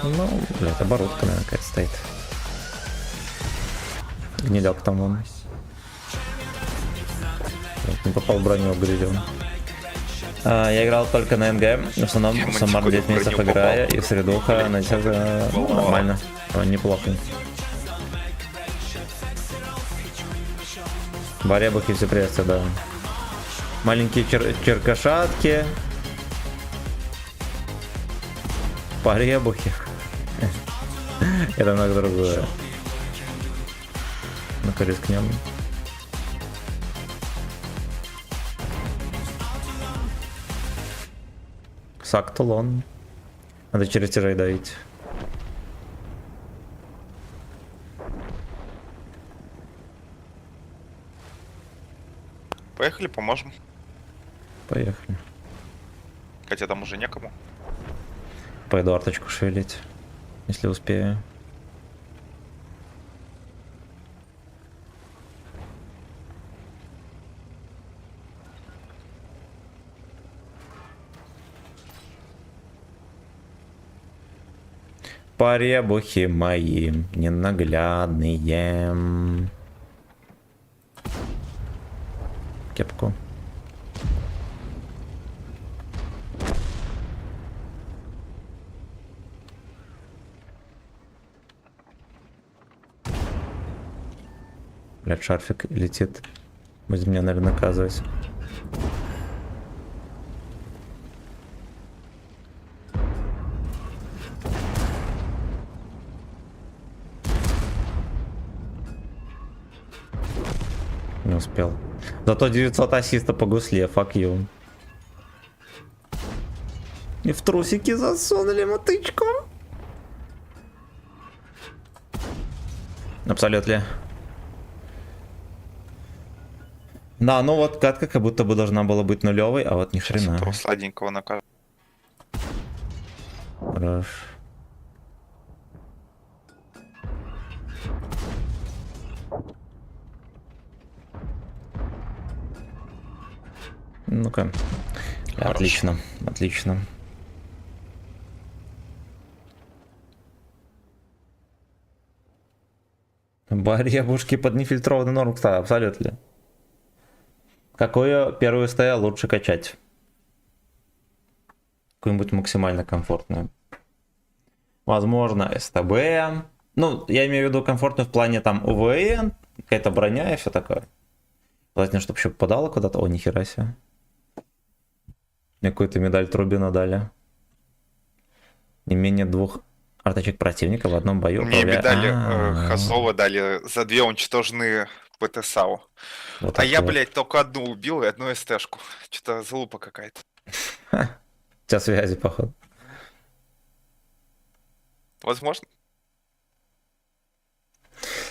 Ну, блядь, оборотка, наверное, какая-то стоит. Гнилек там вон. Не попал в броню, грызем. Я играл только на НГ, в основном Я в Самар мантикор 9 месяцев в броню играю, попал. и в средуха на тебя нормально, неплохо. Баребухи все приветствую, да. Маленькие черкашатки. Поребухи. Это много другое. Ну-ка рискнем. Сактулон. Надо через тиражи давить. Поехали, поможем. Поехали. Хотя там уже некому. Пойду арточку шевелить, если успею. Поребухи мои ненаглядные. Кепку. Блядь, шарфик летит. Будет меня, наверное, наказывать. Не успел. Зато 900 ассиста по гусле, fuck you. И в трусики засунули мотычку. Абсолютно. Да, ну вот катка как будто бы должна была быть нулевой, а вот ни Сейчас хрена. этого сладенького накажу. Хорош. Ну-ка. Хорош. Отлично, отлично. Барьябушки под нефильтрованный норм, кстати, абсолютно. Какую первую СТ лучше качать? Какую-нибудь максимально комфортную. Возможно, СТБ. Ну, я имею в виду комфортную в плане там УВН, какая-то броня и все такое. Желательно, чтобы еще попадало куда-то. О, нихера себе. Мне какую-то медаль Трубина дали. Не менее 2 артачек противника в одном бою. Мне медали А, Хазова дали за 2 уничтоженные ПТСАУ. вот А я, так вот. блядь, только одну убил и одну СТшку. Что-то залупа какая-то. У тебя связи, походу. Возможно.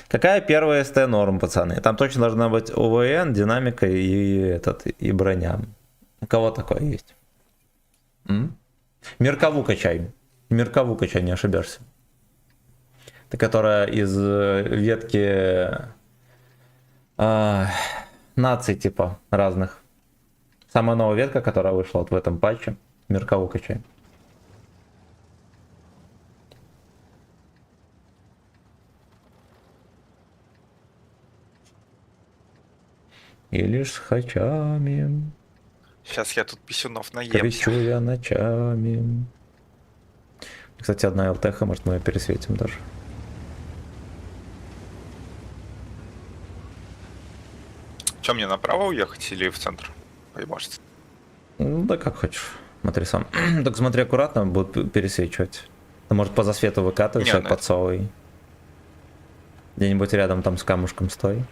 Какая первая СТ норм, пацаны? Там точно должна быть ОВН, динамика и броня. У кого такое есть? Меркову качай. Меркову качай, не ошибешься. Это которая из ветки наций типа разных. Самая новая ветка, которая вышла вот в этом патче. Меркову качай. И лишь с хачами Сейчас я тут писюнов наем. кричу я ночами. Кстати, одна ЛТХ, может мы ее пересветим даже. Че, мне направо уехать или в центр? Поебашиться. Ну да как хочешь. Смотри сам. Так смотри аккуратно, будут пересвечивать. Ты, может, по засвету выкатывайся, Не, ну подсовывай. Где-нибудь рядом там с камушком стой.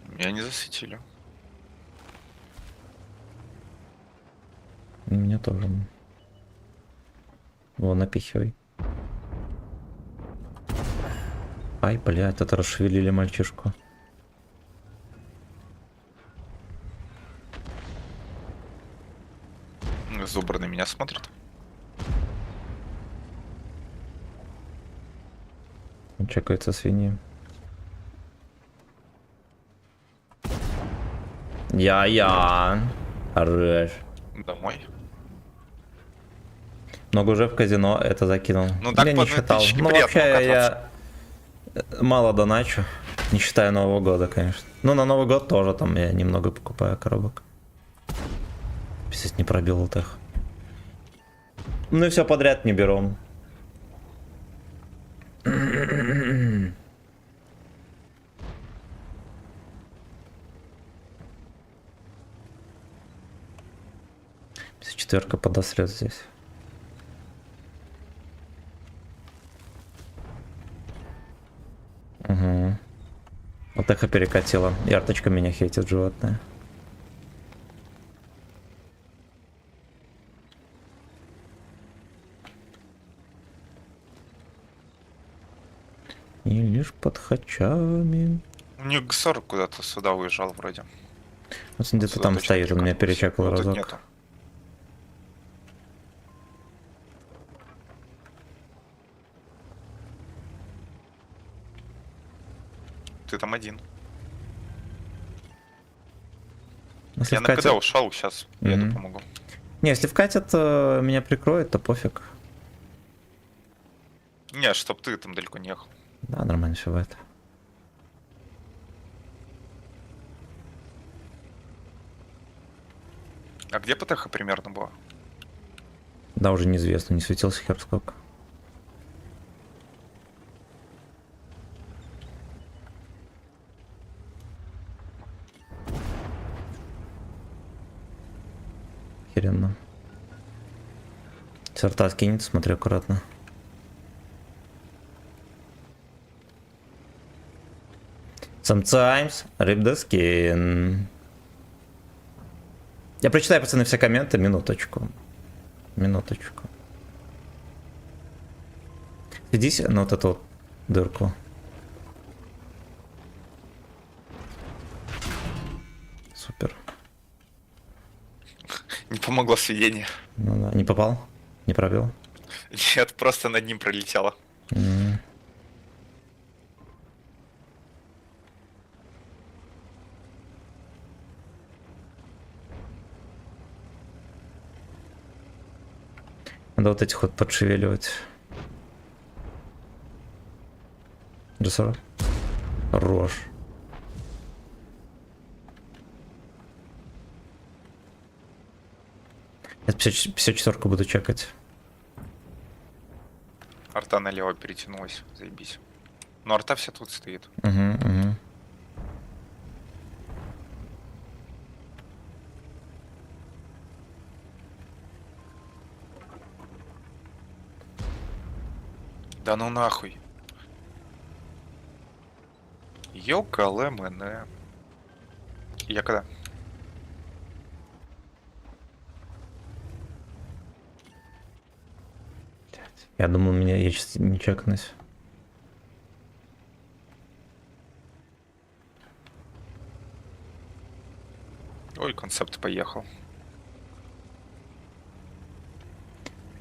Меня не засветили. Меня тоже. Вон, напихивай. Ай, блядь, это расшевелили мальчишку. Зубр на меня смотрит. Он чекается свиньи. Я. Хорош. Домой. Много уже в казино это закинул. Ну, так я по не считал. 1000 Ну приятно вообще я кататься. мало доначу. Не считая Нового года, конечно. Ну на Новый год тоже там я немного покупаю коробок. Писать не пробил ЛТХ. Ну и все подряд не беру. Четверка подосрет здесь. Угу. ЛТХ перекатила. И арточка меня хейтит, животное. И лишь под хачами. У них Г40 куда-то сюда уезжал вроде. Вот где-то Сюда там точно стоит, он меня перекатывался. перечекал Вот тут разок. нету. Ты там один. Если Я на КД вкатит... ушел, сейчас я Мгм. помогу. Не, если вкатят, меня прикроет, то пофиг. Не, чтоб ты там далеко не ехал. Да, нормально все бывает. А где ПТХ примерно была? Да, уже неизвестно, не светился хер сколько. Охеренно. Сорта скинет, смотри аккуратно. Sometimes rip the skin. Я прочитаю, пацаны, все комменты. Минуточку. Минуточку. Иди на вот эту вот дырку. Супер. Не помогло сведение. Ну да, не попал? Не пробил? Нет, просто над ним пролетело. Надо вот этих вот подшевеливать. Джессора. Хорош. Я 54-ку буду чекать. Арта налево перетянулась. Заебись. Но арта вся тут стоит. Угу. Да ну нахуй. Йокалемене. Я когда? Я думал, меня я сейчас не чекнусь. Ой, концепт поехал.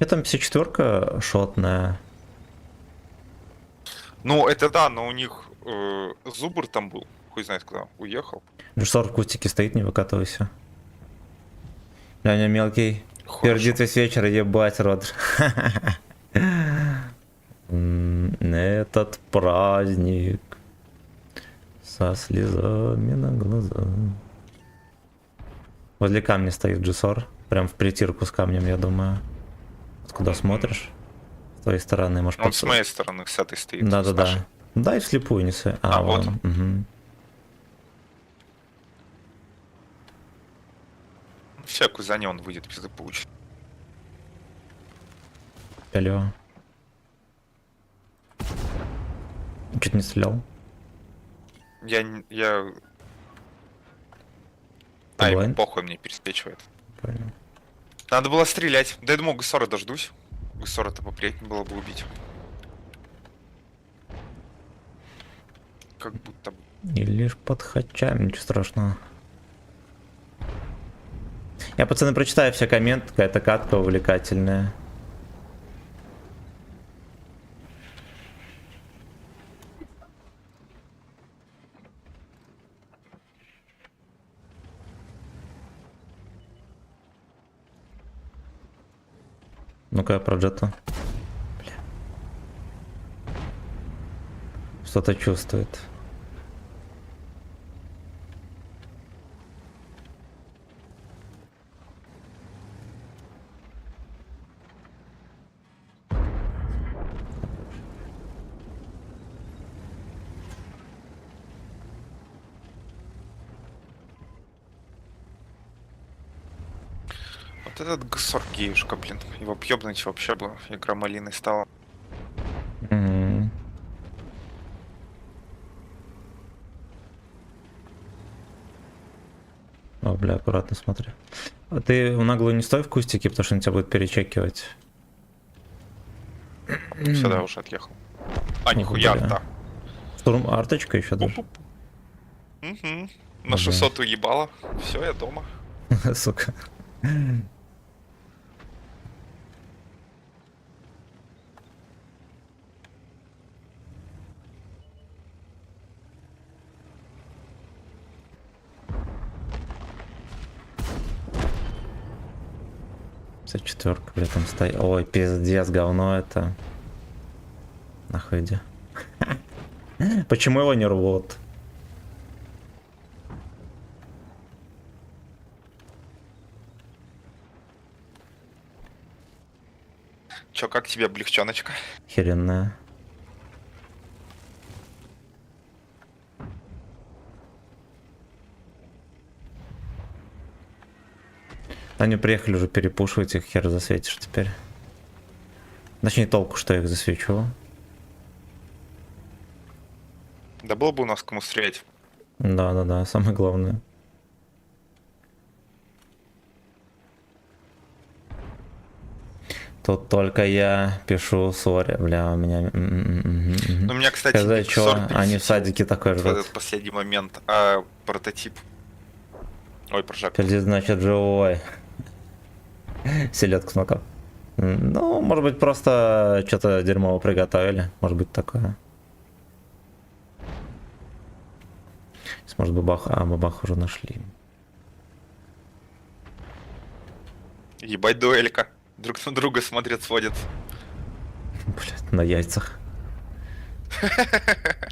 Я там 54-ка шотная. Ну, это да, но у них Зубр там был. Хуй знает куда. Уехал. Джессор в кустике стоит, не выкатывайся. Ляня мелкий. Хорошо. Пердит весь вечер, ебать, рот. Этот праздник со слезами на глазах. Возле камня стоит Джессор. Прям в притирку с камнем, я думаю. Откуда смотришь? С твоей стороны, может, Он с моей стороны, с этой стоит. с Да-да-да. нашей. Дай вслепую неси. А, вот. Угу. Всякую за он выйдет без получит. Алло. Чуть не стрелял. Я... Ты Ай, blind? похуй мне переспечивает. Понял. Надо было стрелять. Да я думал, Гусора дождусь. Гусора-то поприятнее было бы убить. Как будто бы. И лишь под хачами, ничего страшного. Я, пацаны, прочитаю все комменты, какая-то катка увлекательная. Ну-ка, я про джету. Бля. Что-то чувствует. Вот этот Гусор геюшка, блин. Его пьёбнуть вообще бы игра малиной стала. Мгм. О, бля, аккуратно смотри. А ты в наглую не стой в кустике, потому что он тебя будет перечекивать. Сюда уже отъехал. А, Ох, нихуя бля. арта. Штурм арточка еще даже. Угу. На 600 уебало. Все, я дома. Сука. Четверка, бля, там стоит. Ой, пиздец, говно это. Нахуй иди. Почему его не рвут? Чё, как тебе облегченочка? Херенная. Они приехали уже перепушивать, их хер засветишь теперь. Точнее, толку, что я их засвечу. Да было бы у нас кому стрелять. Да, самое главное. Тут только я пишу, сори, бля, у меня... Ну, у меня, кстати, Сказать, что Диффусор они в садике такой в жрут. этот последний момент, а прототип. Ой, прожектор. Перди, значит, живой. Селедка смоков. Ну, может быть, просто что-то дерьмово приготовили. Может быть, такое. Может, бабах... А, бабах уже нашли. Ебать дуэлька. Друг на друга смотрят, сводят. Блядь, на яйцах.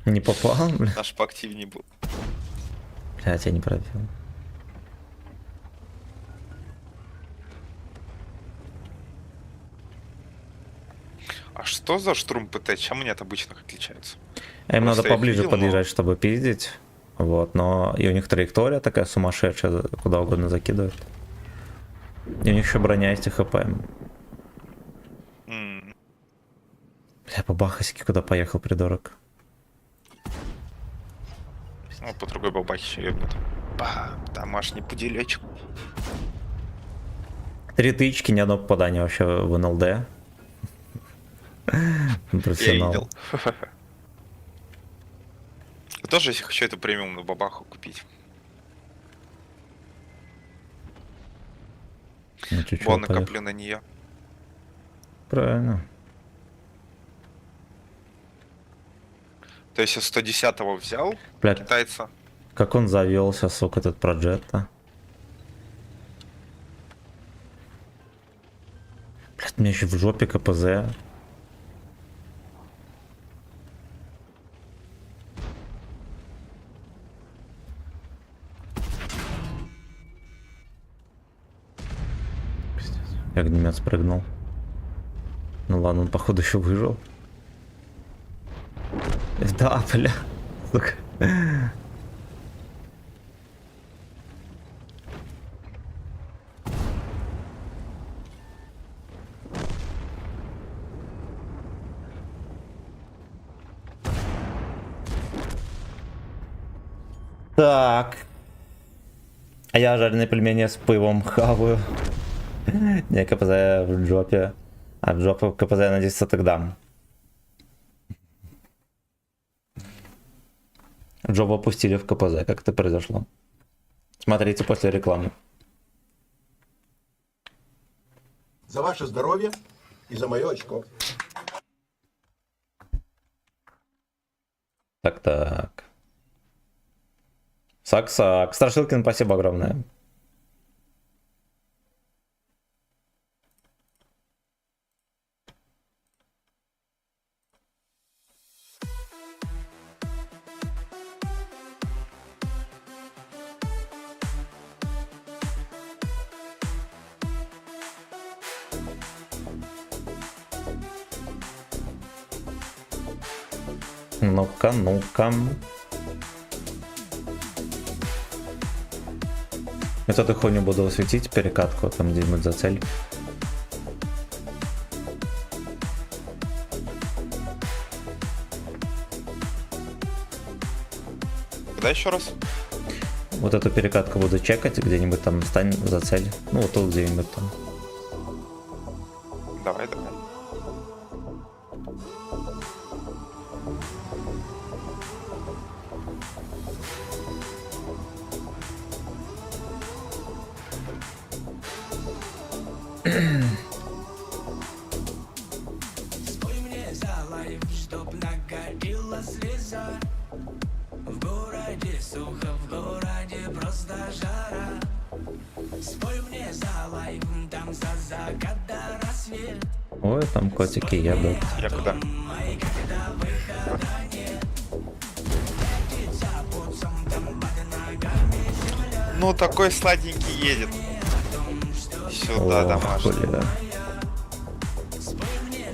Не попал, блядь. Наш поактивнее был. Блядь, я не пробил. А что за штурм ПТ? Чем они от обычных отличаются? Им надо Просто я их поближе видел, но- подъезжать, чтобы пиздить. Вот, но и у них траектория такая сумасшедшая, куда угодно закидывают. И у них еще броня есть и хп. М, Бля, бабахаськи куда поехал, придурок. Ну, по другой бабахе еще ебнут. Ба, домашний пуделечек. 3 тычки, ни одно попадание вообще в НЛД. Я Профессионал. видел. Я тоже, если хочу эту премиумную бабаху купить. Ну, чуть-чуть Бон поехал. накоплю на нее. Правильно. То есть я 110-го взял Блядь, китайца. как он завелся, сука, этот проджект-то. Блядь, у меня еще в жопе КПЗ. Пиздец. Я огнемет спрыгнул. Ну ладно, он походу еще выжил. Да, бля. Сука. Так. А я жареные пельмени с пивом хаваю. Не, КПЗ в жопе. А в жопу КПЗ, я надеюсь, тогда. Жопу опустили в КПЗ. Как это произошло? Смотрите после рекламы. За ваше здоровье и за мое очко. Так. Сак. Страшилкин, спасибо огромное. Ну-ка. Я эту хуйню буду осветить, перекатку там где-нибудь за цель. Куда еще раз? Вот эту перекатку буду чекать, где-нибудь там стань за цель. Ну вот тут где-нибудь там. Давай. Спой мне за лайф, чтоб накатила слеза. В городе сухо, в городе просто жара. Спой мне за лайф, там за закат до рассвет. Ой, там котики едут. Я куда? Май, когда выхода нет. Птица пуцом, там под ногами земля. Ну, такой сладенький едет. Сюда, домашний. Бля. Спой мне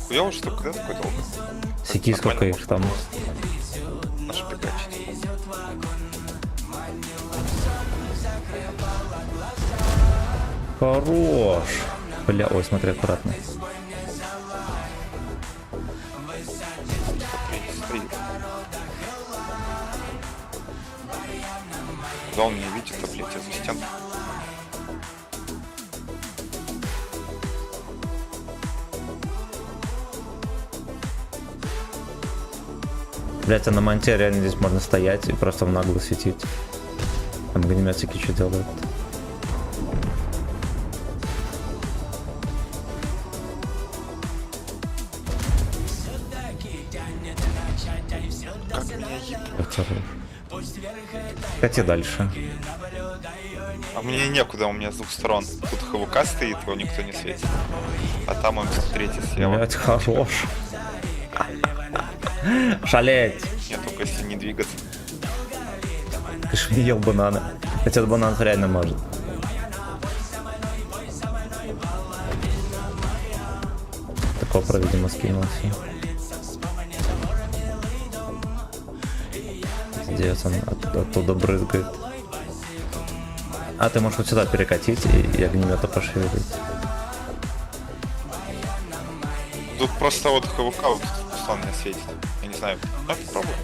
Хуёво, что когда такой долго? Сики, сколько их там. Наш прикачать. Хорош. Бля, ой, смотри, аккуратно. Смотри. Да он не видит, а, блядь, я за стенку. Блять, а на манте реально здесь можно стоять и просто в нагло светить. Там огнеметчики что делают. Как меня ебет. Как хорош. Кати дальше. А мне некуда, у меня с двух сторон. Тут ХВК стоит, его никто не светит. А там М103 слева. Блять, хорош. Шалеть. Нет, только если не двигаться. Ты ж не ел бананы. Хотя банан реально может. Такого, видимо, скинулся. Здесь он оттуда брызгает. А ты можешь вот сюда перекатить и огнемета пошевелить. Тут просто вот ХВК вот Руслан меня светит. Я не знаю. Ну, попробуй.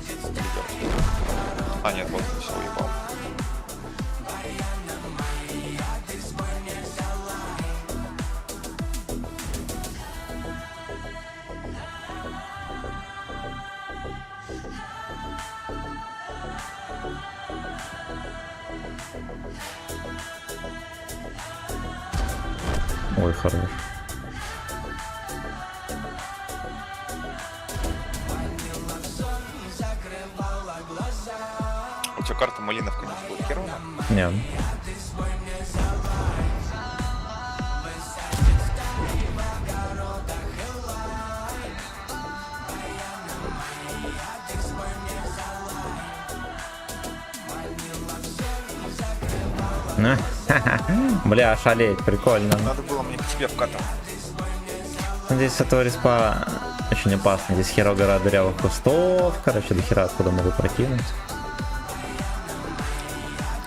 А, нет, вот, все, уебал. Ой, хорош. У тебя карта Малиновка не заблокирована? Не. Бля, шалеть, прикольно. Надо было мне к тебе вкатывать. Здесь с этого респа очень опасно. Здесь хера гора дырявых кустов. Короче, до хера откуда могу прокинуть.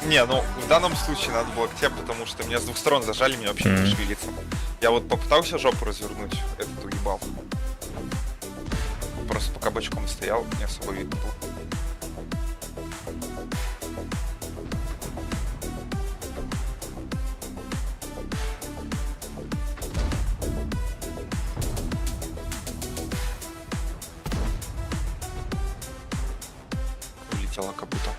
Не, ну в данном случае надо было к тебе, потому что меня с двух сторон зажали, мне вообще не шевелиться. Я вот попытался жопу развернуть, этот уебал. Просто пока бочком стоял, не особо видно было. Улетела как будто.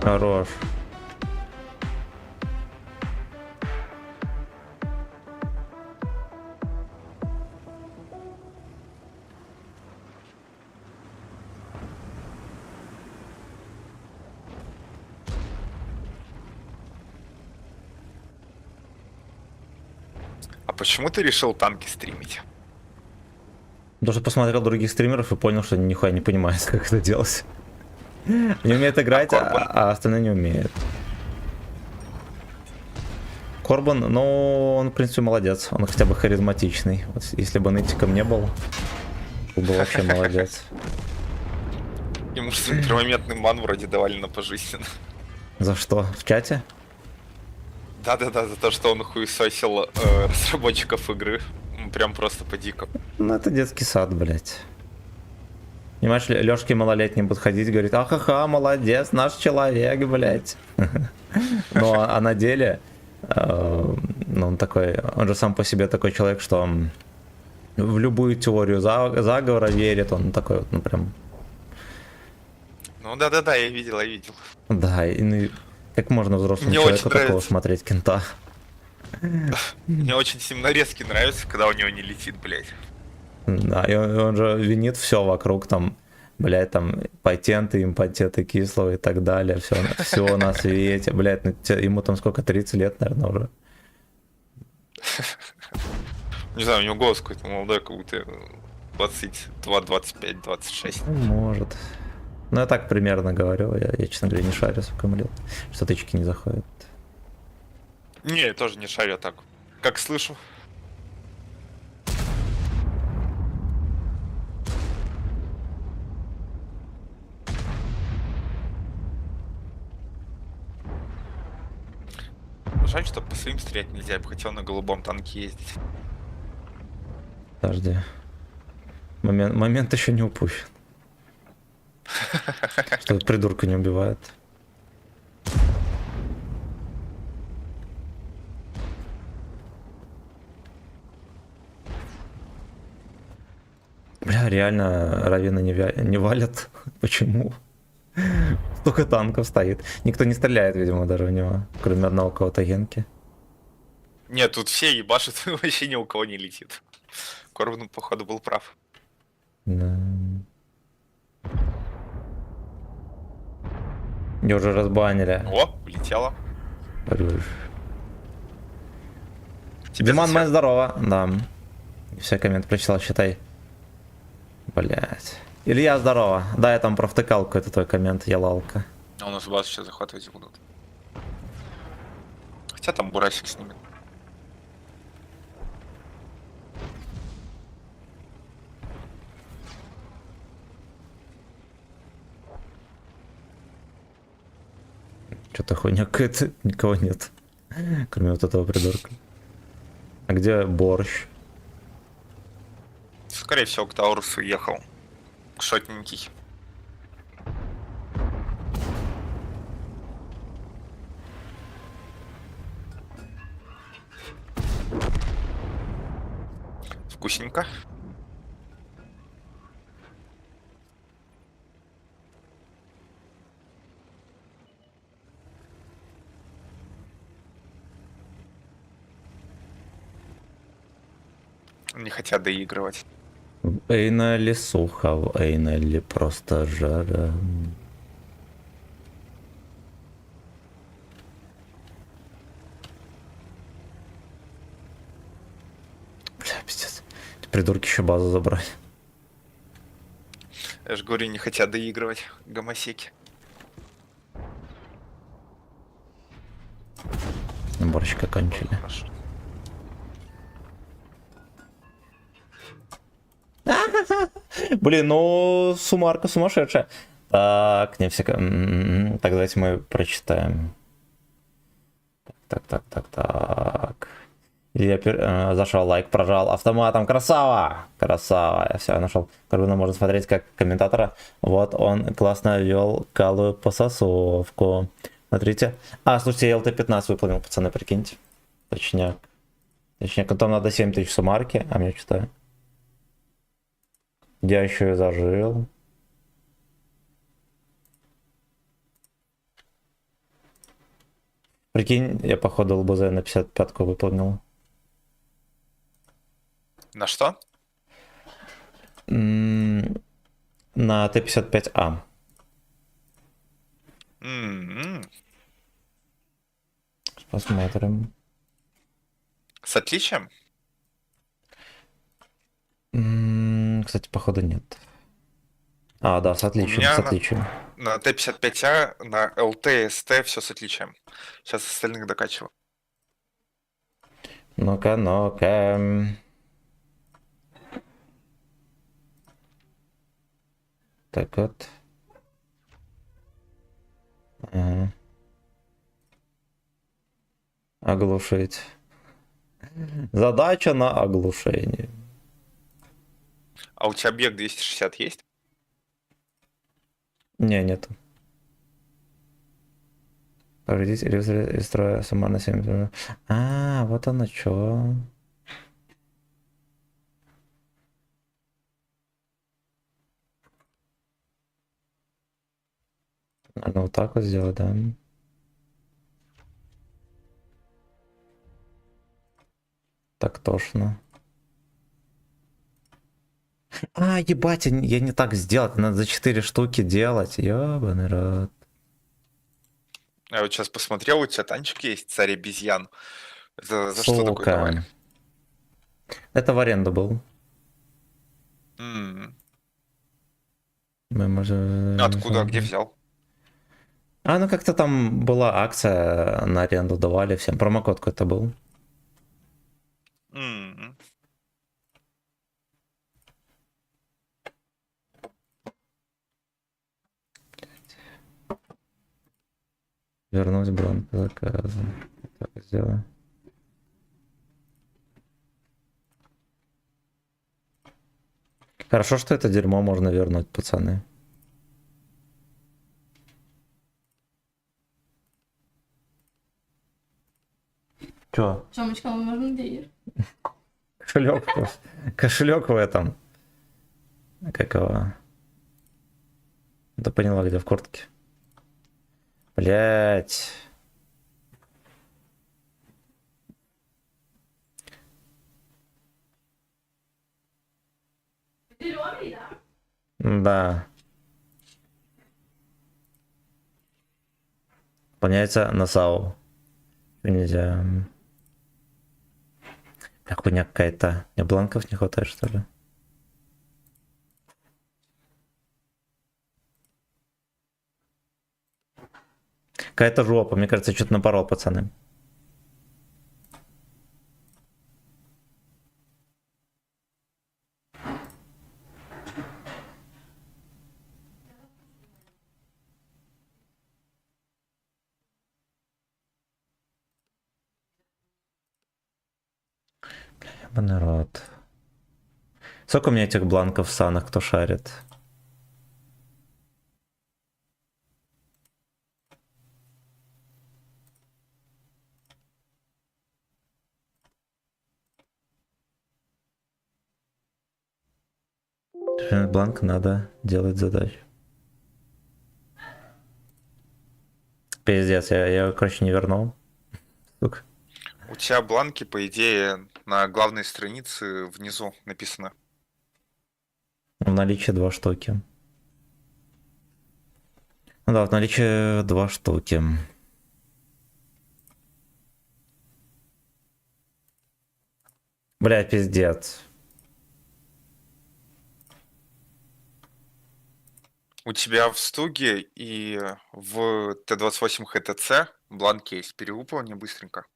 Хорош. А почему ты решил танки стримить? Потому что посмотрел других стримеров и понял, что нихуя не понимает, как это делать. Не умеет играть, а остальные не умеют. Корбан, ну, он, в принципе, молодец. Он хотя бы харизматичный. Вот, если бы нытиком не был, был бы вообще молодец. Ему же интермоментный ман вроде давали на пожизненно. За что? В чате? Да-да-да, за то, что он хуесосил разработчиков игры. Прям просто по-дико. Ну, это детский сад, блядь. Понимаешь, Лёшки малолетний будет ходить и говорит: ахаха, молодец, наш человек, блядь. Ну, а на деле, ну, он такой, он же сам по себе такой человек, что в любую теорию заговора верит, он такой вот, ну, прям... Ну да-да-да, я видел. Да, и ну, как можно взрослому Мне человеку очень такого нравится. смотреть кента? Мне очень семнорезки нравится, когда у него не летит, блядь. Да, и он же винит все вокруг, там, блядь, там, патенты, импотенты кислого и так далее, все на свете, блядь, ну, ему там сколько, 30 лет, наверное, уже. Не знаю, у него голос какой-то молодой, как будто 22, 25, 26. Ну, может. Ну, я так примерно говорю, я честно говоря, не шарю, сколько ему лет, что тычки не заходят. Не, тоже не шарю а так. Как слышу. Жаль, что по своим стрелять нельзя, я бы хотел на голубом танке ездить. Подожди. Момент еще не упущен. Что этот придурка не убивает. Бля, реально равины не валят. Почему? Столько танков стоит. Никто не стреляет, видимо, даже в него. Кроме одного кого-то генки. Нет, тут все ебашут, вообще ни у кого не летит. Корвин, походу, был прав. Да. Ее уже разбанили. О, улетела. Тебе Диман, зачем? мэн, здорово. Да. Все коммент прочитал, считай. Блять. Илья, здорово. Да, я там провтыкал какой-то твой коммент, я лалка. А у нас базу сейчас захватывать будут. Хотя там бурасик снимет. Что-то хуйня какая-то, никого нет. Кроме вот этого придурка. А где борщ? Скорее всего, к Таурусу уехал. Шотненький. Вкусненько. Не хотят доигрывать. Эйнелли сухо, в Эйнелли просто жара. Бля, пиздец. Эти придурки еще базу забрали. Я же говорю, не хотят доигрывать. Гомосеки. Борщика кончили. Хорошо. Блин, ну сумарка сумасшедшая. Так, не всяко. Так, давайте мы прочитаем. Так. Илья зашел, лайк прожал автоматом. Красава! Красава. Я все нашел. Корбина можно смотреть как комментатора. Вот он классно вел калую пососовку. Смотрите. А, слушайте, я ЛТ-15 выполнил, пацаны, прикиньте. Точняк. Там надо 7000 сумарки, а мне что-то... Я еще и зажил. Прикинь, я походу ЛБЗ на 55-ку выполнил. На что? На Т-55А. Посмотрим. С отличием? Кстати, походу нет. А, да, с отличием, меня с отличием. На Т-55А, на ЛТ-СТ все с отличием. Сейчас остальных докачиваю. Ну-ка. Так вот. Ага. Оглушить. Задача на оглушение. А у тебя объект 260 есть? Не, нету. Повредить или из строя сама на 7. А, вот оно чё. Надо вот так вот сделать, да? Так тошно. А, ебать, я не так сделал. Надо за 4 штуки делать. Ёбаный рот. Я вот сейчас посмотрел, у тебя танчик есть, царь обезьян. За что такой Сука. давали? Это в аренду был. М. Мы можем... Откуда, где взял? А, ну как-то там была акция на аренду, давали всем. Промокод какой-то был. М. Вернуть бланк заказа. Так, сделаю. Хорошо, что это дерьмо можно вернуть, пацаны. Чё? Тёмочка, можно денег? Кошелек. Кошелек в этом. Как его? Да поняла, где в куртке. Блять. Да. Поняться на САУ. Нельзя. Бля, хуйня какая-то. Мне бланков не хватает, что ли? Какая-то жопа. Мне кажется, я что-то напорол, пацаны. Бля, народ. Сколько у меня этих бланков в санах, кто шарит? Бланк надо делать задачу. Пиздец, я его, короче, не вернул. Сука. У тебя бланки, по идее, на главной странице внизу написано. В наличии 2 штуки. Ну да, в наличии 2 штуки. Бля, пиздец. У тебя в стуге и в Т-28 ХТЦ бланки есть. Перевыполни быстренько.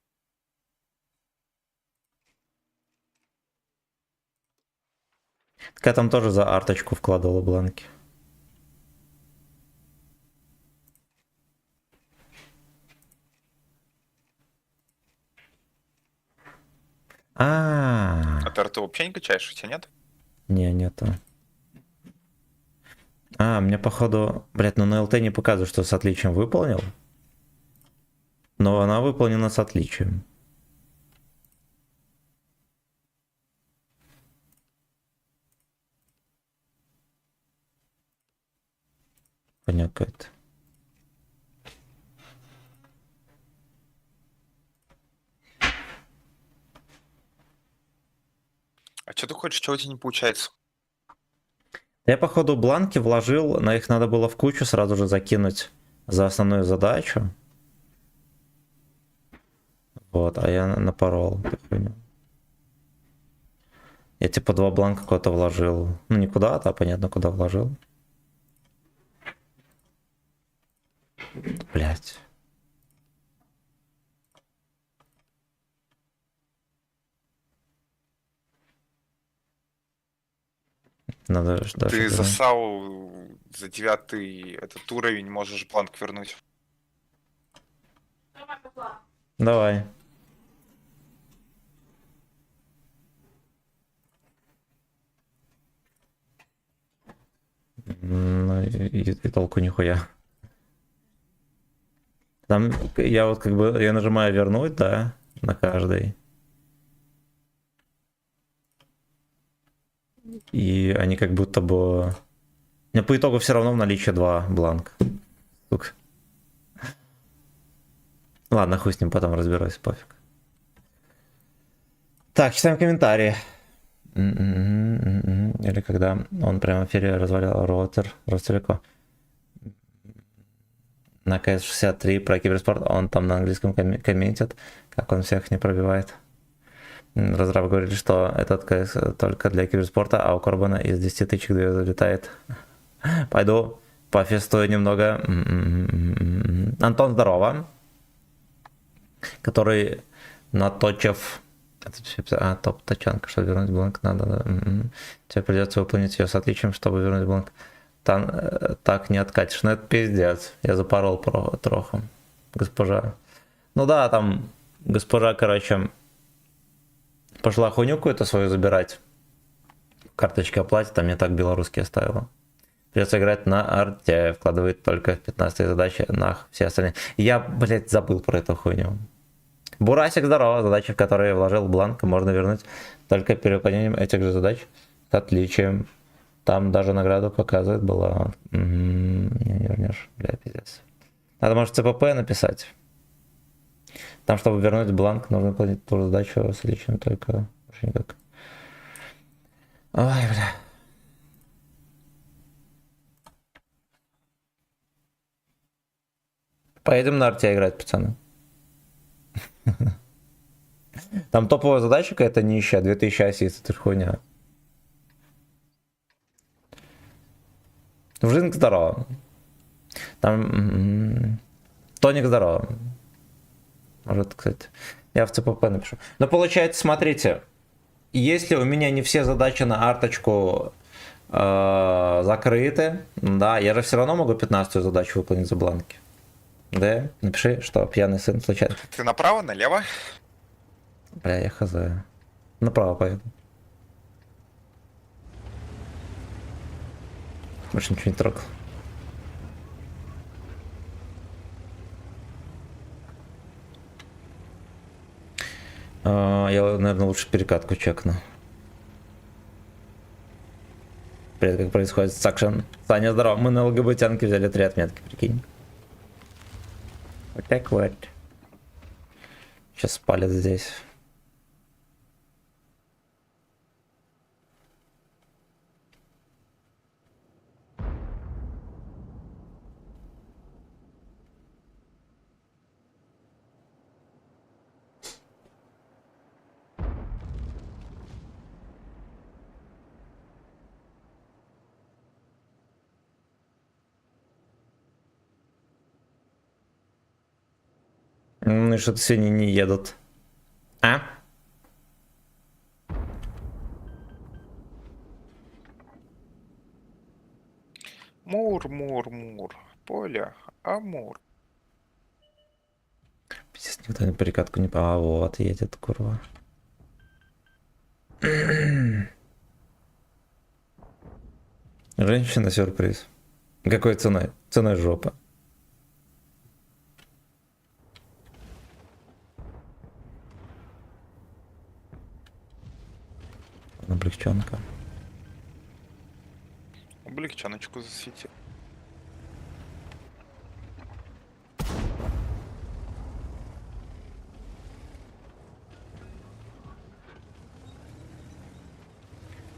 Так я там тоже за арточку вкладывала бланки. А ты арту вообще не качаешь, у тебя нет? Не, нету. Мне походу... Блядь, ну на ЛТ не показывает, что с отличием выполнил. Но она выполнена с отличием. Понятно какая-то. А что ты хочешь, чего у тебя не получается? Я, походу, бланки вложил, но их надо было в кучу сразу же закинуть за основную задачу. Вот, а я напорол. Я типа 2 бланка куда-то вложил. Ну, не куда-то, а понятно, куда вложил. Блять. Надо даже Ты за САУ за 9 этот уровень можешь бланк вернуть. Давай. Ну и толку нихуя. Там я вот как бы, я нажимаю вернуть, да, на каждый. И они как будто бы... У меня по итогу все равно в наличии 2 бланка. Сука. Ладно, хуй с ним, потом разберусь, пофиг. Так, читаем комментарии. Или когда он прямо в эфире развалял роутер Ростелеко. На КС-63 про киберспорт, он там на английском комментит, как он всех не пробивает. Разрабы говорили, что этот КС только для киберспорта, а у Корбана из 10 тычек 2 залетает. Пойду Пофестую немного. Антон, здорово. Который наточив... топ-тачанка, чтобы вернуть бланк, надо, да. Тебе придется выполнить ее с отличием, чтобы вернуть бланк. Так не откатишь. Ну это пиздец. Я запорол троху. Госпожа. Ну да, там госпожа, короче, пошла хуйню какую-то свою забирать. Карточки оплатит, а мне так белорусские оставила. Придется играть на арте, вкладывает только в 15 задачи, нах, все остальные. Я, блядь, забыл про эту хуйню. Бурасик, здорово. Задачи, в которые вложил бланк, можно вернуть только перевыполнением этих же задач с отличием. Там даже награду показывает была. Не вернешь, бля, пиздец. Надо, может, ЦПП написать. Там, чтобы вернуть бланк, нужно выполнить ту же задачу с отличием, только больше никак. Ой, бля. Поедем на арте играть, пацаны. Там топовая задача какая-то нищая, 2000 ассист, это ж хуйня. Вжинг, здорово. Там... Тоник, здорово. Может, кстати, я в ЦПП напишу. Но получается, смотрите, если у меня не все задачи на арточку закрыты, да, я же все равно могу 15-ю задачу выполнить за бланки. Да, напиши, что пьяный сын случайно. Ты направо, налево? Бля, я хз. Направо поеду. Больше ничего не трогал. Я, наверное, лучше перекатку чекну. Привет, как происходит сакшен? Саня, здорово. Мы на ЛГБТянке взяли 3 отметки, прикинь. Вот так вот. Сейчас спалят здесь. Ну и что-то сегодня не едут. А? Мур, мур, мур. Поля, амур. Пиздец, никто на перекатку не... А, вот, едет, курва. Женщина сюрприз. Какой ценой? Ценой жопа. Облегченка. Облегчаночку засветил.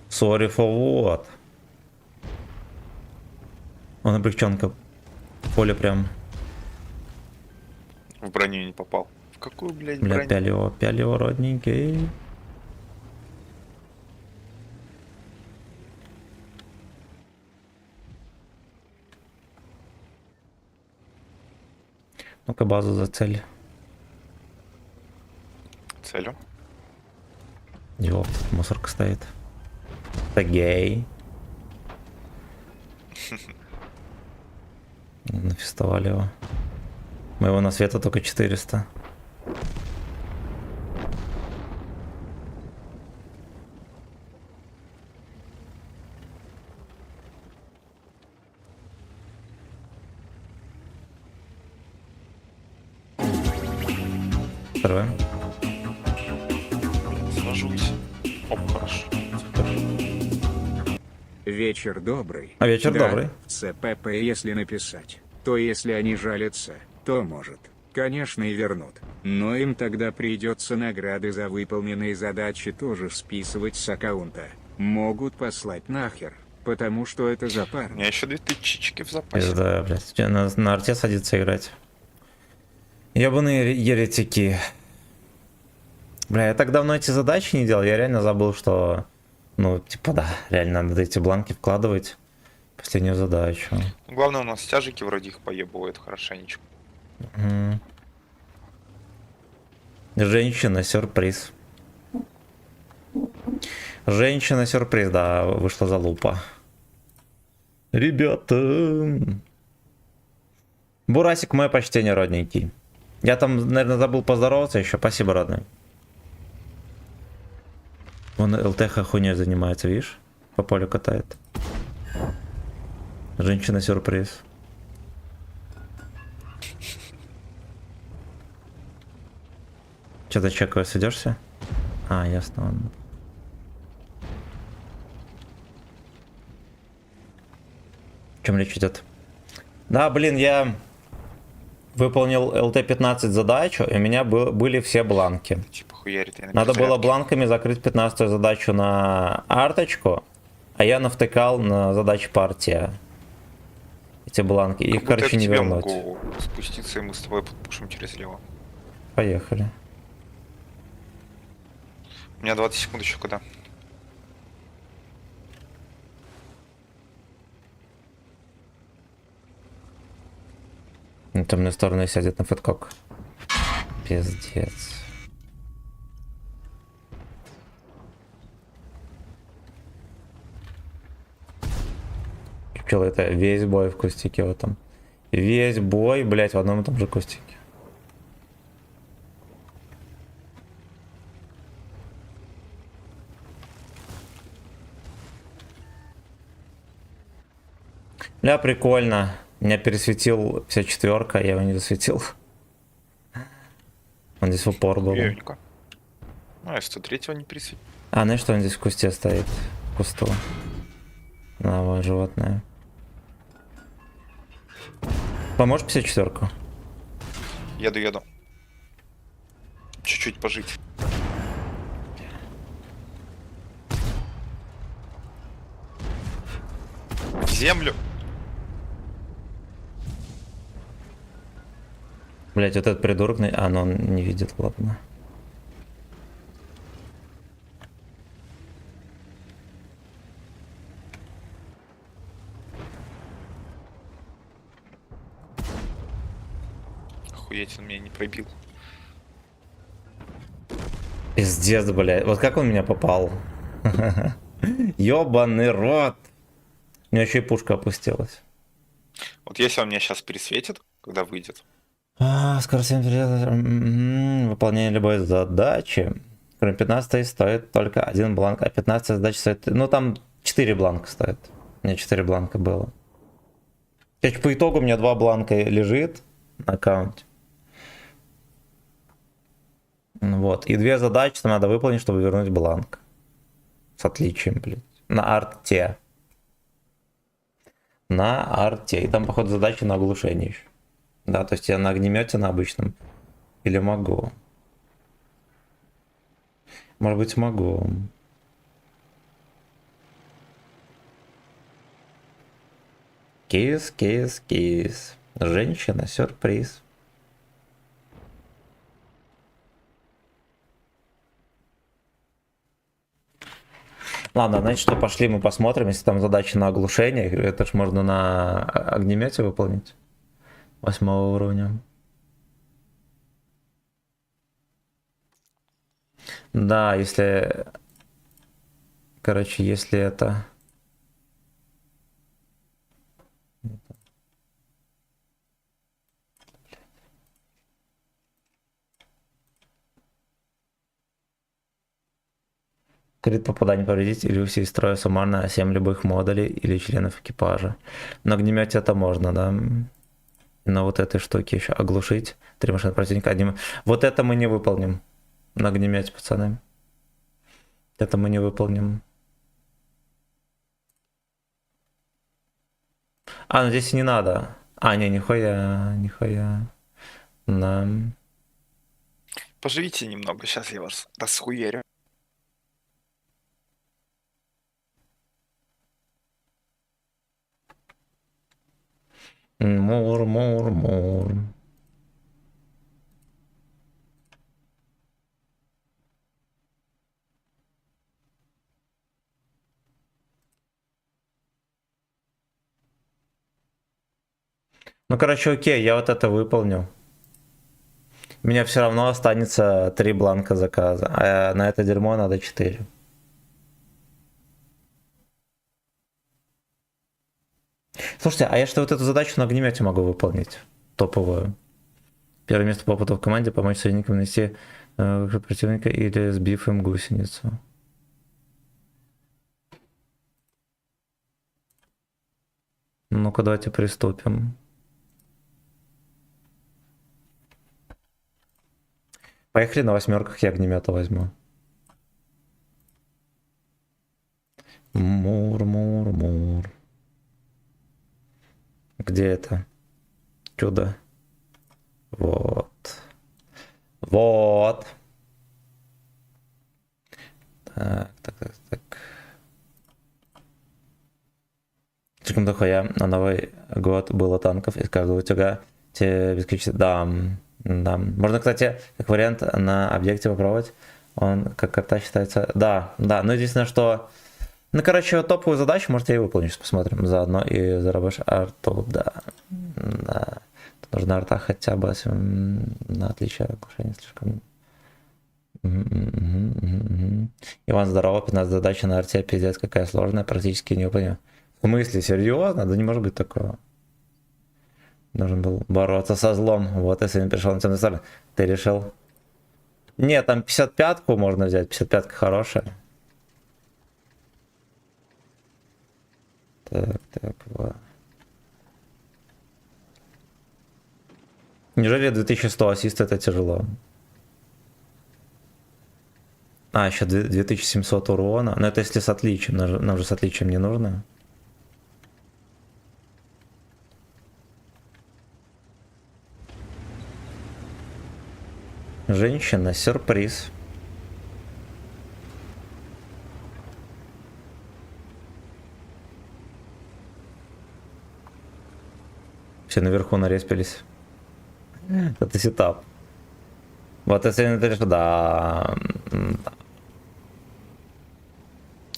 Sorry for what? Он облегченка. Поле прям. В броню не попал. В какую, блядь, Бля, броню? пялево, родненький. Ну-ка базу за цель. Целью. Ёп, мусорка стоит. Это гей. Нафестовали его. Моего на света только 400. Второе. Сложусь. Оп, хорошо. Вечер добрый. А вечер Да, добрый. в ЦПП если написать, то если они жалятся, то может. Конечно и вернут. Но им тогда придется награды за выполненные задачи тоже списывать с аккаунта. Могут послать нахер, потому что это У запарно. меня еще 2000 в запасе. Пизда, блядь. Че, на арте садится играть. Ебаные еретики. Бля, я так давно эти задачи не делал, я реально забыл, что... Ну, типа, да, реально надо эти бланки вкладывать. Последнюю задачу. Главное, у нас стяжики вроде их поебывают хорошенечко. Мгм. Женщина-сюрприз. Женщина-сюрприз, да, вышла залупа. Ребята. Бурасик, мое почтение, родненький. Я там, наверное, забыл поздороваться еще. Спасибо, родной. Он ЛТХ хуйней занимается, видишь? По полю катает. Женщина-сюрприз. Что-то чекаю, сидешься? А, ясно, ладно. О чем речь идет? Да, блин, я выполнил ЛТ-15 задачу, и у меня были все бланки. Типа хуярит. Я на Надо было перезарядке. бланками закрыть 15-ю задачу на арточку, а я навтыкал на задачи партия. Эти бланки. Их, Как будто короче, я к не тебе вернуть. могу спуститься, и мы с тобой подпушим через лево. Поехали. У меня 20 секунд еще куда. На темную сторону сядет на фэткок. Пиздец. Чел, это весь бой в кустике в этом. Весь бой, блять, в одном и том же кустике. Бля, прикольно. Меня пересветил вся четверка, я его не засветил. Он здесь в упор был. Хуевенько. Ну, я 103-го не присветил. А, знаешь, что он здесь в кусте стоит? В кусту. На, вот, животное. Поможешь 54-ку? Еду. Чуть-чуть пожить. В землю. Блять, вот этот придурок... А, ну он не видит, ладно. Охуеть, он меня не пробил. Пиздец, блядь. Вот как он меня попал? Ёбаный рот. У меня еще и пушка опустилась. Вот если он меня сейчас пересветит, когда выйдет. Скорость выполнение любой задачи. Кроме 15 стоит только один бланк, а 15 задач стоит... Ну там 4 бланка стоит. У меня 4 бланка было. Короче, по итогу у меня 2 бланка лежит на аккаунте. Вот. И 2 задачи надо выполнить, чтобы вернуть бланк. С отличием, блядь. На арте. На арте. И там, походу, задачи на оглушение еще. Да, то есть я на огнемете на обычном. Или могу? Может быть, могу. Кис. Женщина, сюрприз. Ладно, значит, что пошли мы посмотрим, если там задача на оглушение. Это ж можно на огнемете выполнить. 8 уровня. Да, если... Короче, если это... Крит попадание повредить иллюзии из строя суммарно 7 любых модулей или членов экипажа. На огнемете это можно, да? На вот этой штуке еще оглушить 3 машины противника одним. Вот это мы не выполним. На огнемете, пацаны. Это мы не выполним. А, ну здесь и не надо. А, не, нихуя. Да. Поживите немного, сейчас я вас расхуярю. Мур. Ну, короче, окей, я вот это выполню. У меня все равно останется 3 бланка заказа, а на это дерьмо надо 4. Слушайте, а я что вот эту задачу на огнемете могу выполнить? Топовую. Первое место по опыту в команде, помочь союзникам найти противника или сбив им гусеницу. Ну-ка, давайте приступим. Поехали на 8, я огнемета возьму. Мур. Где это? Чудо. Вот. Так. Слишком дохуя на Новый год было танков из каждого утюга. Те бесконечно... Да. Можно, кстати, как вариант на объекте попробовать. Он как карта считается... Да. Ну, единственное, что... Ну, короче, топовую задачу, может, я и выполню. Сейчас посмотрим. Заодно и заработаешь арту. Да. Тут нужна арта хотя бы на отличие от оглушения слишком... Иван, здорово. 15 задача на арте. Пиздец, какая сложная. Практически не выполню. В смысле, серьезно? Да не может быть такого. Нужен был бороться со злом. Вот, если не пришел на темную сторону. Ты решил? Нет, там 55-ку можно взять. 55-ка хорошая. Так, вот. Неужели 2100 ассист это тяжело? А, еще 2700 урона. Но это если с отличием. Нам же с отличием не нужно. Женщина, сюрприз. Все наверху нареспились. Это сетап. Вот если не решил, да.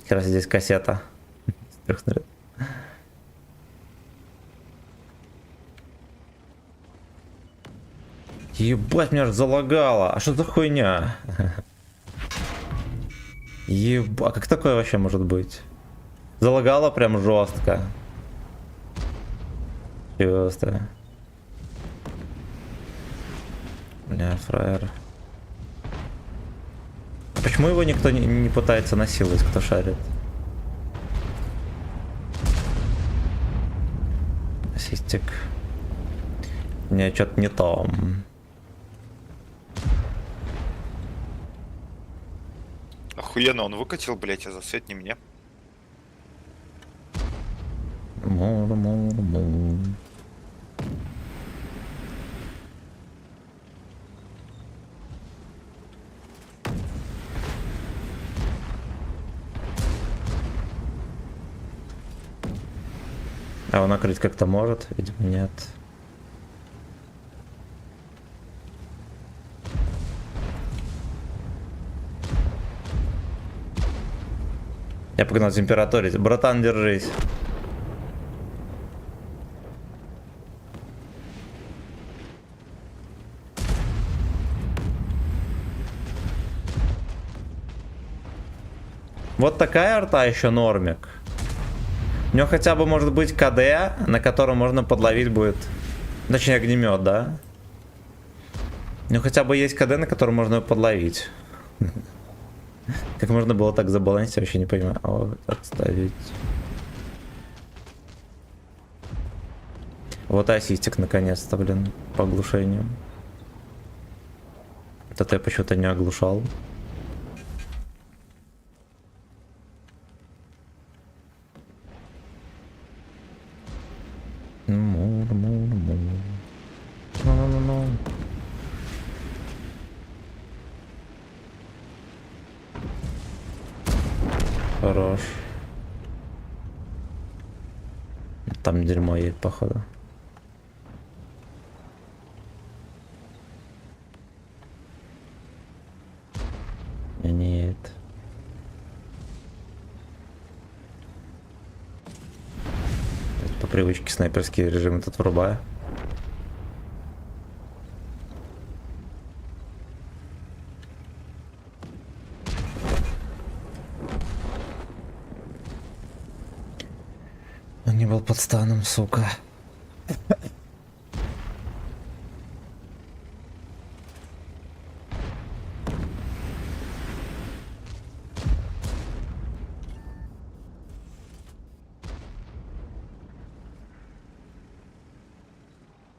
Как раз здесь кассета. Ебать, меня аж залагало. А что за хуйня? Ебать, как такое вообще может быть? Залагало прям жестко. Просто. Бля, фраер. Почему его никто не пытается насиловать, кто шарит? Ассистик. Не, что-то не то. Охуенно он выкатил, блять, а засвет не мне. Мур. А он накрыть как-то может? Видимо, нет. Я погнал температурить. Братан, держись. Вот такая арта еще нормик. У него хотя бы может быть КД, на котором можно подловить будет. Точнее, огнемет, да? У него хотя бы есть КД, на котором можно подловить. Как можно было так забалансить, я вообще не понимаю. Вот, отставить. Вот и ассистик наконец-то, блин, по оглушению. Это я почему-то не оглушал. Хорош. Там дерьмо есть, походу. Нет. По привычке снайперский режим этот врубаю. он не был под станом, сука.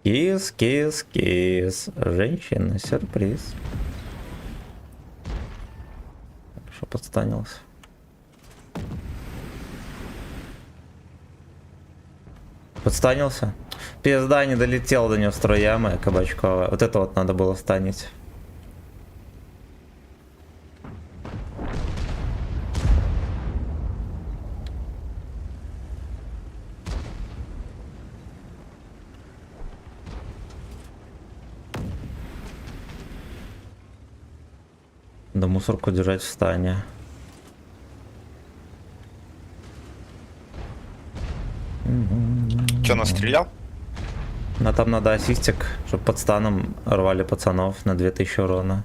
Кис, кис, кис. Женщина, сюрприз. Что подстанился? Подстанился? Пизда, не долетел до него струя моя кабачковая. Вот это вот надо было станить. Да мусорку держать в стане. Че, настрелял? Но там надо ассистик, чтобы под станом рвали пацанов на 2000 урона.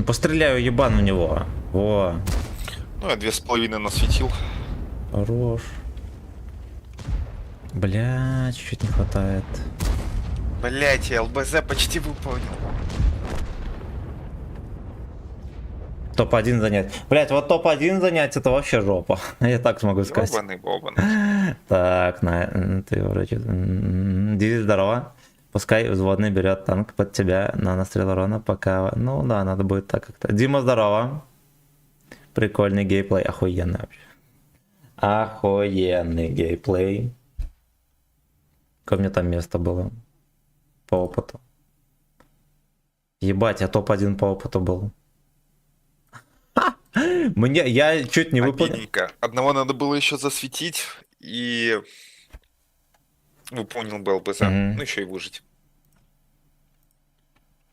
Постреляю ебан в него. Во. Ну, я 2,5 насветил. Хорош. Бля, чуть-чуть не хватает. Блять, я ЛБЗ почти выполнил. Топ-1 занять. Блять, вот топ-1 занять это вообще жопа. Я так смогу сказать. Бобаны, бобаны. Так, ты вроде... Дизи, здорово. Пускай взводный берет танк под тебя на настрел урона, пока... Ну да, надо будет так как-то. Дима, здорово. Прикольный геймплей, охуенный вообще. Охуенный геймплей. Какое мне там место было? По опыту. Ебать, я топ-1 по опыту был. Мне, я чуть не выполнил. Обидненько. Одного надо было еще засветить и выполнил бы ЛБЗ. Ну еще и выжить.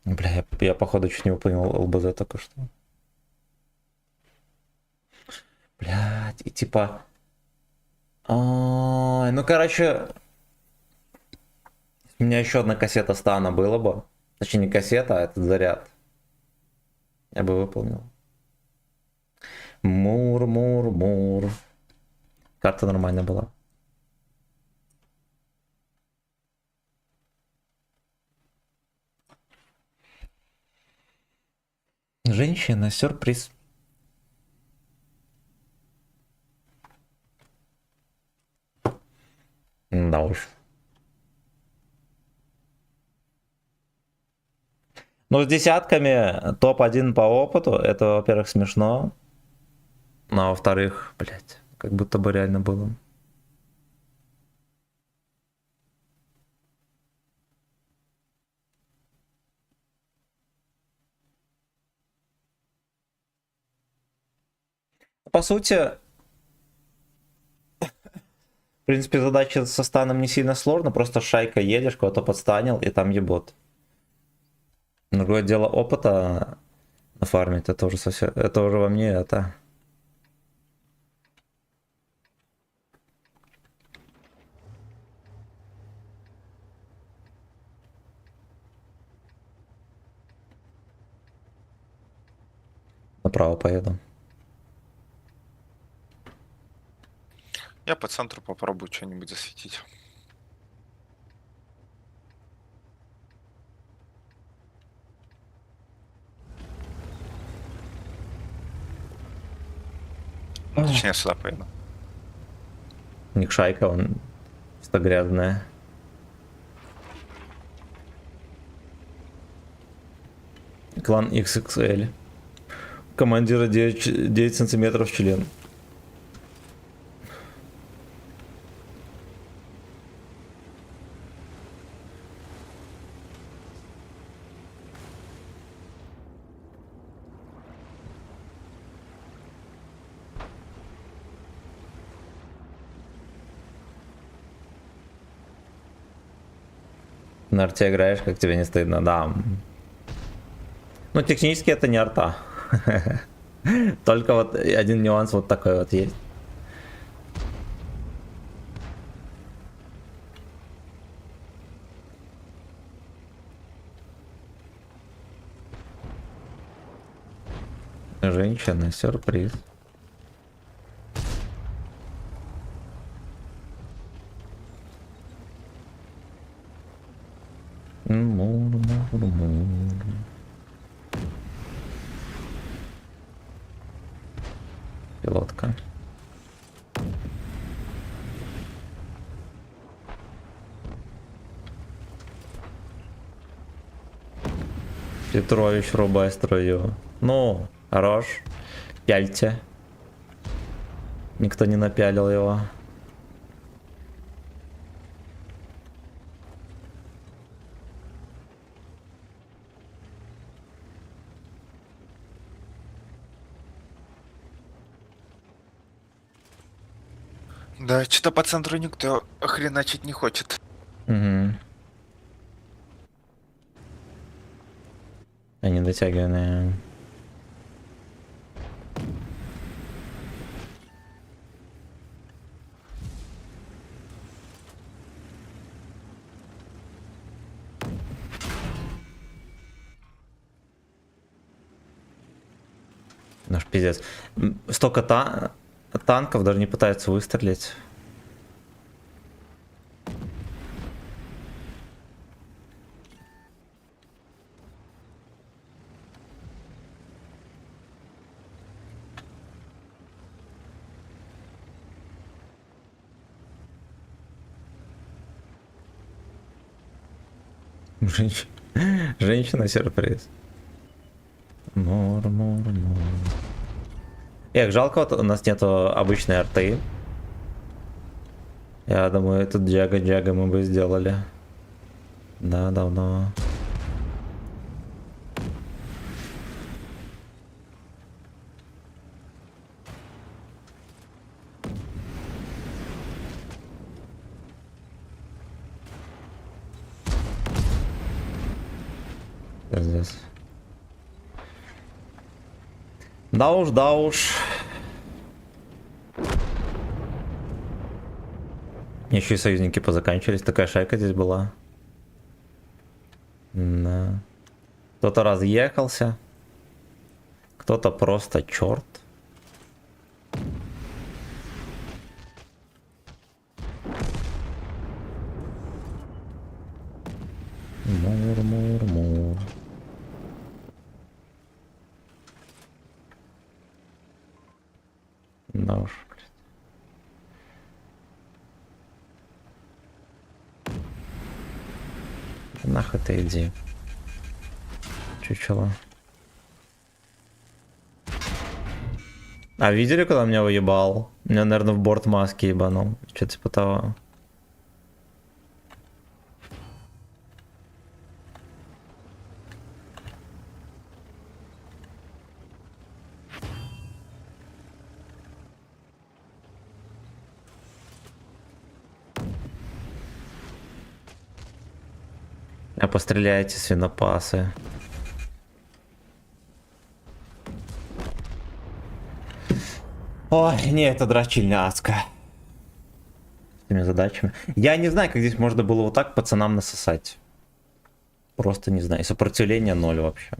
Бля, я походу чуть не выполнил ЛБЗ только что. Блядь, и типа... Ну, короче... У меня еще одна кассета стана была бы. Точнее, не кассета, а этот заряд. Я бы выполнил. Мур, мур, мур. Карта нормальная была. Женщина, сюрприз. Да уж. Ну, с десятками топ-1 по опыту, это, во-первых, смешно. Ну, а во-вторых, блядь, как будто бы реально было. По сути, в принципе, задача со станом не сильно сложна, просто шайка едешь, кого-то подстанил, и там ебот. Другое дело опыта нафармить, это уже совсем, это уже во мне, это... Направо поеду. Я по центру попробую что-нибудь засветить. Точнее, сюда поеду. Ник шайка, он что грязная. Клан XXL. Командира 9 сантиметров член. На арте играешь, как тебе не стыдно, да. Ну, технически это не арта. Только вот один нюанс вот такой вот есть. Женщина, сюрприз. Пилотка. Петрович, рубай струю. Ну, хорош. Пяльте. Никто не напялил его. Да, что-то по центру никто хреначить не хочет. Угу. Они дотягивают. Наш пиздец. Столько танков даже не пытаются выстрелить. Женщина сюрприз. Мур. Эх, жалко, вот у нас нету обычной арты. Я думаю, этот джага мы бы сделали. Да, давно. Здесь. Да уж. Еще и союзники позаканчивались. Такая шайка здесь была. Да. Кто-то разъехался. Кто-то просто черт. Мур. Да уж, блядь. Нахуй ты иди. Чучело. А видели, когда меня уебал? Меня, наверное, в борт маски ебанул. Что-то типа того. А постреляйте, свинопасы. Ой, не, это дрочильня адская. С этими задачами. Я не знаю, как здесь можно было вот так пацанам насосать. Просто не знаю. Сопротивление 0 вообще.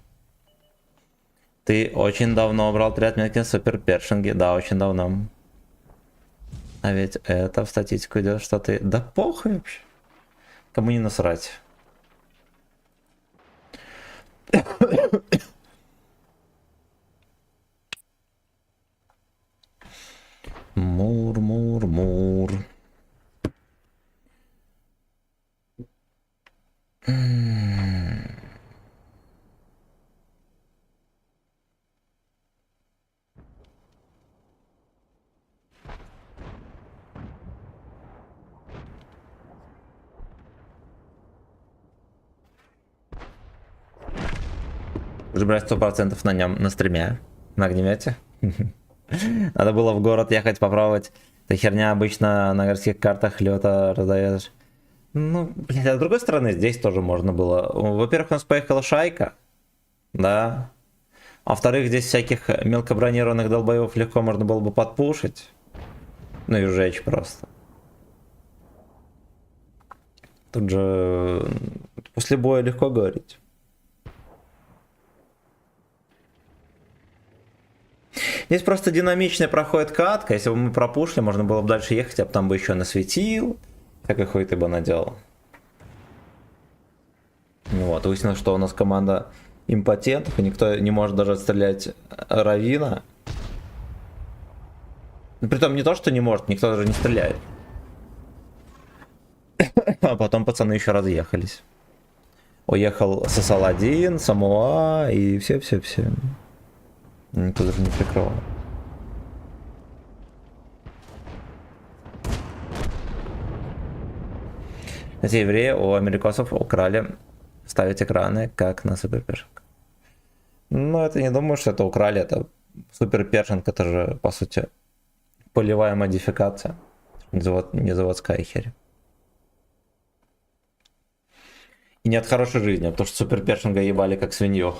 Ты очень давно брал 3 отметки на суперпершинге. Да, очень давно. А ведь это в статистику идет, что ты... Да похуй вообще. Кому не насрать. Мур. Уже брать 100% на нем на стриме. На огнемете. Надо было в город ехать попробовать. Эта херня обычно на городских картах лета раздаешь. Ну, блядь, а с другой стороны, здесь тоже можно было. Во-первых, у нас поехала шайка. Да. Во-вторых, здесь всяких мелкобронированных долбоев легко можно было бы подпушить. Ну и сжечь просто. Тут же после боя легко говорить. Здесь просто динамичная проходит катка. Если бы мы пропушили, можно было бы дальше ехать, я бы там бы еще насветил. Какой хуй ты бы наделал. Вот, выяснилось, что у нас команда импотентов, и никто не может даже отстрелять Равина. Притом не то, что не может, никто даже не стреляет. А потом пацаны еще разъехались. Уехал ССЛ-1, Самуа и все-все-все. Никто даже не прикрывал. Эти евреи у америкосов украли ставить экраны, как на суперпершинг. Ну, это не думаю, что это украли, это суперпершинг, это же, по сути, полевая модификация. Не заводская херь. И не от хорошей жизни, а потому что суперпершинга ебали как свинью.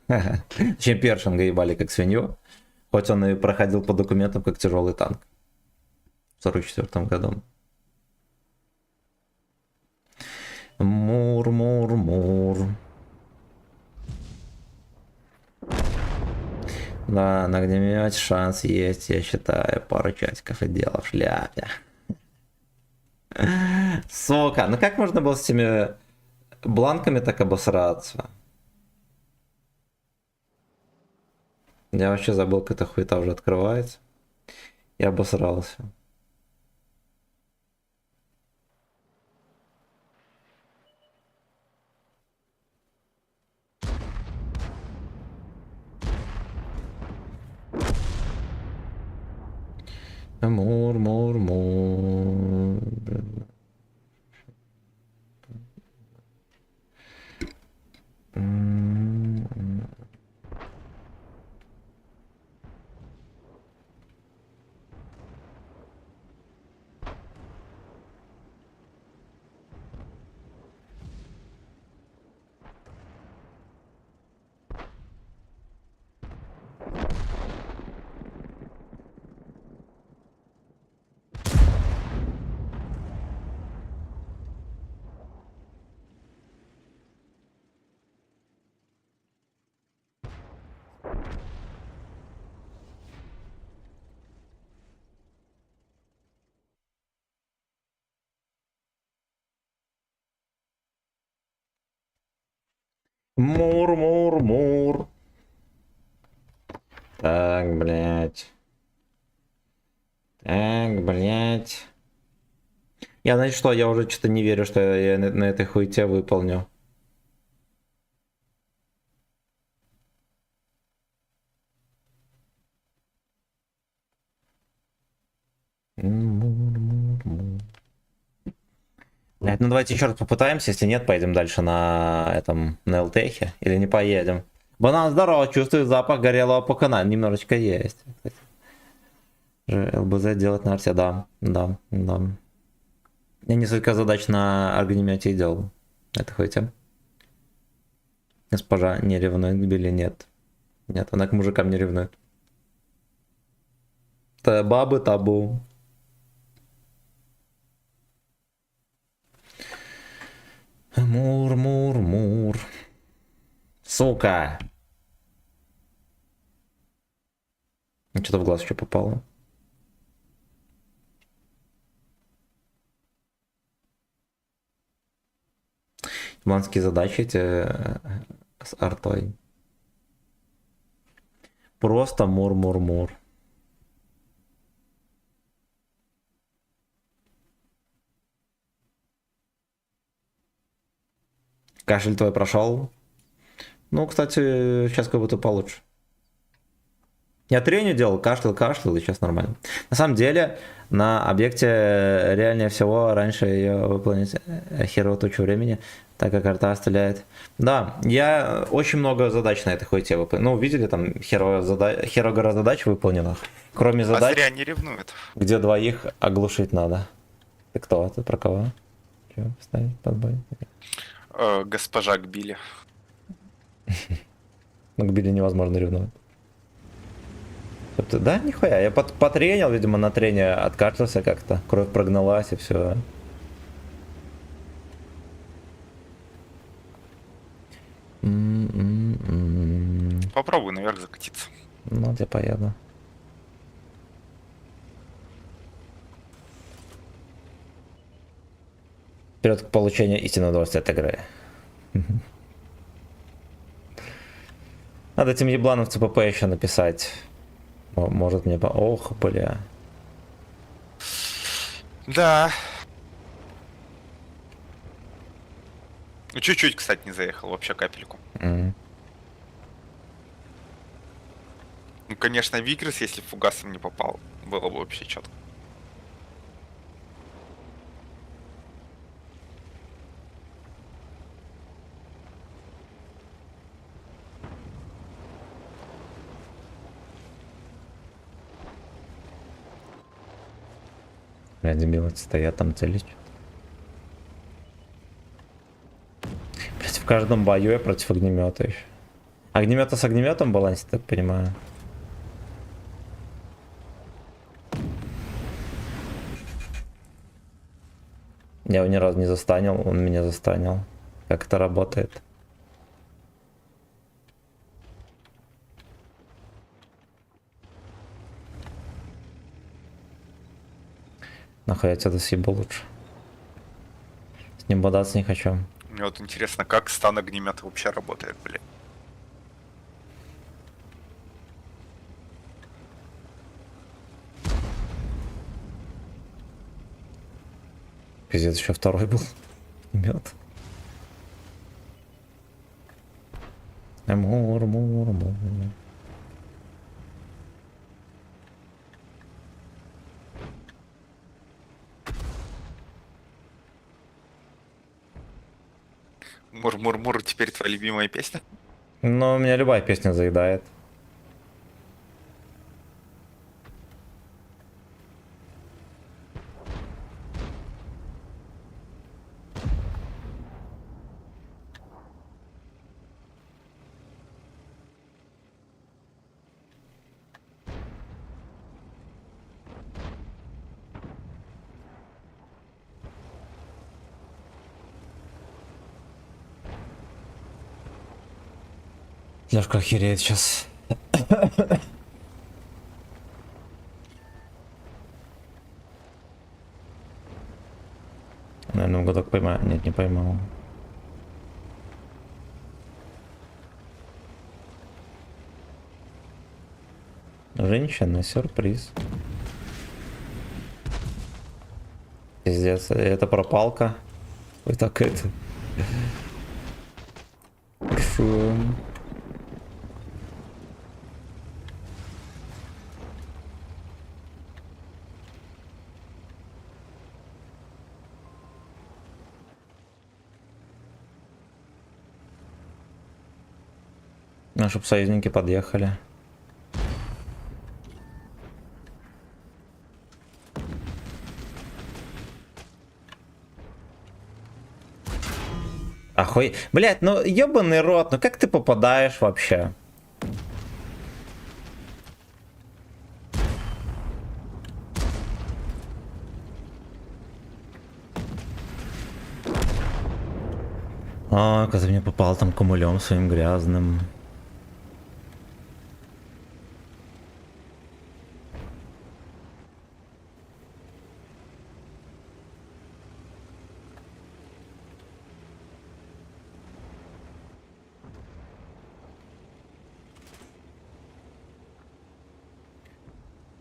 Точнее, першинга ебали как свинью. Хоть он и проходил по документам как тяжелый танк. В 1944 году. Мур. Да, на огнемете шанс есть, я считаю. Пару часиков и дело в шляпе. Сука, ну как можно было с этими бланками так обосраться? Я вообще забыл, как эта хуета уже открывается. Я обосрался. Мур. Мур. Так, блядь. Я, знаете что, я уже что-то не верю, что я на этой хуйте выполню. Блядь, ну давайте еще раз попытаемся, если нет, поедем дальше на этом, на ЛТХе, или не поедем. Банан, здорово, чувствую запах горелого пукана, немножечко есть. ЛБЗ делать на арте, да. Я несколько задач на огнемете делал. Это хотя. Госпожа не ревнует к Билли, нет. Нет, она к мужикам не ревнует. Бабы табу. Мур. Сука. Что-то в глаз еще попало. Иванские задачи эти с артой. Просто мур. Кашель твой прошел? Ну, кстати, сейчас как будто получше. Я треню делал, кашлял, и сейчас нормально. На самом деле, на объекте реальнее всего раньше ее выполнить херово тучу времени, так как арта стреляет. Да, я очень много задач на этой хуйте выполнил. Ну, видели, там херо гора задач выполненных. Кроме задач, зря не ревнует. где двоих оглушить надо. Ты кто? Ты про кого? Че, поставить под бой? Госпожа к Билли. Ну, к Билли невозможно ревновать. Да, нихуя, я потренил, видимо, на трене откашлялся как-то, кровь прогналась и все. Попробуй наверх закатиться. Ну, вот я поеду. Вперед к получению истинного удовольствия от игры. Надо этим ебланам в ЦПП еще написать. Может мне Ох, бля. Да. Ну, чуть-чуть, кстати, не заехал, вообще капельку. М. Ну, конечно, Вигрес, если фугасом не попал, было бы вообще четко. Бля, дебилы стоят там целись. Блять, в каждом бою я против огнемета еще. Огнемета с огнеметом балансе, так понимаю. Я его ни разу не застанил, он меня застанил. Как это работает? Нахуй я отсюда съебу лучше. С ним бодаться не хочу. Мне вот интересно, как стан огнемета вообще работает, блин. Пиздец, еще второй был. Огнемет. Мур, мур, мур. Мур-мур-мур, теперь твоя любимая песня? Но меня любая песня заедает. Лёшка охереет сейчас. Наверное, угодок поймаю. Нет, не поймал. Женщина, сюрприз. Пиздец, это пропалка. Ой, так это. Фу. Ну, чтоб союзники подъехали. Охуй... Блять, ну ебаный рот, ну как ты попадаешь вообще? А, когда мне попал там кумулем своим грязным.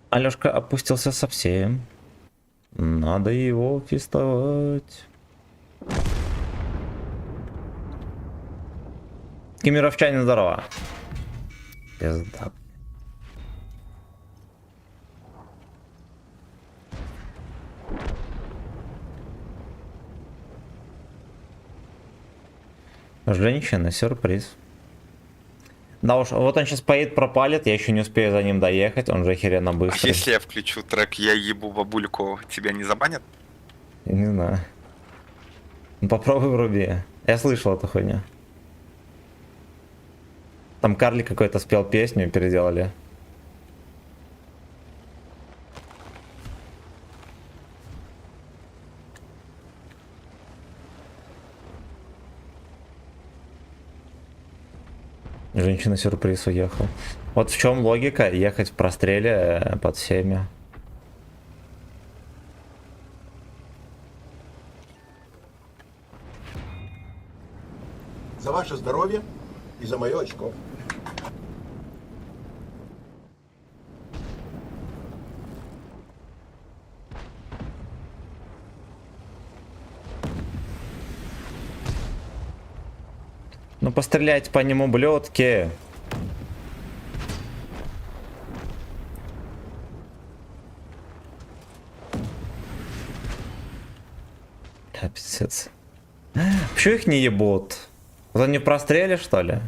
Алёшка опустился совсем. Надо его фистовать. Кемеровчанин, здорово. Пизда. Женщина, сюрприз. Да уж, вот он сейчас поедет, пропалит, я еще не успею за ним доехать, он же охеренно А быстрый. если я включу трек «Я ебу бабульку», тебя не забанят? Я не знаю. Ну, попробуй вруби. Я слышал эту хуйню. Там Карли какой-то спел песню, переделали. Женщина-сюрприз уехал. Вот в чем логика ехать в простреле под всеми. За ваше здоровье и за мое очко. Ну постреляйте по нему, блёдки. Да, пиздец. Почему их не ебут? Вот они в простреле, что ли?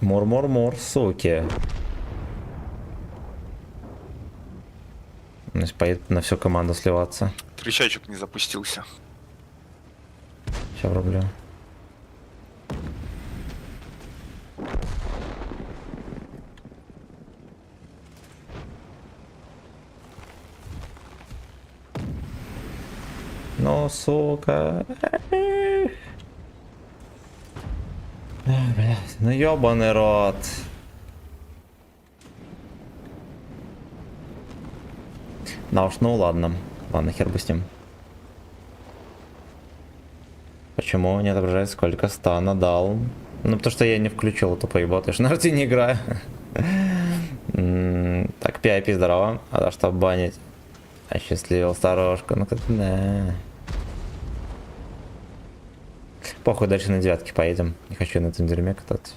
Мур-мур-мур, суки. Значит, поедет на всю команду сливаться. Кричачок не запустился. Сейчас врублю. Ну, сука. Блядь, ну ёбаный рот. Да уж, ну ладно. Ладно, хер бы с ним. Почему не отображается, сколько стана дал? Ну, потому что я не включил эту поеботу, я ж на арте не играю. Так, PIP, здорово. А за что банить? Осчастливил сторожку. Ну, как-то, да. Похуй, дальше на девятке поедем. Не хочу на этом дерьме кататься.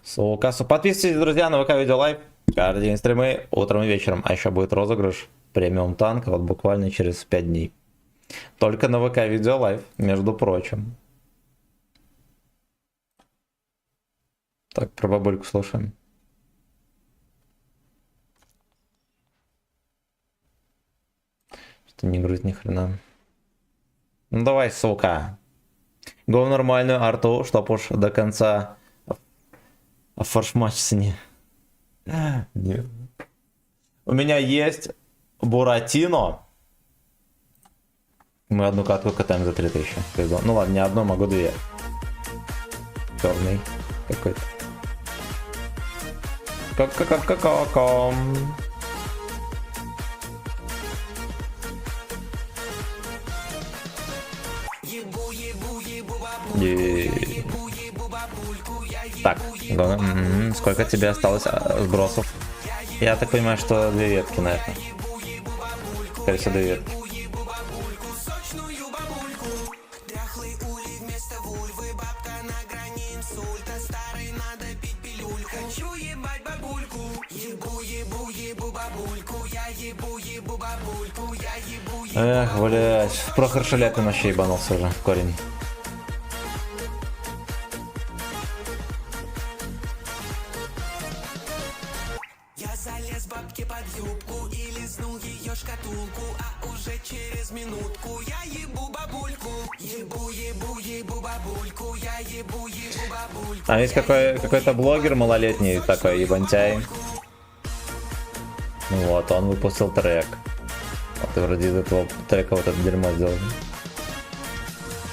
Сука, подписывайтесь, друзья, на ВК Видео Лайв. Каждый день стримы, утром и вечером. А еще будет розыгрыш премиум танка вот буквально через 5 дней. Только на ВК Видео Лайв, между прочим. Так, про бабульку слушаем. Что не грузит ни хрена. Ну давай, сука. Го в нормальную арту, чтоб уж до конца форш-матч с ней. Нет. У меня есть Буратино. Мы одну катку катаем за 3000. Ну ладно, не одну, могу две. Черный какой-то. Ка-ка-ка-ка-ка. Так, сколько тебе осталось сбросов? Я так понимаю, что 2 ветки на это. Скорее всего, 2 ветки. Эх, блять, про Харшаляпин вообще ебанулся уже в корень. Я залез бабке под юбку и лизнул ее шкатулку, а уже через минутку я ебу бабульку. Ебу бабульку, я ебу бабульку. А есть какой-то блогер малолетний такой, ебантяй. Ну вот, он выпустил трек. Вот и вроде из этого трека вот это дерьмо сделал.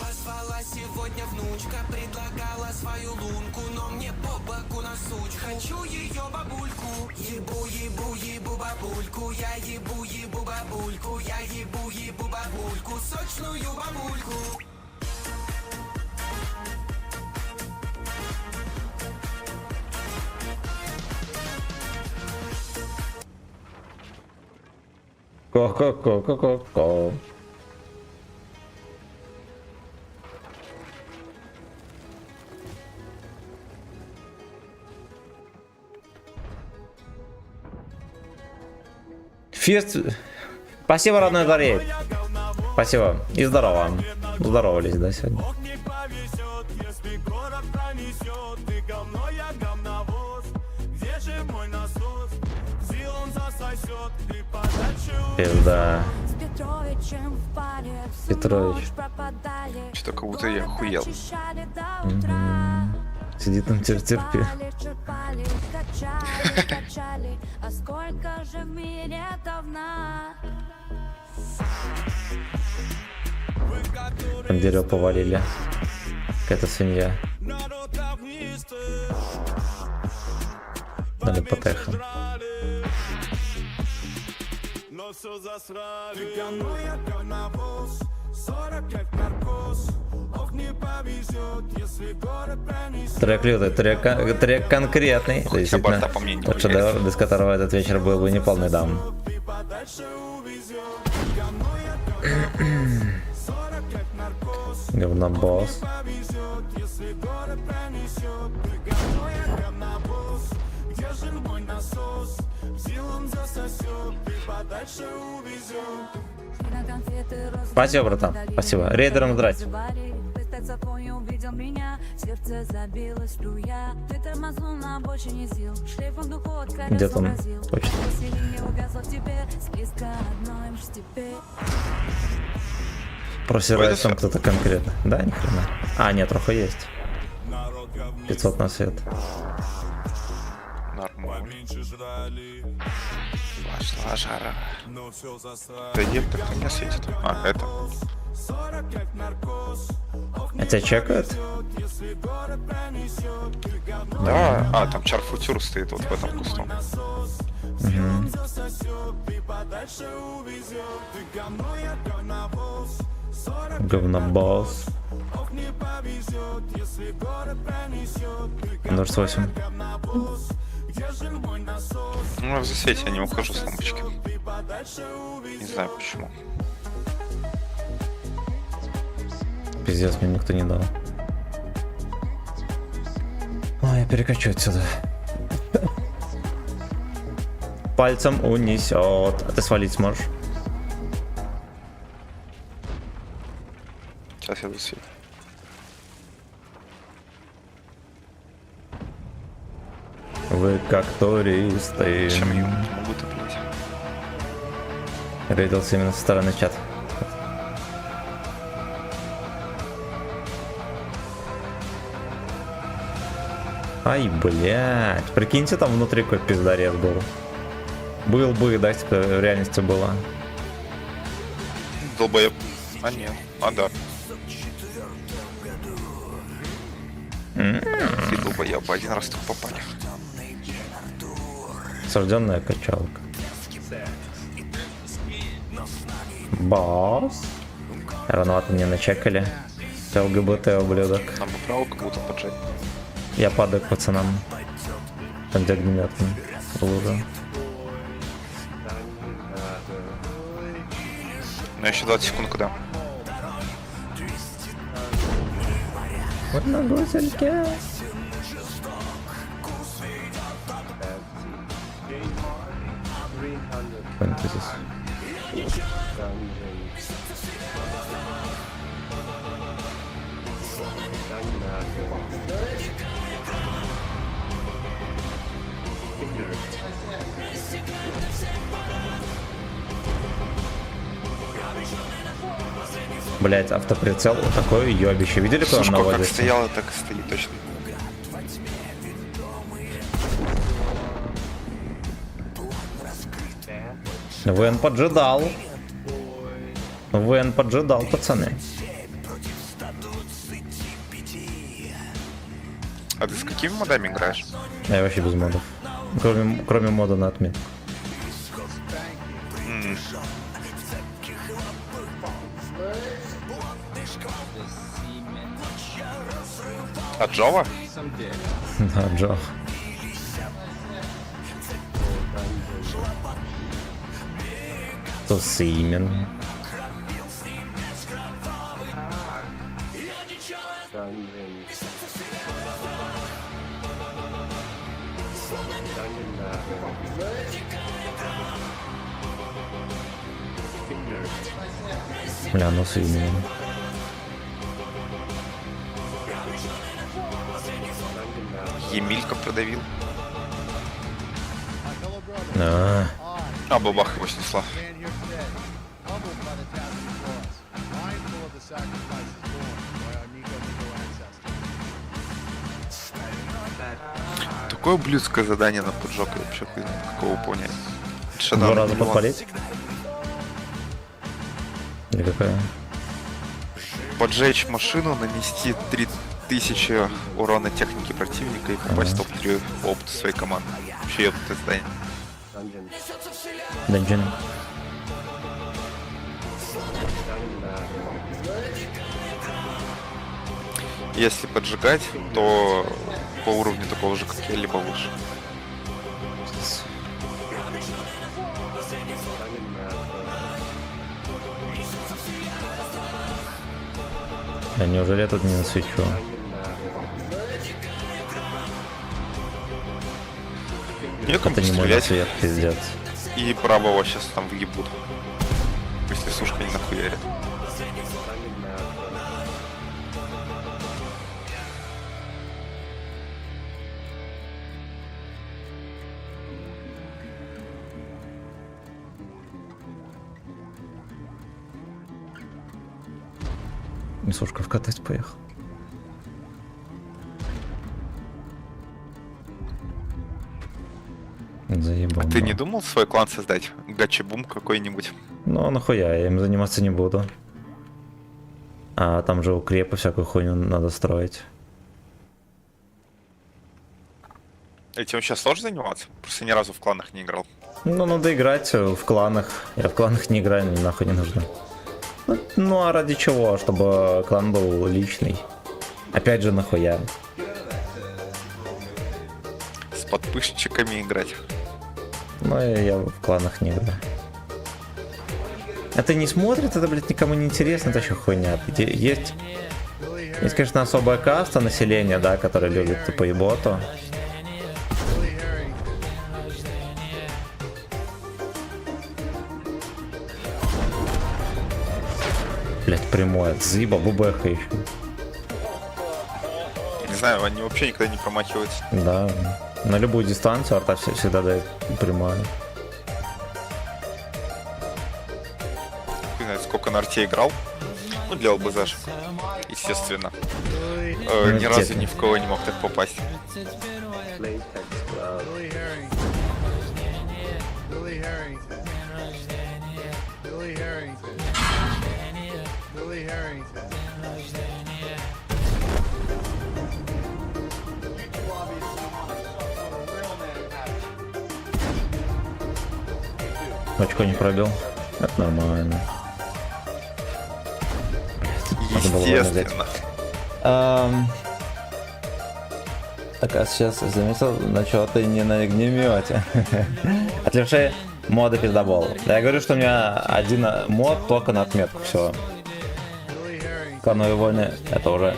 Позвала сегодня внучка, предлагала свою лунку, но мне по боку на суч. Хочу ее бабульку. Ебу бабульку, я ебу бабульку, я ебу бабульку, сочную бабульку. Ко-ко-ко-ко-ко-ко. Фест... Спасибо, родной дворей. Спасибо. И здорово. Здоровались, да, сегодня. пронесет. Ты говно, я говновоз. Где же мой насос? Зилом засосет. Ты подальше Пизда. С Петровичем в паре всю Петрович. ночь пропадали. Что-то как будто я охуел. Очищали до утра. Сидит там терпи. Черпали, черпали, качали, качали. А сколько же в мире давна? Там дерево повалили. Какая-то свинья. народ огнистый. Дали по техам. Но все засрали. Ты говно, я говновоз. 40 лет наркоз. Ох, не повезет, если город пронесет. Трек лютый, трек конкретный. Хотя бы борта по мне не Тот шедевр, без которого этот вечер был бы неполный даун. Ты подальше увезет. Ты говно, я говновоз. 40 лет наркоз. Говнобосс. Повезет, если город пронесет. Ты говно, я говновоз. Где же мой насос? Силом засосет. Ты подальше увезет. На конфеты Спасибо, братан. Спасибо. Рейдерам здрасте. Пытаться твой увидел меня, сердце забилось струя. Ты тормознул на обочине сил, шлейфом духот колес Где там увозил. почта? Сильнее увязла в тебе, списка одной мж теперь. Просирает там кто-то конкретно. Да, ни хрена. А, нет, трохи есть. 500 на свет. Нормально. Меньше жрали, Пошла жара. но все засрали. Да еб, как меня светит. А, это. 40 лет наркоз. А тебя чекают? Если город пронесет. Ты говно, Да. А, там чарфутюр стоит вот в этом кусту. силом засосет. Ты подальше увезет. Ты говно, я говновоз. 40 Говнобосс. ох, не повезет, если город пронесет. Ты 28. говновоз. Где же мой насос? Ну, в засвете я не ухожу с лампочки. Ты подальше увезет. Не знаю почему. Пиздец, мне никто не дал. Ой, я перекачу отсюда. Пальцем унесет. А ты свалить сможешь? Сейчас я засветю. Вы как туристы. Чем я не могу топлить? Рейдился именно со стороны чата. Ай, блядь. Прикиньте, там внутри какой пиздарец был. Был бы, да, типа, в реальности было. Долбоеб. А нет. А да. И долбоеб. Один раз тут попали. Осужденная качалка. Босс. Рановато мне начекали. Ты ЛГБТ, ублюдок. Нам бы право как будто поджать. Я падаю к пацанам. Там где огнемет. Лужа. Ну еще 20 секунд куда? Вот на гусельке. Фэнтезис. Блять, автоприцел вот такое ёбище. Видели, куда он Сушка как наводится? стояла, так и стоит точно. ВН поджидал. ВН поджидал, пацаны. А ты с какими модами играешь? Я вообще без модов. Кроме мода на отметку. А Java? Да, Джо. То Симен. Бля, ну Симен. Емелька продавил. А, А бабах его снесла. Такое ублюдское задание на поджог, я вообще хуй знает, какого понять. два раза подпалить? Или какая? Поджечь машину, нанести 3000 урона техники противника и попасть в топ-3 по опыту своей команды. Вообще я тут здание. Данжин. Если поджигать, то по уровню такого же, как я, либо выше. А неужели я тут не насвечу? Некому Это не мой стрелять, свет, пиздец. и правого сейчас там въебут. Если сушка не нахуярит. Несушка вкатать поехал. Заебал. А ты не думал свой клан создать? Гача-бум какой-нибудь? Ну нахуя, я им заниматься не буду. А там же укрепы, всякую хуйню надо строить. Этим сейчас сложно заниматься? Просто ни разу в кланах не играл. Ну, надо играть в кланах. Я в кланах не играю, мне нахуй не нужно. Ну а ради чего? Чтобы клан был личный. Опять же, нахуя? С подписчиками играть. Ну, я в кланах не играю. Это не смотрит, это, блядь, никому не интересно, это еще хуйня. Есть, конечно, особая каста населения, да, которая любит типа еботу. Блять, прямое, зыба, бубеха еще. Не знаю, они вообще никогда не промахиваются. Да, на любую дистанцию арта всегда дает прямое. Не знаю, сколько на арте играл. Ну, для ЛБЗшек. Естественно. Ни разу ни в кого не мог так попасть. Очко не пробил. Это нормально. Надо было время взять. Естественно. Так, а сейчас заметил, на чего ты не на огнемете. От левшей моды пиздобол. Я говорю, что у меня один мод только на отметку, все. Клановые войны, это уже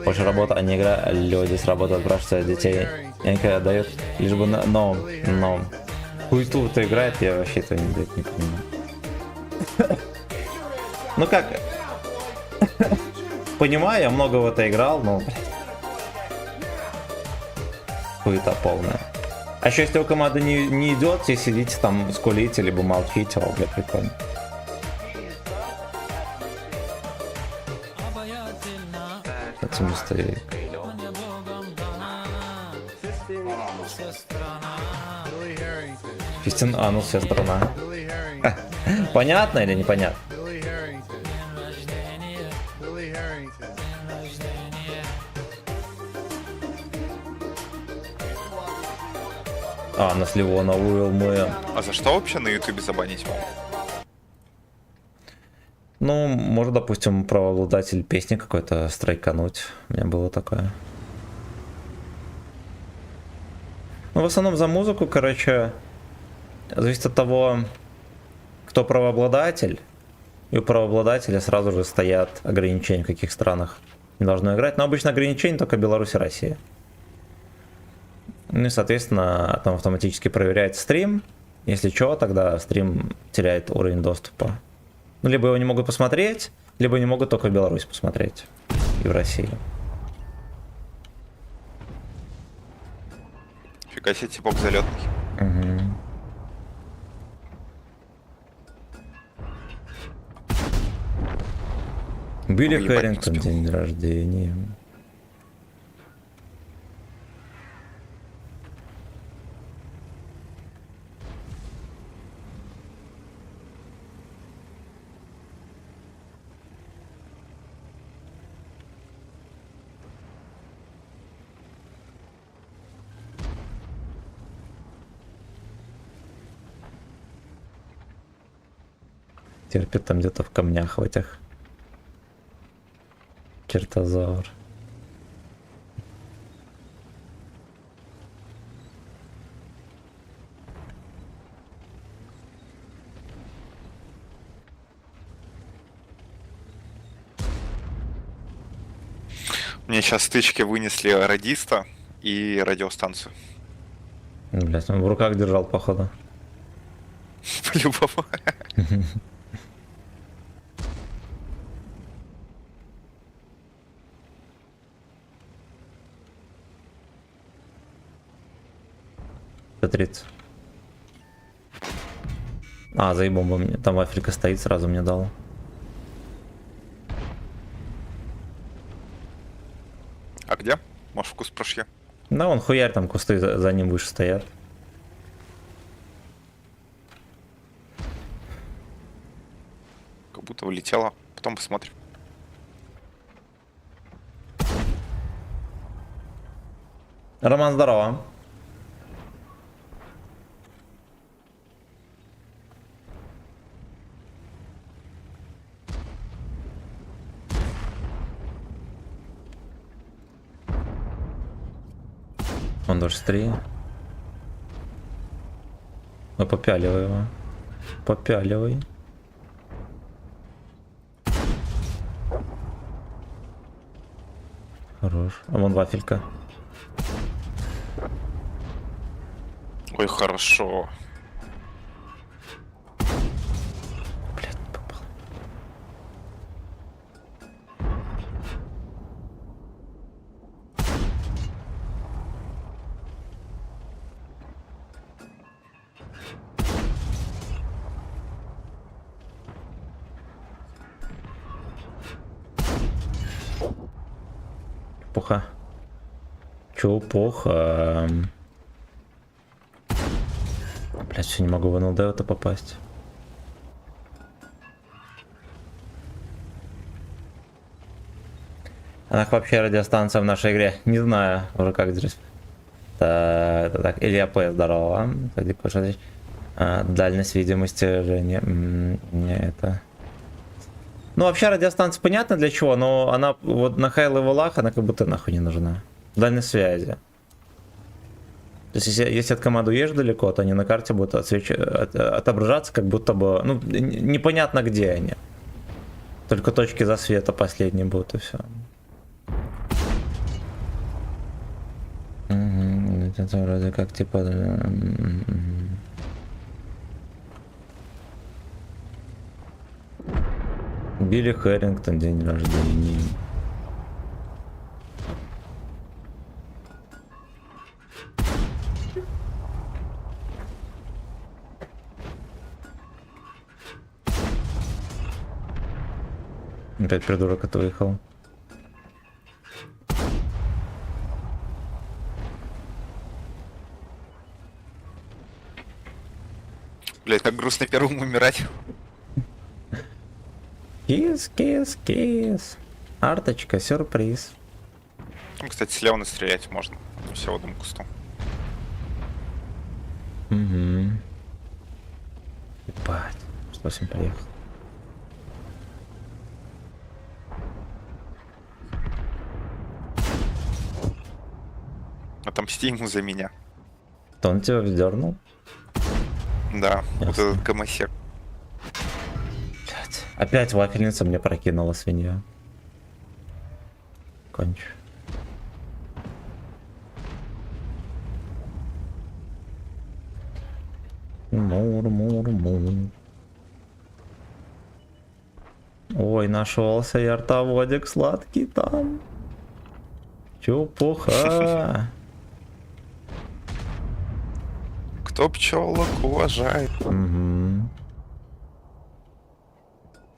больше работа, а не игра. Люди с работы отбрасывают детей. Инка дают, лишь бы но. Хуйту кто играет, я вообще это не понимаю. Ну как? Понимаю, я много в это играл, но... Хуета полная. А еще если у команды не идет, все сидите там, скулите, либо молчите, о, бля, прикольно. Это мистер. Фистин, а ну вся страна. Понятно или непонятно? А, на сливона Уилл мы. А за что вообще на ютубе забанить могут? Ну, может, допустим, правообладатель песни какой-то страйкануть. У меня было такое. Ну, в основном за музыку, короче, зависит от того, кто правообладатель. И у правообладателя сразу же стоят ограничения, в каких странах не должно играть. Но обычно ограничения только Беларусь и Россия. Ну и, соответственно, там автоматически проверяет стрим. Если что, тогда стрим теряет уровень доступа. Ну, либо его не могут посмотреть, либо не могут только в Беларуси посмотреть. И в России. Фига себе, типок залетный. Угу. Билли Уебать не Хэрингтон, успел. день рождения. Терпит там где-то в камнях в этих. Чертозавр. Мне сейчас стычки вынесли радиста и радиостанцию. Блять, он в руках держал, походу. По-любому. Т-30. А, заебом бы мне. Там вафелька стоит, сразу мне дал. А где? Может, вкус прошье? Да, он хуярь, там кусты за ним выше стоят. Как будто улетела. Потом посмотрим. Роман, здорово. Он даже 3. Ну, попяливай его. Попяливай. Хорош. А вон вафелька. Ой, хорошо. Блядь, не попал. Чепуха. Чепуха. Блять, все не могу в НЛД это попасть. Она вообще радиостанция в нашей игре. Не знаю уже как здесь. Так, Илья П, здорово. Дальность видимости же не это. Ну вообще радиостанция понятно для чего, но она вот на хай-левелах она как будто нахуй не нужна. Дальность связи. То есть, если от команды уедешь далеко, то они на карте будут отображаться, как будто бы, ну, непонятно где они. Только точки засвета последние будут, и все. Угу, это вроде как типа... Билли Хэрингтон, день рождения. Опять придурок это выехал. Блять, как грустно первым умирать. Кис, кис, кис. Арточка, сюрприз. Там, кстати, слева настрелять можно. Все в одном кусту. Угу. Ебать. 108 приехал. Отомсти ему за меня. То он тебя вздернул? Да, вот Ясно. этот гомосек. Блять. Опять вафельница мне прокинула свинья. Конч. Мур. Ой, нашелся и артоводик сладкий там. Чепуха. Кто пчелок уважает? Угу.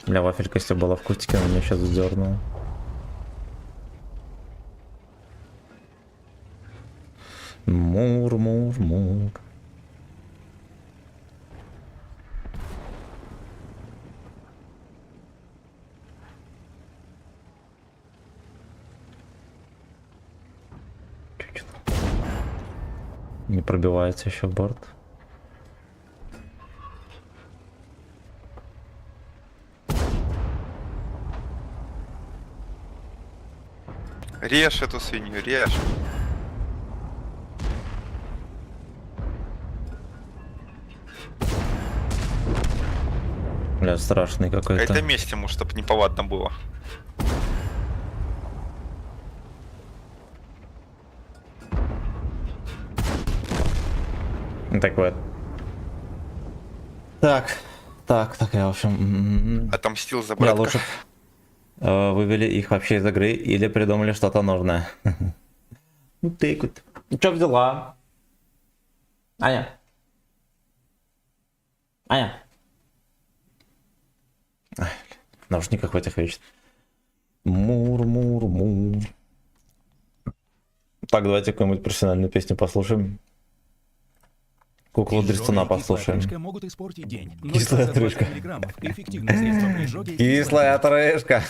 Бля, вафелька, если была в кустике, она меня сейчас сдернула. Мур, мур, мур. Чуть-чуть. Не пробивается еще борт. Режь эту свинью, режь. Бля, страшный какой-то. Это месть ему, чтоб неповадно было. Так вот. Так, я в общем... Отомстил за Бля, братка. лучше вывели их вообще из игры или придумали что-то нужное. Ну ты вот. Чё взяла? Аня. Аня. Ай, в наушниках в этих вечно. Мур. Так, давайте какую-нибудь профессиональную песню послушаем. Куклу Дрестуна послушаем. Могут испортить день. Кислая отрыжка. Кислая отрыжка.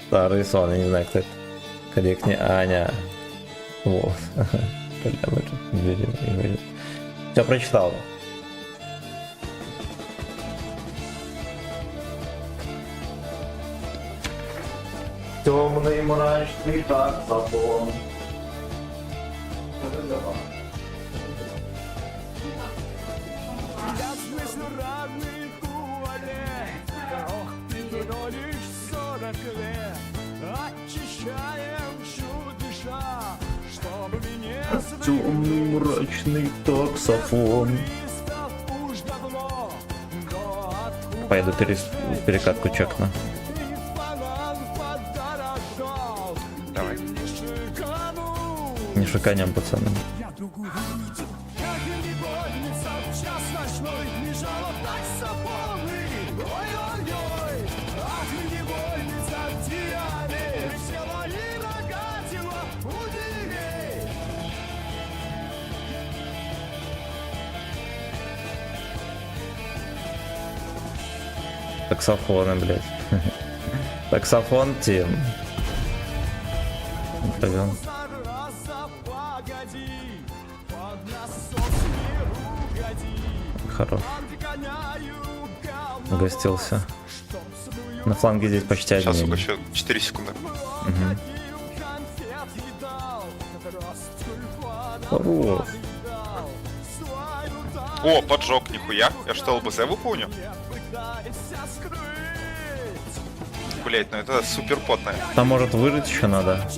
Старый сон, я не знаю, кто это. Корректнее Аня. Вот. Все прочитал. Темный мрачный таксофон. Ясный журавный туалет, ох, ты троллишь 40 лет. Очищаем дыша, чтобы меня Темный мрачный таксофон. уж давно. Поеду перекатку чекну. Давай. Не шиканем, пацаны. Я другую видел, как негодница в час ночной бежала в таксофоны. Ой-ой-ой, ах, невольница в Диане, села и рогатила у дверей. Таксофоны, блядь. Таксофон тем. Пойдем. Зараза, погоди, под насос не угоди. Хорош. Отгоняю Угостился. На фланге здесь почти Сейчас одни. еще 4 секунды. Хорош. О, поджог, нихуя. Я что, ЛБЗ выполню? Блять, ну это супер потное. Там может выжить еще надо.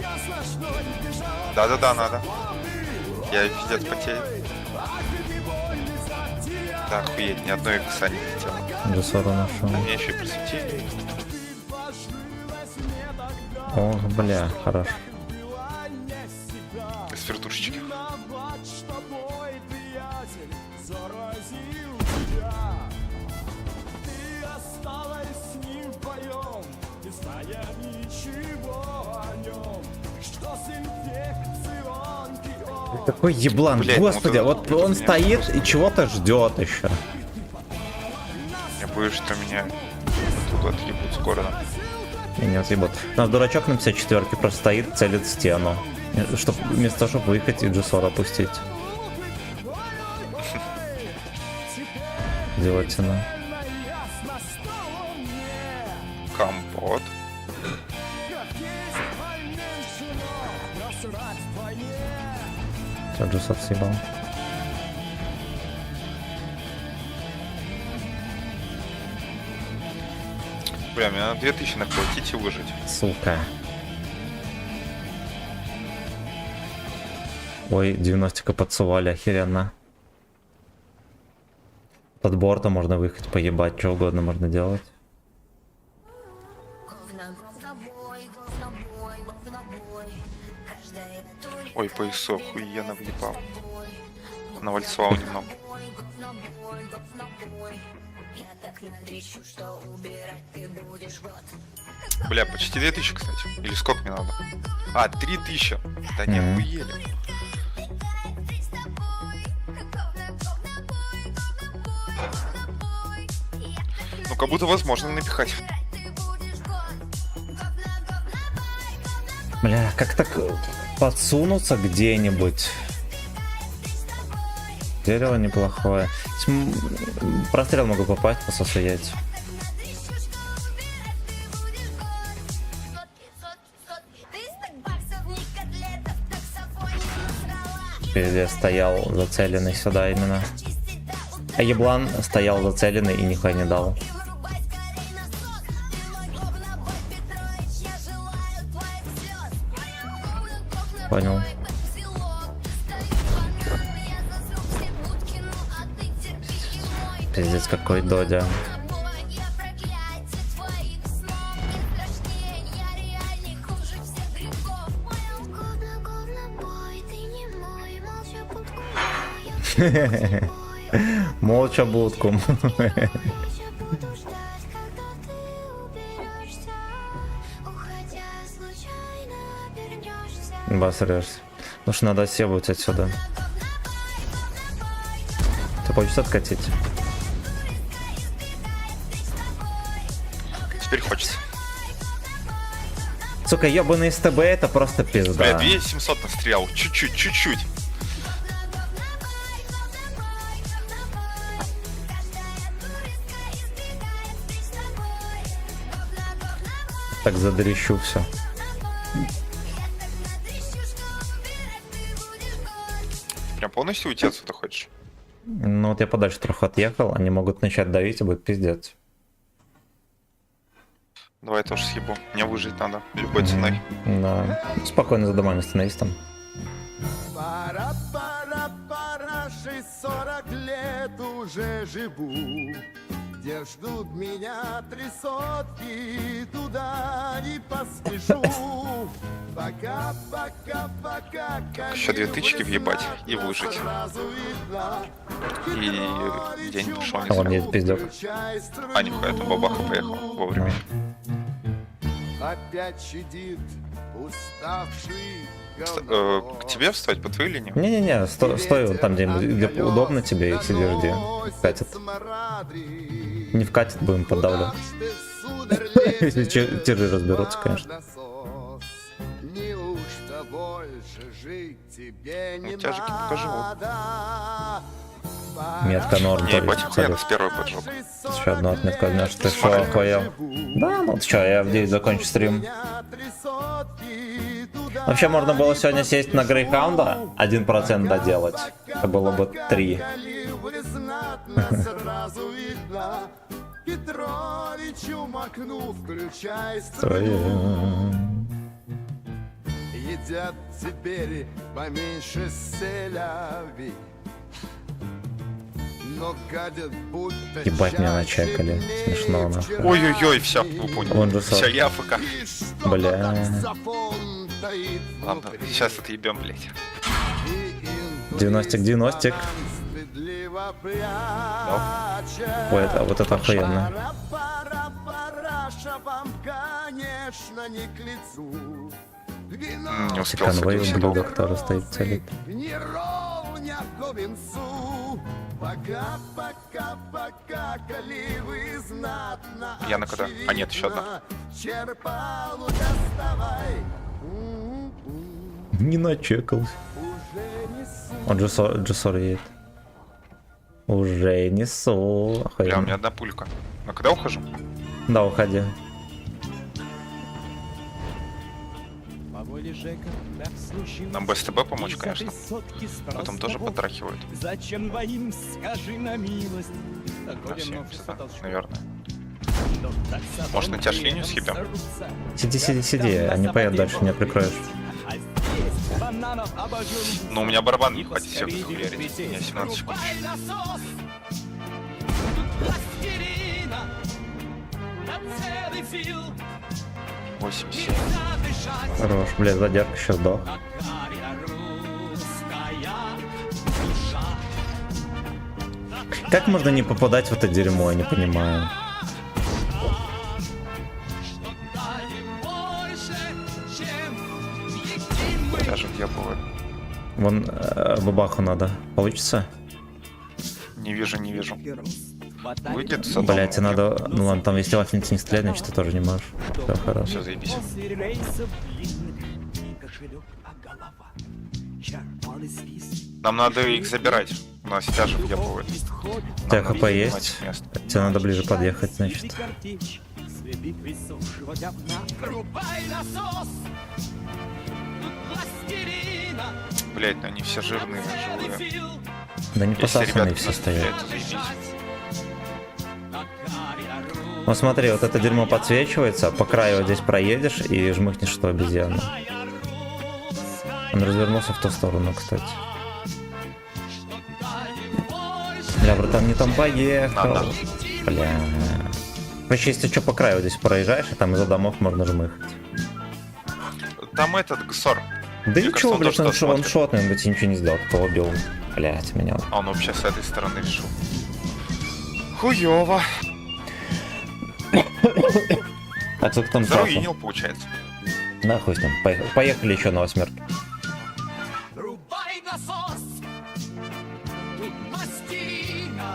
Да, надо. Я пиздец потею. Да, охуеть, ни одной икса не летело. Джессора нашел. Меня еще и просветили. О, бля, хорош. Из вертушечки. Какой еблан, Блядь, господи, ну вот это он меня стоит и чего-то ждет еще. Я боюсь, что меня оттуда отъебут скоро. И не отъебут. Там дурачок на 54-ке просто стоит, целит в стену. Чтоб, вместо того, чтобы выехать и Джессора опустить. Делательно. Компот. Все, Джессор съебал. Бля, мне надо 2000 накрутить и выжить. Сука. Ой, 90-ка подсували, охеренно. Под бортом можно выехать, поебать, что угодно можно делать. Ой, поясо охуенно въебал. Навальцевал немного. Бля, почти 2000, кстати. Или сколько мне надо? А, 3000. Да не охуели. Ну, как будто возможно напихать. Бля, как так подсунуться где-нибудь? Дерево неплохое. Прострел могу попасть, пососу яйца. Пиздец, стоял зацеленный сюда именно. А еблан стоял зацеленный и нихуя не дал. Понял. Пиздец, какой додя. Молча будку. Басрешься. Ну что, надо съебывать отсюда. Ты хочешь откатить? Теперь хочется. Сука, ебаный СТБ это просто пизда. Бля, 2700 настрелял. Чуть-чуть, чуть-чуть. Так задрещу все. Прям полностью уйти отсюда хочешь? Ну вот я подальше трохи отъехал, они могут начать давить и будет пиздец. Давай я тоже съебу. Мне выжить надо. Любой ценой. Да. Спокойно за домами становись там. Пора, пора, пора, 40 лет уже живу, где ждут меня 3 сотки, туда не поспешу. Пока, пока, пока. Еще 2000 въебать и выжить. И день пошел не А он зря. едет пиздец. А, нихуя, там бабаха поехал вовремя. Опять чадит уставший К тебе встать по твоей линии? Не-не-не, стой вот там где удобно тебе и сиди жди. Вкатит. Не вкатит, будем поддавливать. Если тиры разберутся, конечно. Неужто больше жить тебе не тяжики покажу. Метка норм. Не, ебать, охуенно, с первой поджог. Еще одна отметка, знаешь, ты шо, охуел? Да, ну ты чё, я в 9 закончу стрим. Вообще можно было сегодня сесть на Грейхаунда, 1% доделать. Это было бы 3. Петровичу макну, включай Строю. Едят теперь поменьше селяви, но гадят будто Ебать, меня начекали. Смешно, нахуй. Ой-ой-ой, все, вы поняли. Вон же Все, сок. И я АФК. что Бля. там сафон таит Ладно, внутри. сейчас отъебем, блядь. И 90-к. стыдливо пряча. Ой, это, вот это охуенно. Пора, пора, параша вам, конечно, не к лицу. Вино Не успел Конвой садиться. ублюдок, который стоит целит. не ровня к венцу. Пока, пока, пока, коли вы знатно. Я на кода. А, нет, еще одна. Черпалу доставай. Не начекался. Уже несу. Он Джессор едет. Уже несу. Бля, у Охуенно. меня одна пулька. А когда ухожу? Да, уходи. Нам бы СТБ помочь, конечно. Но там тоже потрахивают. Зачем двоим, скажи на милость? На 70, да, наверное. Может, на тебя ж линию съебем? Сиди, они поедут дальше, меня прикроешь. Ну, у меня барабан не хватит всех захуярить. У меня 17 секунд. 87. Хорош, блядь, задержка сейчас сдох. Как можно не попадать в это дерьмо, я не понимаю. Даже я был. Вон бабаху надо. Получится? Не вижу, не вижу. Выйдет с Блять, тебе надо... Ну ладно, там если вафельница не стреляет, значит ты тоже не можешь. Все хорошо. Все, заебись. После рейсов длинных не кошелек, а голова. Черпал из списка. Нам надо их забирать. У нас тяжи въебывают. У тебя хп есть? Тебе надо ближе подъехать, значит. Следы присохшего говна. Врубай насос! Тут пластилина. Блять, ну они все жирные, живые. Сил. Да не Если посасанные ребята все нас стоят. стреляют, то заебись. Ну смотри, вот это дерьмо подсвечивается, по краю вот здесь проедешь и жмыхнешь эту обезьяну. Он развернулся в ту сторону, кстати. Бля, братан, не там поехал. Надо. Бля. Вообще, если что, по краю вот здесь проезжаешь, и там из-за домов можно жмыхать. Там этот ГСОР. Да Мне и кажется, чё, он блядь, тоже он смотрит. шотный, он бы тебе ничего не сделал, кто убил. Блять, меня. А он вообще с этой стороны решил. Хуёво. А кто там трасса? Заруинил, получается. Нахуй с ним. Поехали еще на восьмерке. Врубай насос! Тут пластилина.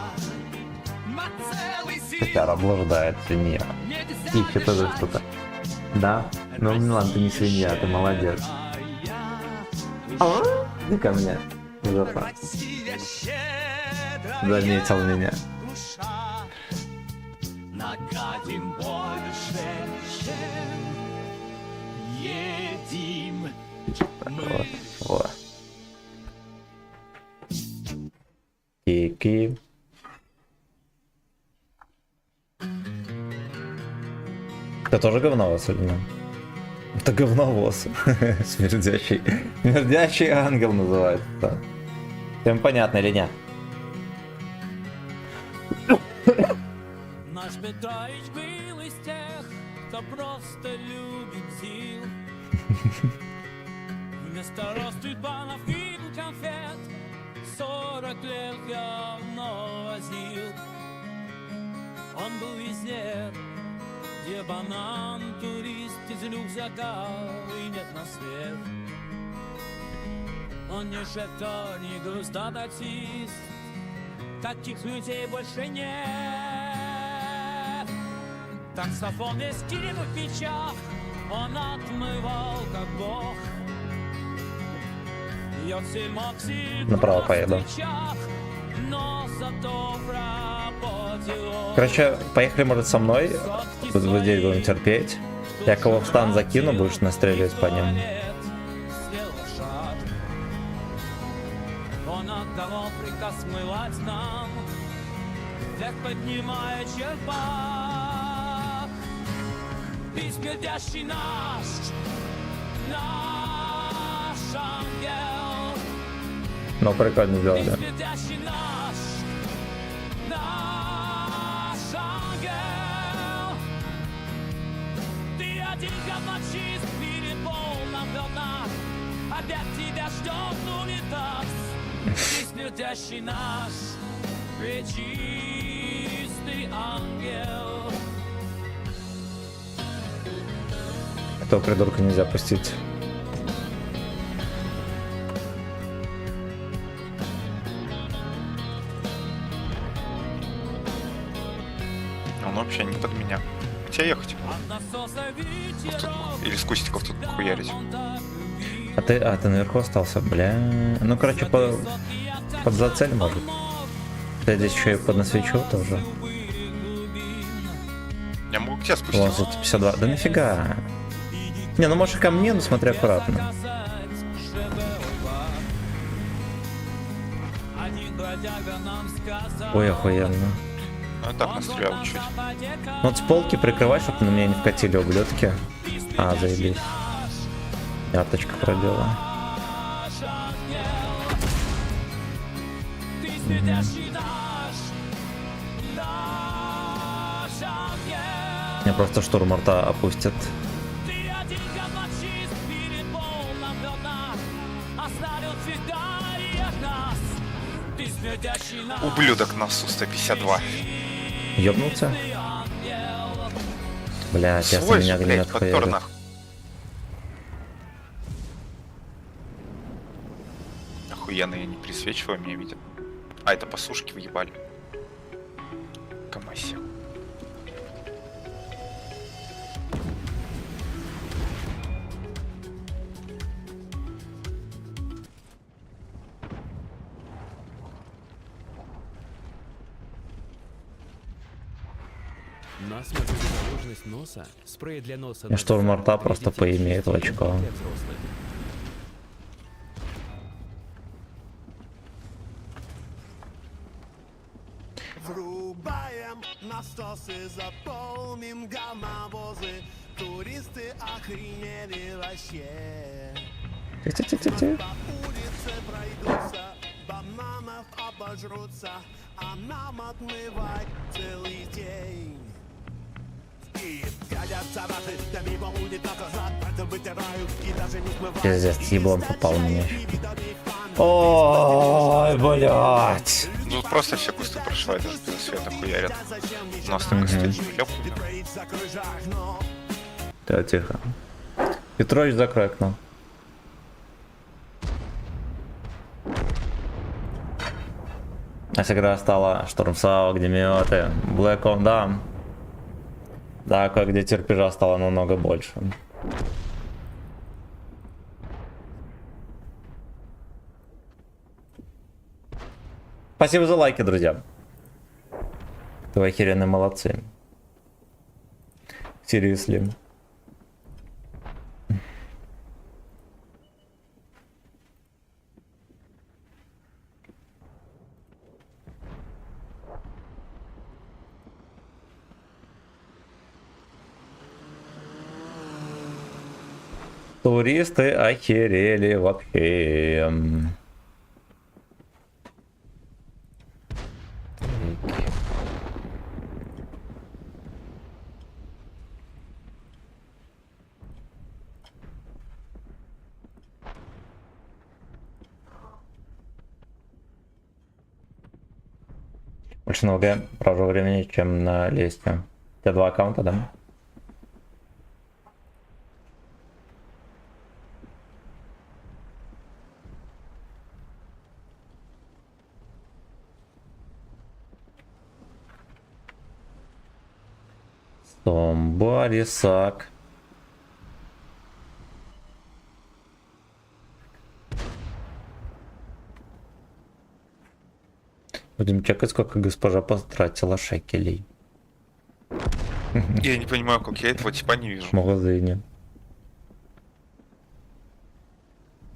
На целый сил. Тебя облаждает свинья. Ищет тоже что-то. Да? Ну ладно, ты не свинья, ты молодец. Иди ко мне. Жопа. Заметил меня. Нагадим больше, чем едим мы. Вот. Кики. Ты тоже говновоз или нет? Это говновоз. Смердящий. Смердящий ангел называется. Всем понятно или нет? Наш Петрович был из тех, кто просто любит ЗИЛ. Вместо Ростбанов и конфет 40 лет говно возил. Он был везде, где банан, турист из рюкзака и нет на свет. Он не шефтор, не грустно-таксист, таких людей больше нет. Таксофон без килим в печах, он отмывал как бог. Направо поеду. Но зато в работе он. Короче, поехали, может, со мной. Тут в дверь будем терпеть. Я кого в стан закину, будешь настреливать по ним. Он отдавал приказ смывать нам, вверх поднимая черпак. Ты смердящий наш ангел. Ну, прикольно Ты сделали. смердящий наш ангел. Ты один говночист перед полном говна. Опять тебя ждет унитаз. Ты смердящий наш чистый ангел. Этого придурка нельзя пустить. Он вообще не под меня. Хотя ехать. Или с кустиков тут хуярить. А ты наверху остался, бля. Ну, короче, под зацель может. Я здесь еще и поднасвечу тоже. Я могу к тебе У вас спуститься. тут 52. Да нафига? Не, ну можешь и ко мне, но смотри аккуратно. Ой, охуенно. Ну, так настрелял чуть. Ну, вот с полки прикрывай, чтобы на меня не вкатили ублюдки. А, заебись. Ярточка пробила. Мне просто штурм рта опустят. Ублюдок на Су-152. Ёбнулся? Бля, сейчас Свой меня же, блядь, огнемет подпер хуярит. нахуй. Охуенно, я не присвечиваю, меня видят. А, это по сушке въебали. Камаси. Насморк и задорожность носа, спрей для носа. И штурм рта просто поимеет в очко. Врубаем насосы, заполним говновозы. Туристы охренели вообще. Ти-ти-ти-ти-ти. По улице пройдутся, бананов обожрутся, а нам отмывать целый день. И пялятся наши, да мимо унитаза, это вытирают и даже не смывают. Пиздец, еблом попал в меня. Ой, блядь. Ну тут просто все кусты прошивают, даже за света хуярят. У нас так кусты шлёпают. Да, тихо. Петрович, закрой окно. А игра стала штурмсау, огнеметы, Black Ops, да. Да, кое-где терпежа стало намного больше. Спасибо за лайки, друзья. Вы охеренные молодцы. Seriously. Туристы охерели вообще. Больше на ВГ провожу времени, чем на лесте. У тебя 2 аккаунта, да? Somebody suck. Будем чекать, сколько госпожа потратила шекелей Я не понимаю, как я этого типа не вижу. в магазине.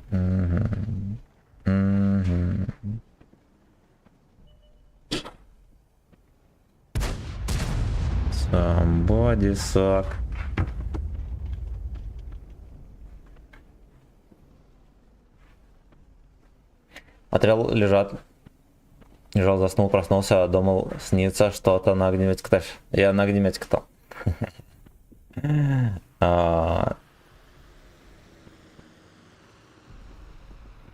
Мгм. Мгм. Somebody suck. Отрял лежат. Лежал, заснул, проснулся, думал, снится что-то на огнемете. Кто ж? Я на огнемете кто?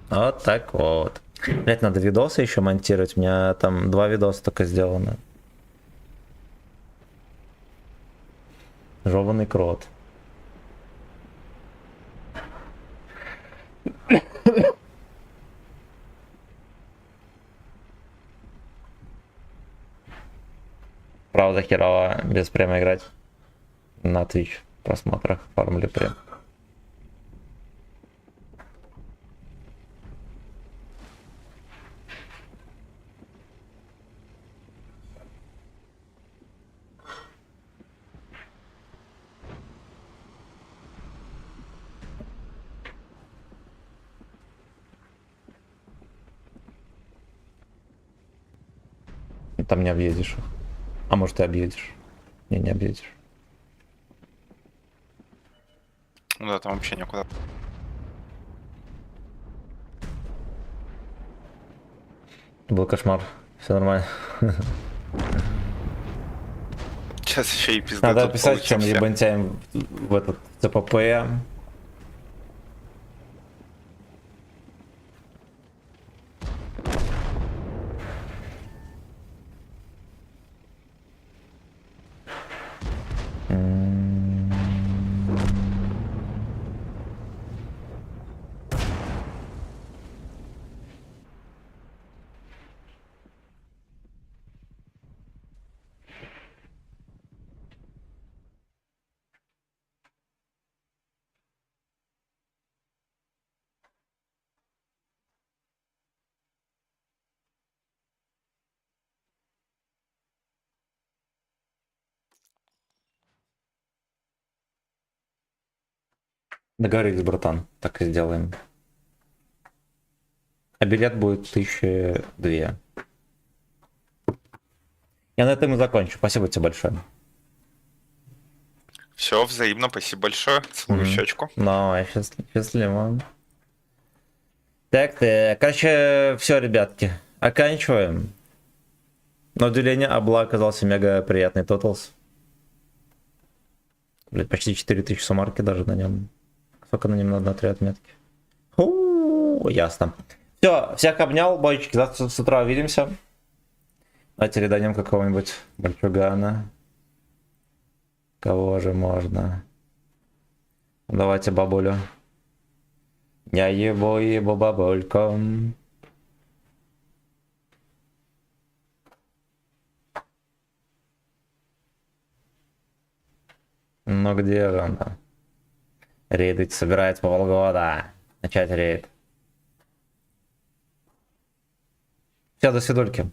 Вот так вот. Блять, надо видосы еще монтировать. У меня там 2 видоса только сделаны. Жеванный крот. Правда херово без према играть на Twitch просмотрах фармли прем. Там не объедешь их. А может, ты объедешь? Не объедешь. Ну да, там вообще никуда. Был кошмар. Все нормально. Сейчас еще и пизда. Надо тут писать, чем получимся. ебантяем в этот ЦПП. Договорились, братан. Так и сделаем. А билет будет 1002. Я на этом и закончу. Спасибо тебе большое. Все, взаимно, спасибо большое. Целую в щечку. Давай, счастливо. Так, короче, все, ребятки. Оканчиваем. На удивление, Абла оказался мега приятный тоталс. Блять, почти 4000 сумарки даже на нем. Сколько на нем надо на 3 отметки? Ясно. Все, всех обнял, бойчики. Завтра с утра увидимся. Давайте реданем какого-нибудь мальчугана. Кого же можно? Давайте бабулю. Я ебу бабульку. Ну где же она? Рейдить собирается по полгода. Начать рейд. Все, до свидульки.